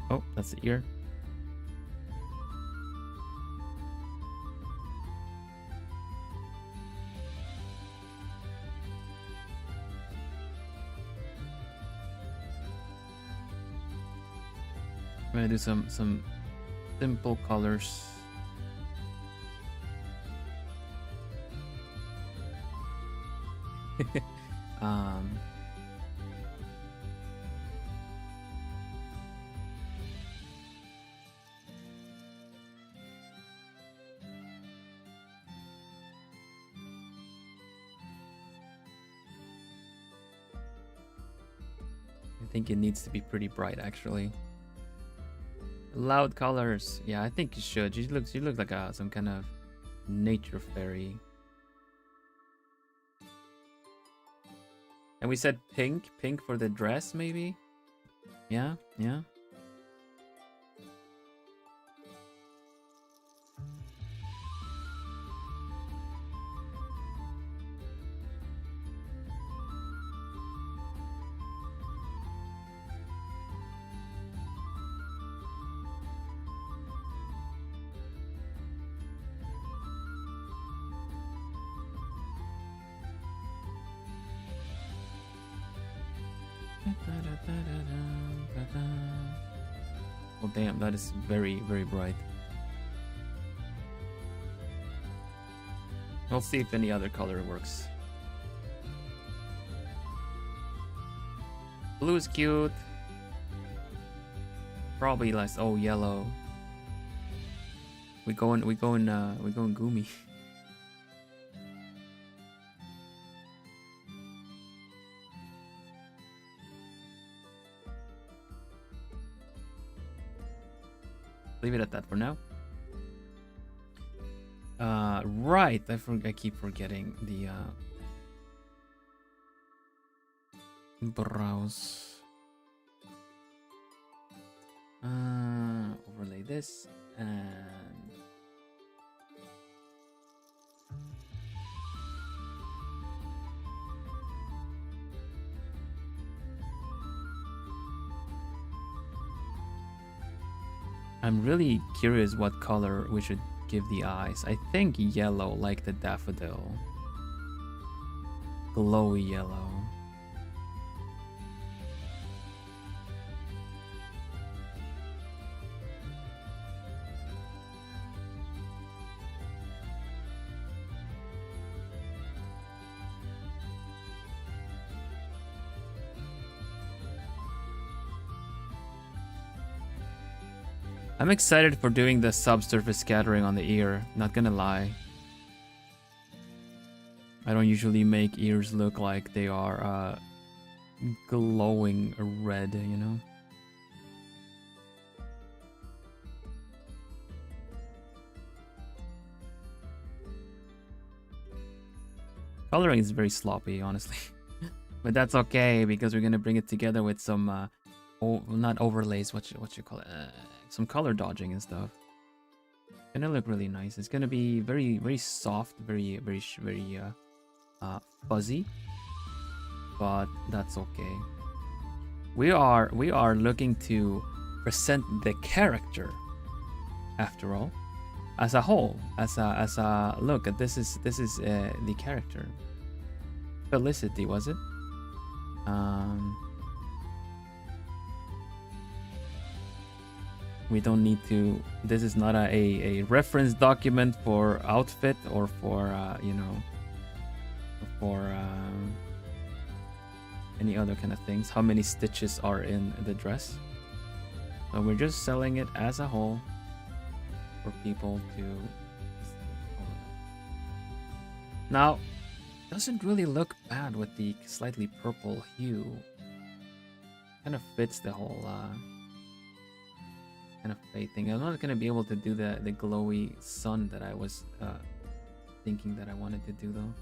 Oh, that's the ear. I'm gonna do some simple colors. I think it needs to be pretty bright, actually. Loud colors. Yeah, I think you should. She looks like some kind of nature fairy. And we said pink for the dress, maybe? Yeah. Oh damn, that is very, very bright. We'll see if any other color works. Blue is cute. Probably less. Oh, yellow. We going goomy. Leave it at that for now. Right. I keep forgetting the brows. Overlay this and I'm really curious what color we should give the eyes. I think yellow, like the daffodil. Glowy yellow. I'm excited for doing the subsurface scattering on the ear, not gonna lie. I don't usually make ears look like they are glowing red, you know? Coloring is very sloppy, honestly. But that's okay, because we're gonna bring it together with some, not overlays, what you call it? Some color dodging and stuff. Gonna look really nice. It's gonna be very, very soft, very fuzzy, but that's okay. We are looking to present the character, after all, as a whole, as a look. This is the character. Felicity, was it? We don't need to. This is not a reference document for outfit or for you know, for any other kind of things. How many stitches are in the dress? So we're just selling it as a whole for people to. Now, doesn't really look bad with the slightly purple hue. Kind of fits the whole kind of fade thing. I'm not gonna be able to do the glowy sun that I was thinking that I wanted to do though.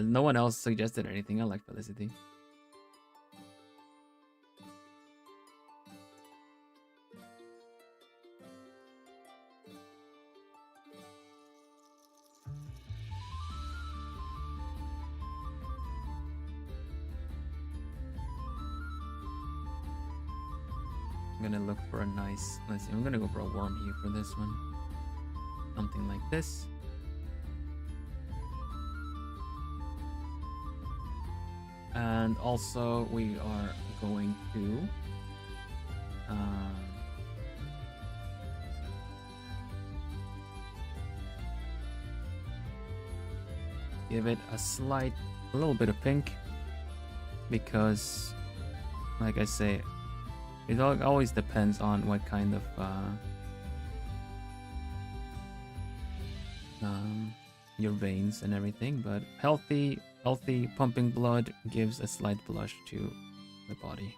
No one else suggested anything. I like Felicity. I'm gonna look for a nice, let's see, I'm gonna go for a warm hue for this one. Something like this. And also we are going to give it a little bit of pink, because like I say, it always depends on what kind of your veins and everything, but healthy pumping blood gives a slight blush to the body.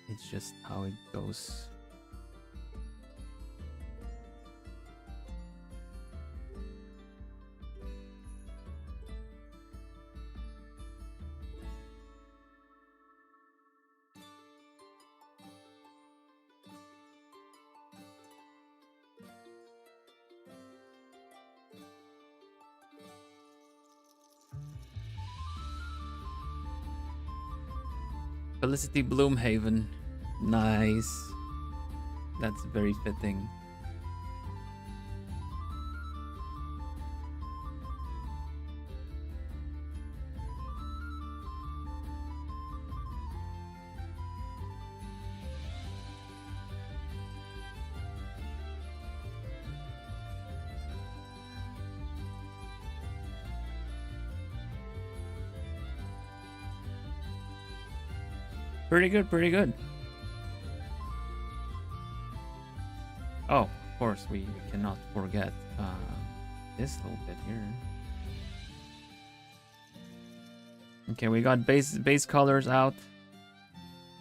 It's just how it goes. Felicity Bloomhaven. Nice. That's very fitting. Pretty good, pretty good. Oh, of course, we cannot forget this little bit here. Okay, we got base colors out.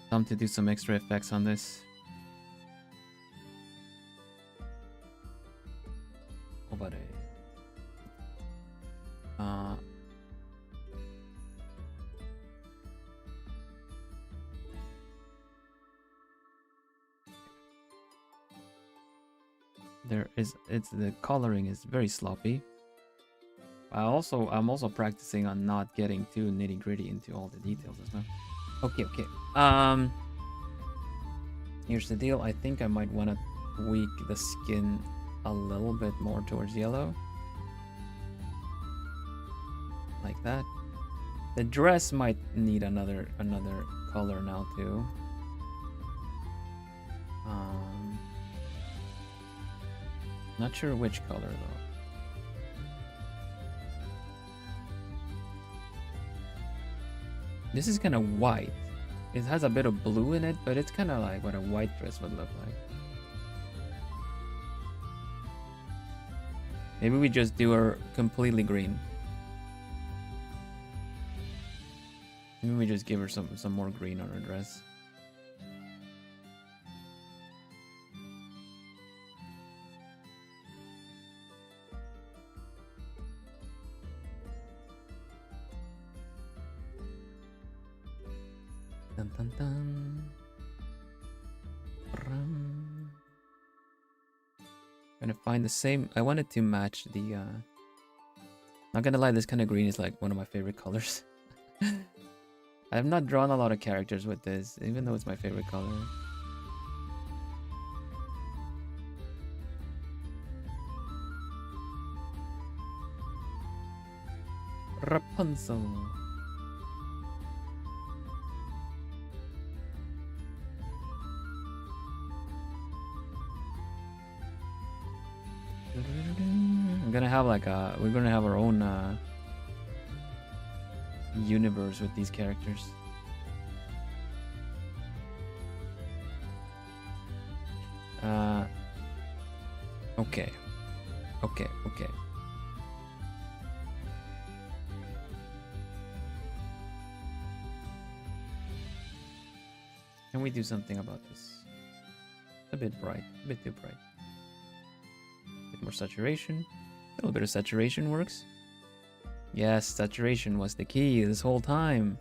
Time to do some extra effects on this. Oh, buddy. The coloring is very sloppy. I'm also practicing on not getting too nitty-gritty into all the details as well. Okay. Here's the deal. I think I might want to tweak the skin a little bit more towards yellow. Like that. The dress might need another color now too. Not sure which color though. This is kind of white. It has a bit of blue in it, but it's kind of like what a white dress would look like. Maybe we just do her completely green. Maybe we just give her some more green on her dress. Dun, dun, dun. Gonna find the same. I wanted to match the. Not gonna lie, this kind of green is like one of my favorite colors. I have not drawn a lot of characters with this, even though it's my favorite color. Rapunzel. I'm gonna have like we're gonna have our own universe with these characters. Okay. Can we do something about this? A bit bright, a bit too bright. A bit more saturation. A little bit of saturation works. Yes, saturation was the key this whole time.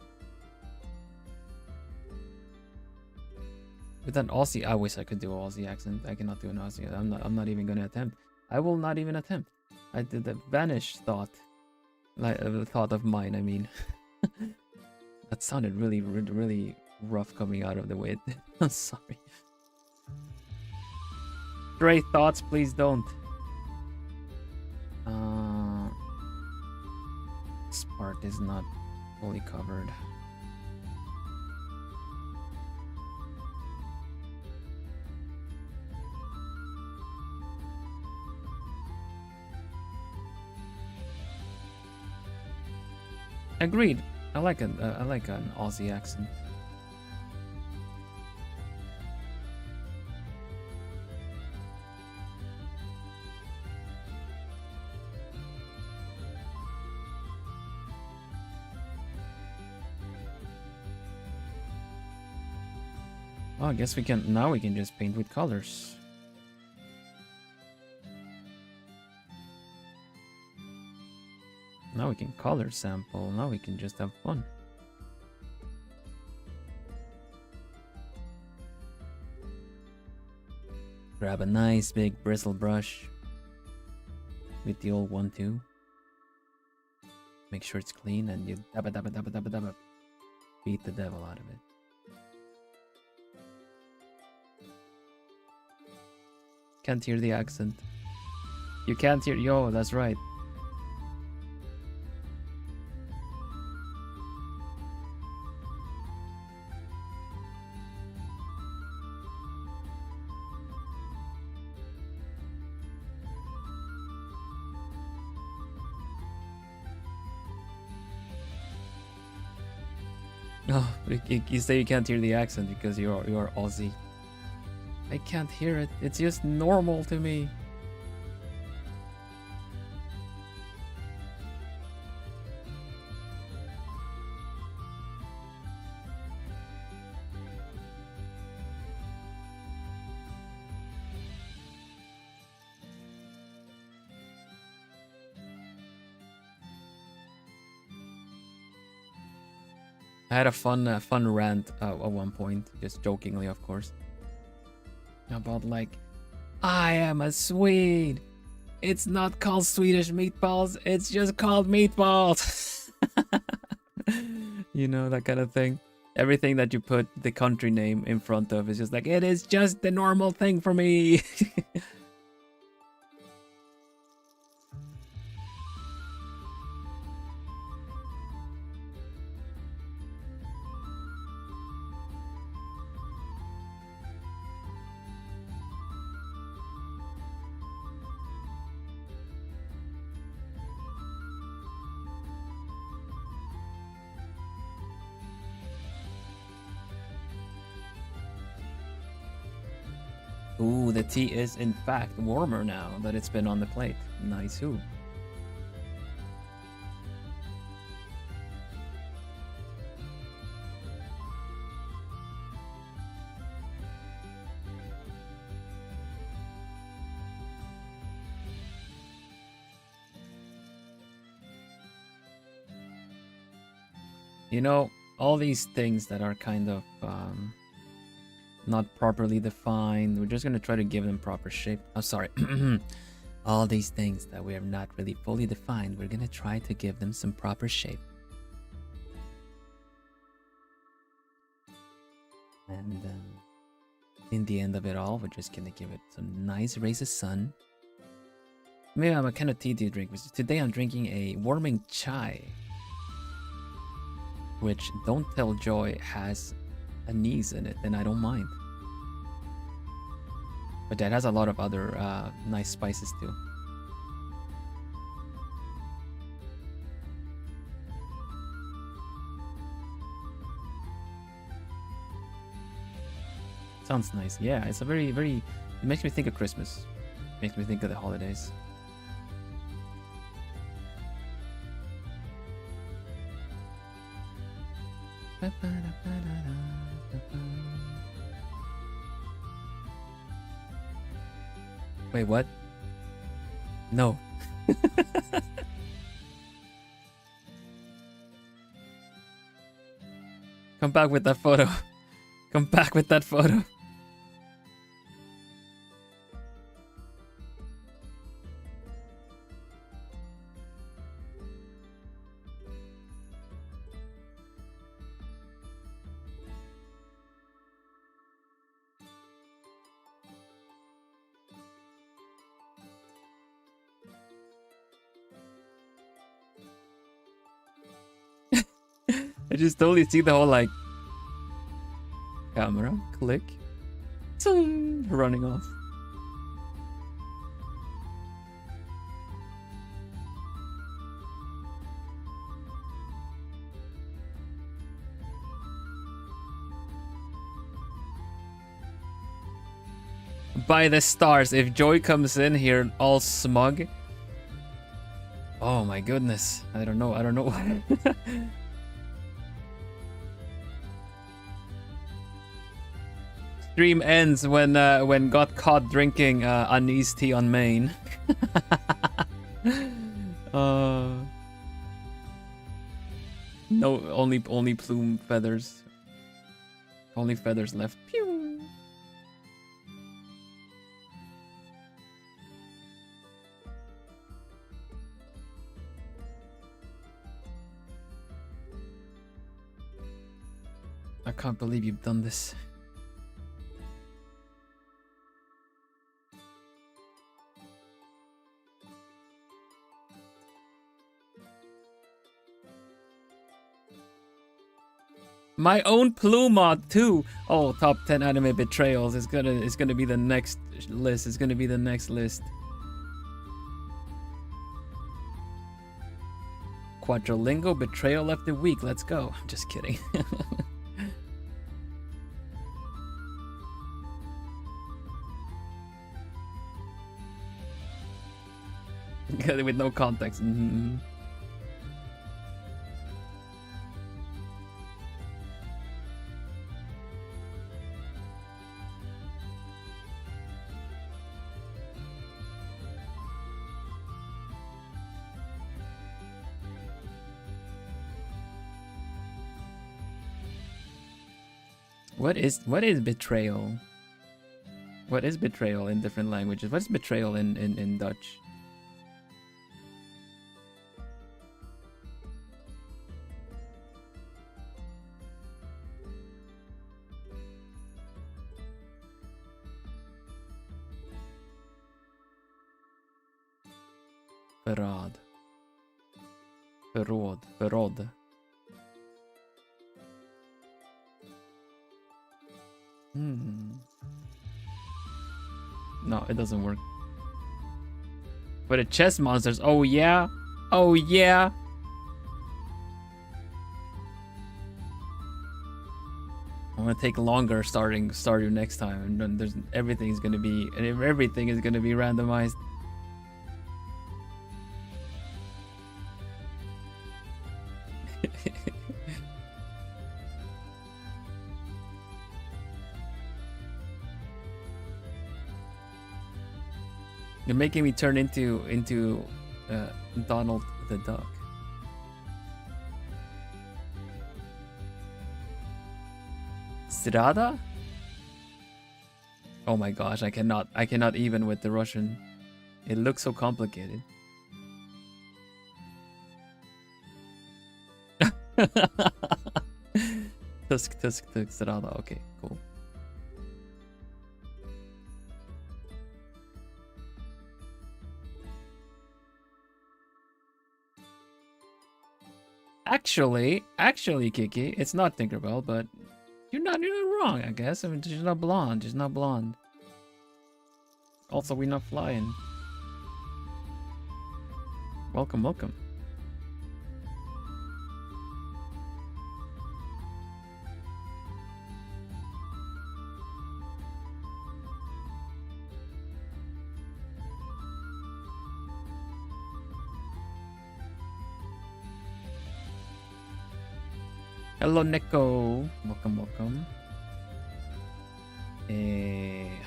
With an Aussie, I wish I could do an Aussie accent. I cannot do an Aussie. I'm not even gonna attempt. I will not even attempt. I did the vanished thought, like the thought of mine. I mean, that sounded really rough coming out of the way. I'm sorry. Stray thoughts, please don't. This part is not fully covered. Agreed. I like an Aussie accent. Oh, I guess we can now. We can just paint with colors. Now we can color sample. Now we can just have fun. Grab a nice big bristle brush with the old one too. Make sure it's clean and you dab. Beat the devil out of it. Can't hear the accent. You can't hear. Yo, that's right. Oh, you say you can't hear the accent because you're Aussie. I can't hear it. It's just normal to me. I had a fun rant at one point, just jokingly, of course, about like, I am a Swede. It's not called Swedish meatballs. It's just called meatballs. You know, that kind of thing. Everything that you put the country name in front of is just like, it is just the normal thing for me. Ooh, the tea is in fact warmer now that it's been on the plate. Nice. Ooh. You know, all these things that are kind of not properly defined, we're just going to try to give them proper shape. Oh, sorry. All these things that we have not really fully defined, we're going to try to give them some proper shape. And in the end of it all, we're just going to give it some nice rays of sun. Maybe what kind of tea do you drink? Today I'm drinking a warming chai, which, don't tell Joy, has anise in it, and I don't mind. But that has a lot of other nice spices too. Sounds nice. Yeah, it's a very, it makes me think of Christmas. Makes me think of the holidays. Wait, what? No. Come back with that photo. Come back with that photo. I just totally see the whole like camera click, running off. By the stars, if Joy comes in here all smug, oh my goodness, I don't know. Stream ends when got caught drinking anise tea on Maine. No, only plume feathers. Only feathers left. Pew. I can't believe you've done this. My own plume mod too. Oh, top 10 anime betrayals is gonna be the next list. It's gonna be the next list. Quadrilingo betrayal of the week. Let's go. I'm just kidding. With no context. What is betrayal? What is betrayal in different languages? What is betrayal in Dutch? Verraad. Verrod. No, it doesn't work. For the chess monsters, oh yeah? Oh yeah? I'm gonna take longer starting next time. And there's everything is gonna be randomized. You're making me turn into Donald the Duck. Strada? Oh my gosh, I cannot even with the Russian. It looks so complicated. Tusk, Strada. Okay, cool. Actually, Kiki, it's not Tinkerbell, but you're not wrong, I guess. I mean, she's not blonde. She's not blonde. Also, we're not flying. Welcome, welcome. Hello, Nico. Welcome, welcome.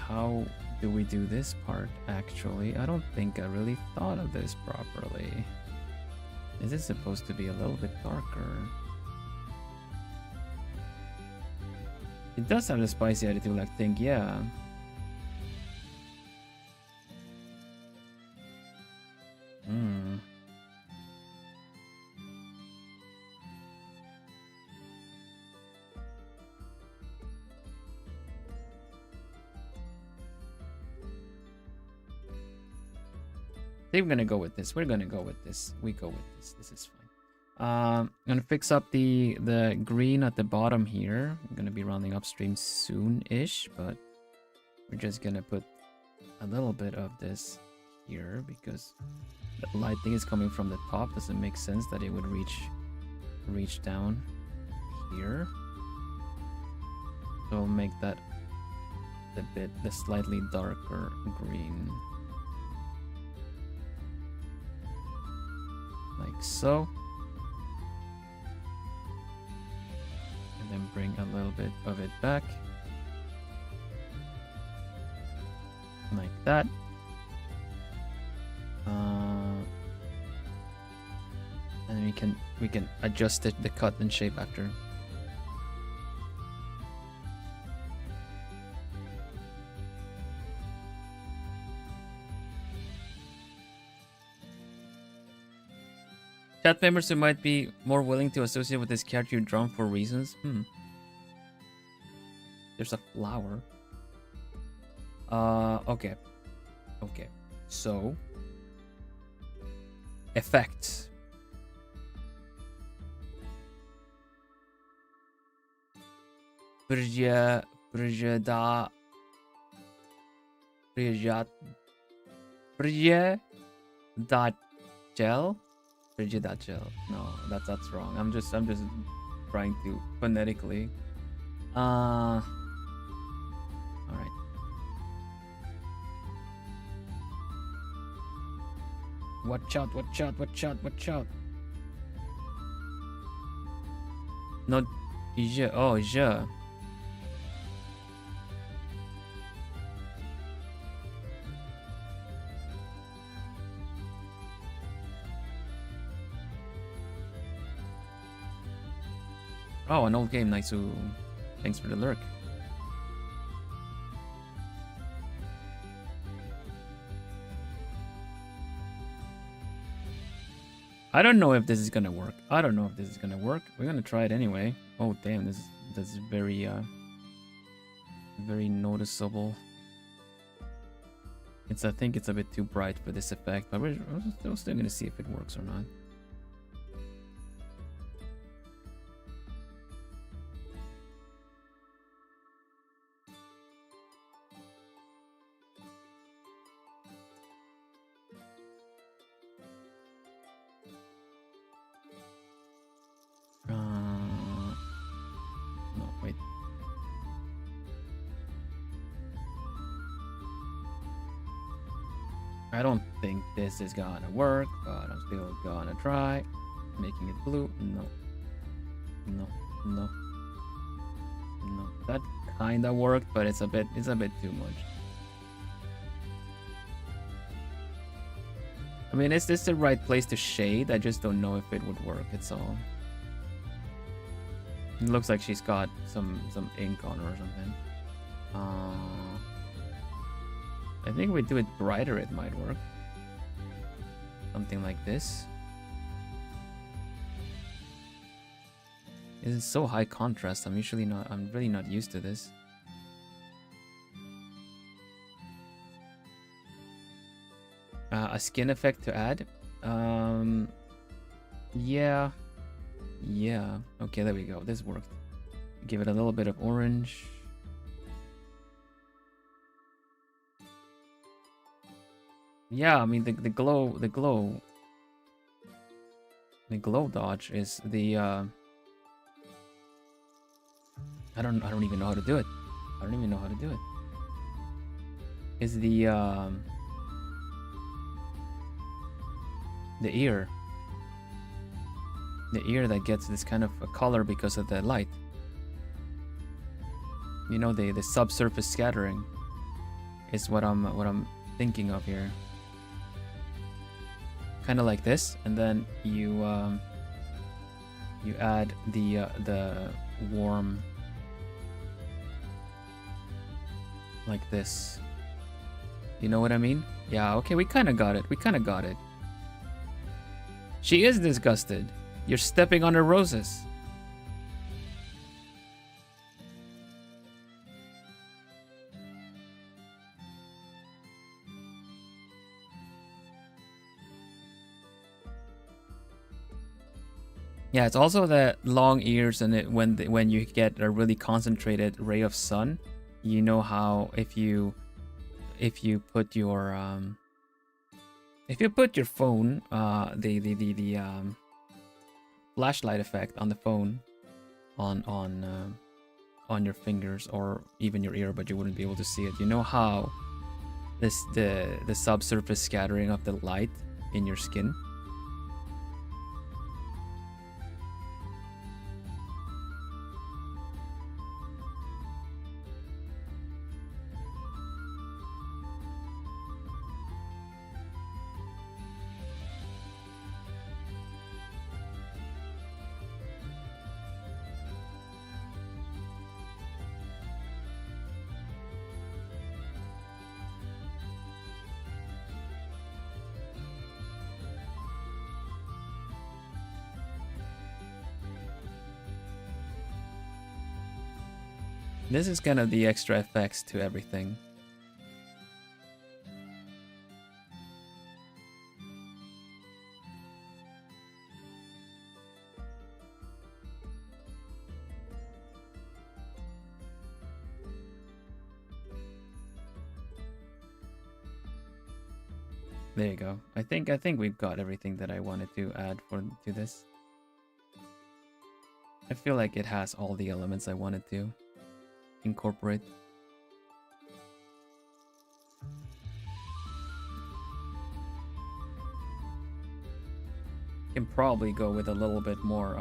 How do we do this part, actually? I don't think I really thought of this properly. Is it supposed to be a little bit darker? It does have the spicy attitude, I think, yeah. We're gonna go with this. We're gonna go with this. We go with this. This is fine. I'm gonna fix up the green at the bottom here. I'm gonna be rounding upstream soon-ish, but we're just gonna put a little bit of this here because the lighting is coming from the top. Doesn't make sense that it would reach down here. So we'll make that the slightly darker green. Like so. And then bring a little bit of it back. Like that. And we can adjust it, the cut and shape after. Chat members who might be more willing to associate with this character you drawn for reasons. There's a flower. Okay. Okay. So effects. Brigida gel. Frigida gel. No, that's wrong. I'm just trying to phonetically. All right. watch out, watch out, watch out, watch out. No, je. Oh, je. Oh, an old game, Naisu. Thanks for the lurk. I don't know if this is gonna work. I don't know if this is gonna work. We're gonna try it anyway. Oh damn, this is very very noticeable. I think it's a bit too bright for this effect, but we're still gonna see if it works or not. No, wait. I don't think this is gonna work, but I'm still gonna try making it blue. No. No. No. No. That kinda worked, but it's a bit too much. I mean, is this the right place to shade? I just don't know if it would work, it's all. It looks like she's got some ink on her or something. I think we do it brighter, it might work. Something like this. This is so high contrast. I'm really not used to this. A skin effect to add. Yeah. Okay, there we go. This worked. Give it a little bit of orange. Yeah, I mean the glow dodge is the I don't even know how to do it. I don't even know how to do it. Is the ear. The ear that gets this kind of a color because of the light. You know, the subsurface scattering is what I'm thinking of here. Kind of like this, and then you add the warm like this. You know what I mean? Yeah, okay, we kind of got it. She is disgusted. You're stepping on her roses. Yeah, it's also the long ears, and when you get a really concentrated ray of sun, you know how if you put your phone the flashlight effect on the phone on your fingers or even your ear, but you wouldn't be able to see it. You know how the subsurface scattering of the light in your skin. This is kind of the extra effects to everything. There you go. I think we've got everything that I wanted to add to this. I feel like it has all the elements I wanted to incorporate. Can probably go with a little bit more.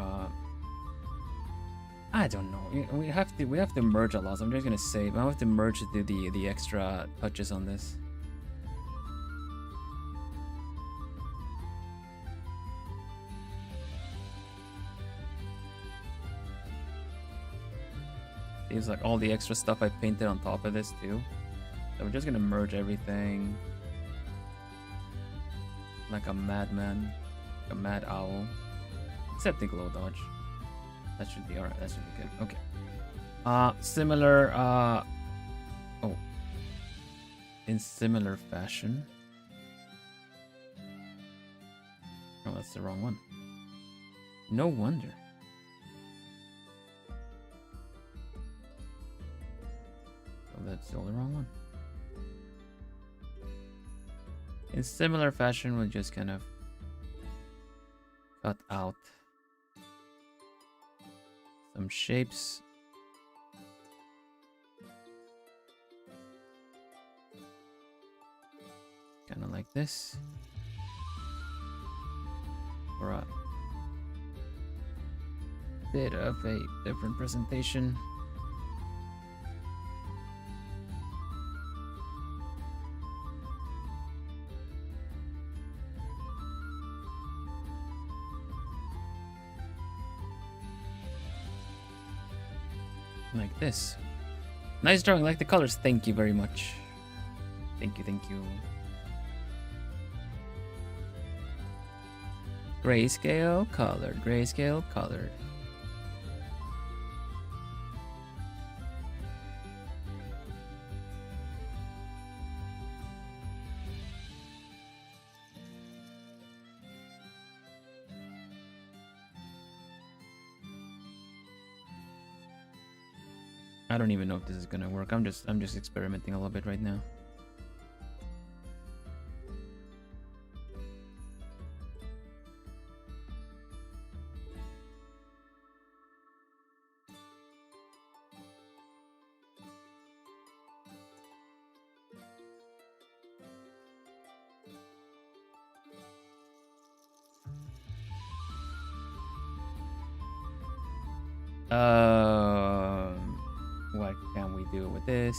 I don't know. We have to merge a lot. So I'm just gonna save. I have to merge to do the extra touches on this. Seems like all the extra stuff I painted on top of this too. So we're just gonna merge everything like a madman, like a mad owl, except the glow dodge. That should be alright. That should be good. Okay. Similar. Oh. In similar fashion. Oh, that's the wrong one. No wonder. Oh, that's still the wrong one. In similar fashion, we'll just kind of cut out some shapes. Kind of like this. For a bit of a different presentation. Like this. Nice drawing, like the colors. Thank you very much. Thank you, thank you. Grayscale, colored, grayscale, colored. I don't even know if this is gonna work. I'm just experimenting a little bit right now. What can we do with this?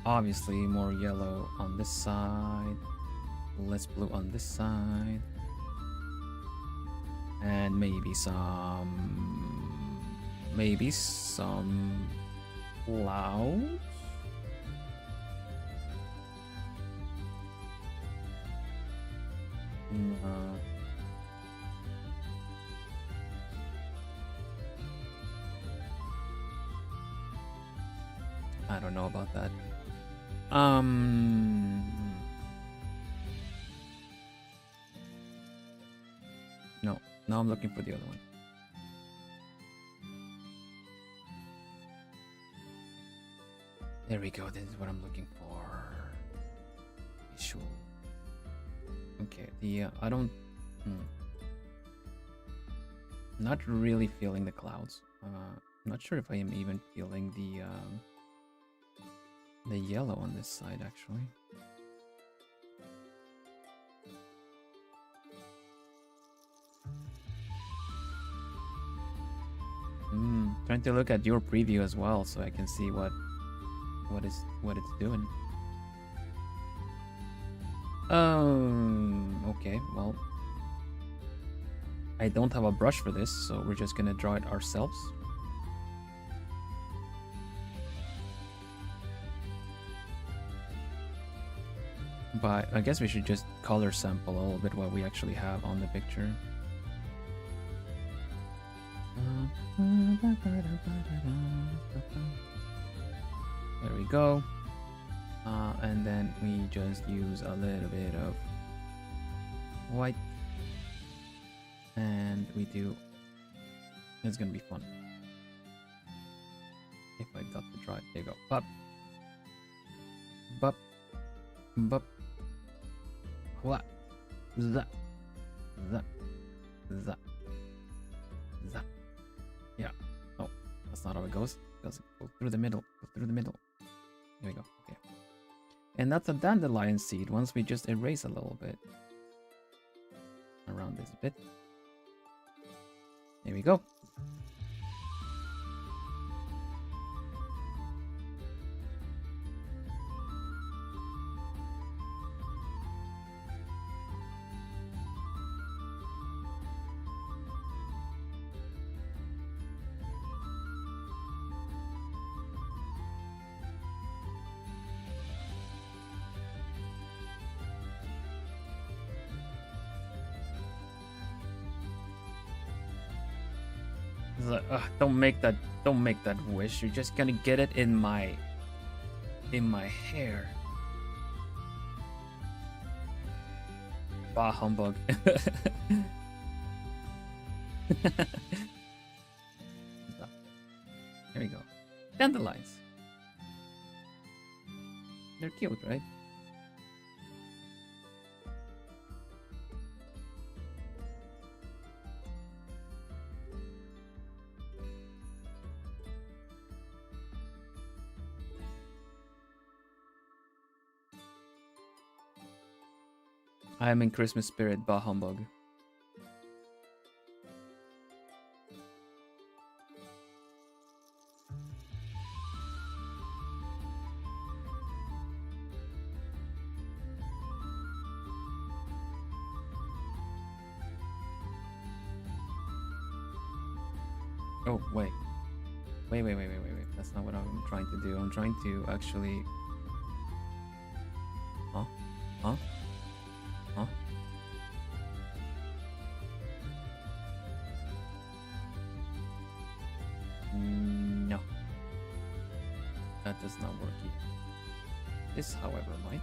Obviously, more yellow on this side, less blue on this side, and maybe some clouds. I don't know about that. No. Now I'm looking for the other one. There we go. This is what I'm looking for. Sure. Okay. I don't. Not really feeling the clouds. Not sure if I am even feeling the yellow on this side, actually. Trying to look at your preview as well, so I can see what it's doing. Okay, well, I don't have a brush for this, so we're just gonna draw it ourselves. But I guess we should just color sample a little bit what we actually have on the picture. There we go. And then we just use a little bit of white. And we do... It's gonna be fun. If I got to draw it. There you go. Bop. Bop. Bop. What? Zap. Zap. Zap. Zap. Yeah. Oh, that's not how it goes. It goes through the middle. Go through the middle. There we go. Okay. And that's a dandelion seed once we just erase a little bit. around this a bit. There we go. Like, don't make that wish. You're just gonna get it in my hair. Bah humbug. There we go. Dandelions. They're cute, right? I am in Christmas spirit, bah humbug. Oh, wait. Wait. That's not what I'm trying to do. I'm trying to actually... Huh? Huh? Huh? No. That does not work either. This, however, might.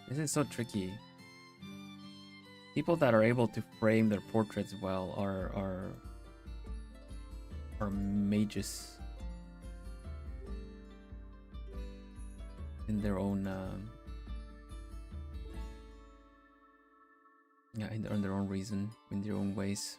This is so tricky. People that are able to frame their portraits well are mages in their own in their own reason, in their own ways.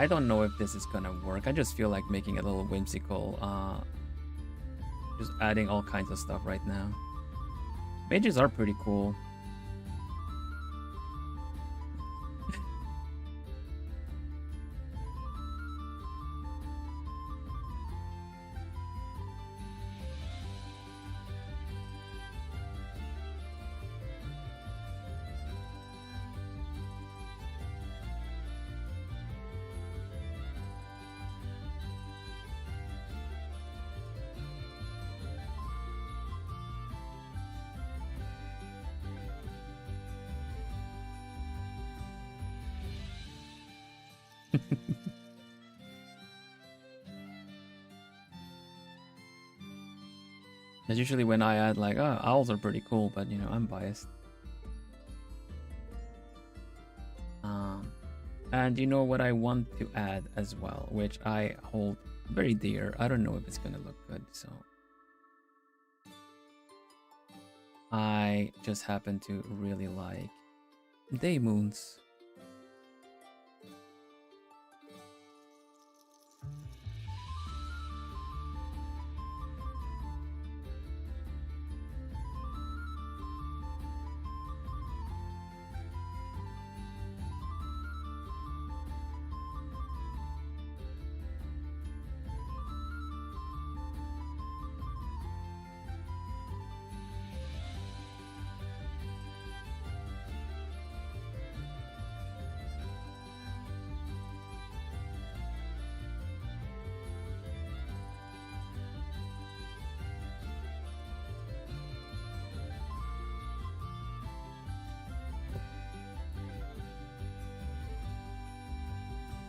I don't know if this is gonna work. I just feel like making it a little whimsical. Just adding all kinds of stuff right now. Mages are pretty cool. That's usually when I add like, oh, owls are pretty cool, but you know, I'm biased. And you know what I want to add as well, which I hold very dear. I don't know if it's gonna look good, so I just happen to really like day moons.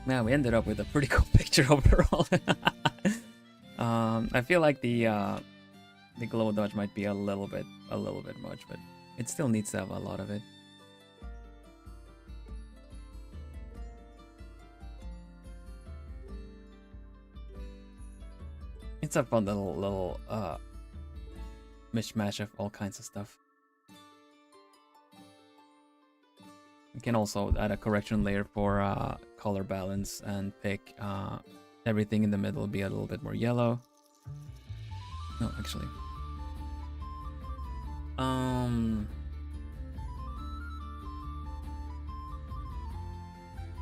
Man, we ended up with a pretty cool picture overall. I feel like the glow dodge might be a little bit much, but it still needs to have a lot of it. It's a fun little mishmash of all kinds of stuff. You can also add a correction layer for color balance and pick everything in the middle be a little bit more yellow. No, actually.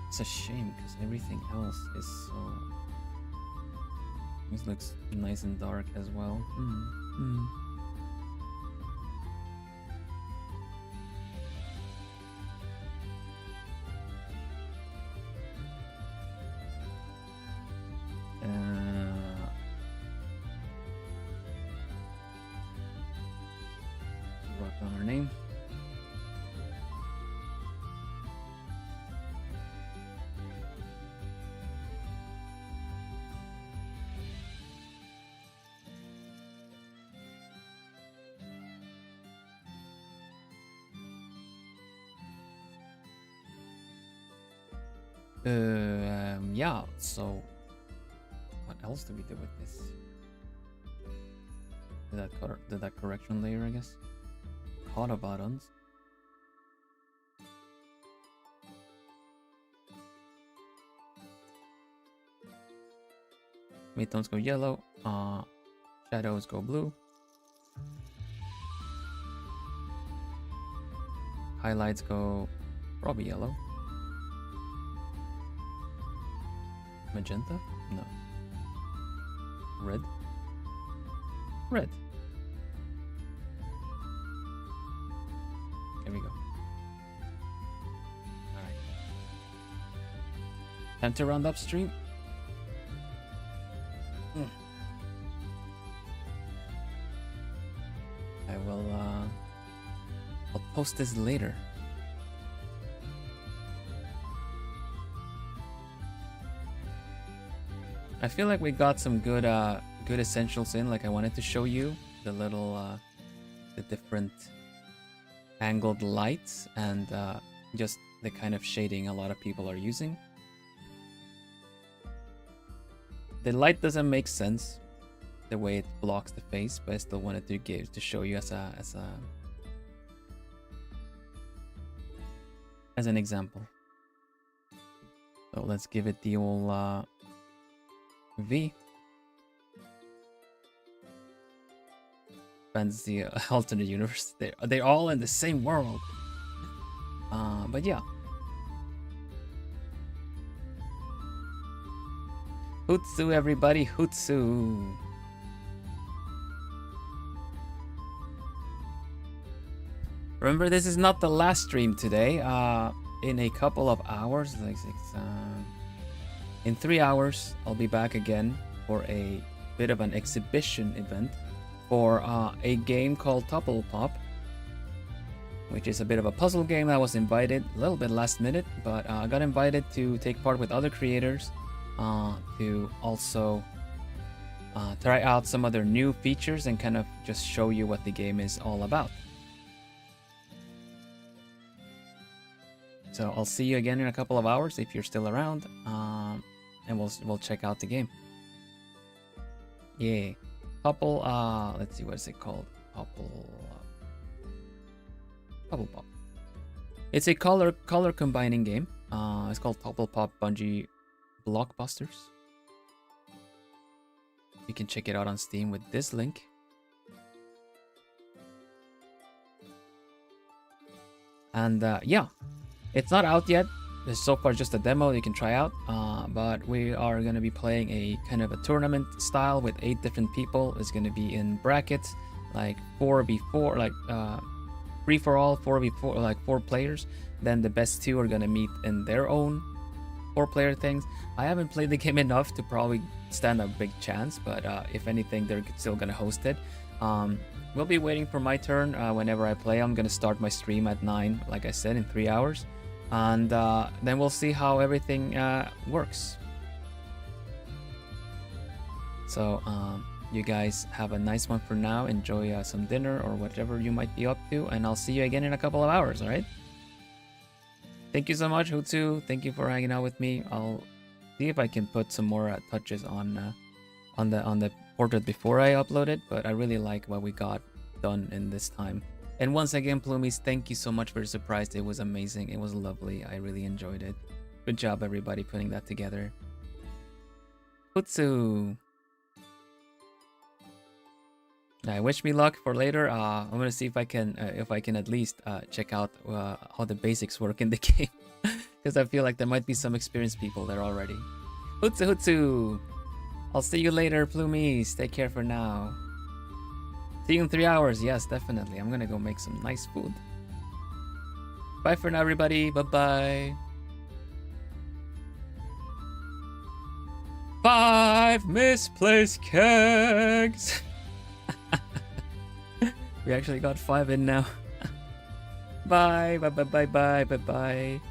It's a shame because everything else is so... This looks nice and dark as well. Write down her name. Yeah, so what else do we do with this? Did that correction layer, I guess? Color buttons. Midtones go yellow, shadows go blue. Highlights go probably yellow. Magenta? No. Red? Red. There we go. Alright. Time to round upstream. I will, I'll post this later. I feel like we got some good good essentials in. Like I wanted to show you the little the different angled lights and just the kind of shading a lot of people are using. The light doesn't make sense the way it blocks the face, but I still wanted to show you as an example. So let's give it the old V. Fantasy alternate universe. They're all in the same world. But yeah. Hootsu, everybody, Hootsu. Remember, this is not the last stream today. In a couple of hours, like in 3 hours, I'll be back again for a bit of an exhibition event for a game called Topple Pop, which is a bit of a puzzle game. I was invited a little bit last minute, but I got invited to take part with other creators to also try out some of their new features and kind of just show you what the game is all about. So I'll see you again in a couple of hours if you're still around, and we'll check out the game. Yeah, Topple. Let's see, what is it called? Topple Pop. It's a color combining game. It's called Topple Pop Bungie Blockbusters. You can check it out on Steam with this link. And yeah, it's not out yet. It's so far just a demo you can try out. But we are going to be playing a kind of a tournament style with 8 different people. It's going to be in brackets, like 4v4, like free for all, 4v4, like 4 players. Then the best 2 are going to meet in their own 4-player things. I haven't played the game enough to probably stand a big chance, but if anything, they're still going to host it. We'll be waiting for my turn whenever I play. I'm going to start my stream at 9, like I said, in 3 hours. And then we'll see how everything works. So you guys have a nice one for now. Enjoy some dinner or whatever you might be up to, and I'll see you again in a couple of hours. All right, thank you so much, Hutsu. Thank you for hanging out with me. I'll see if I can put some more touches on the portrait before I upload it, but I really like what we got done in this time. And once again, Plumies, thank you so much for the surprise. It was amazing. It was lovely. I really enjoyed it. Good job, everybody, putting that together. Hutsu. Wish me luck for later. I'm gonna see if I can at least check out how the basics work in the game, because I feel like there might be some experienced people there already. Hutsu Hutsu. I'll see you later, Plumies. Take care for now. See you in 3 hours. Yes, definitely. I'm gonna go make some nice food. Bye for now, everybody. Bye-bye. 5 misplaced kegs. We actually got 5 in now. Bye, bye, bye, bye, bye, bye, bye.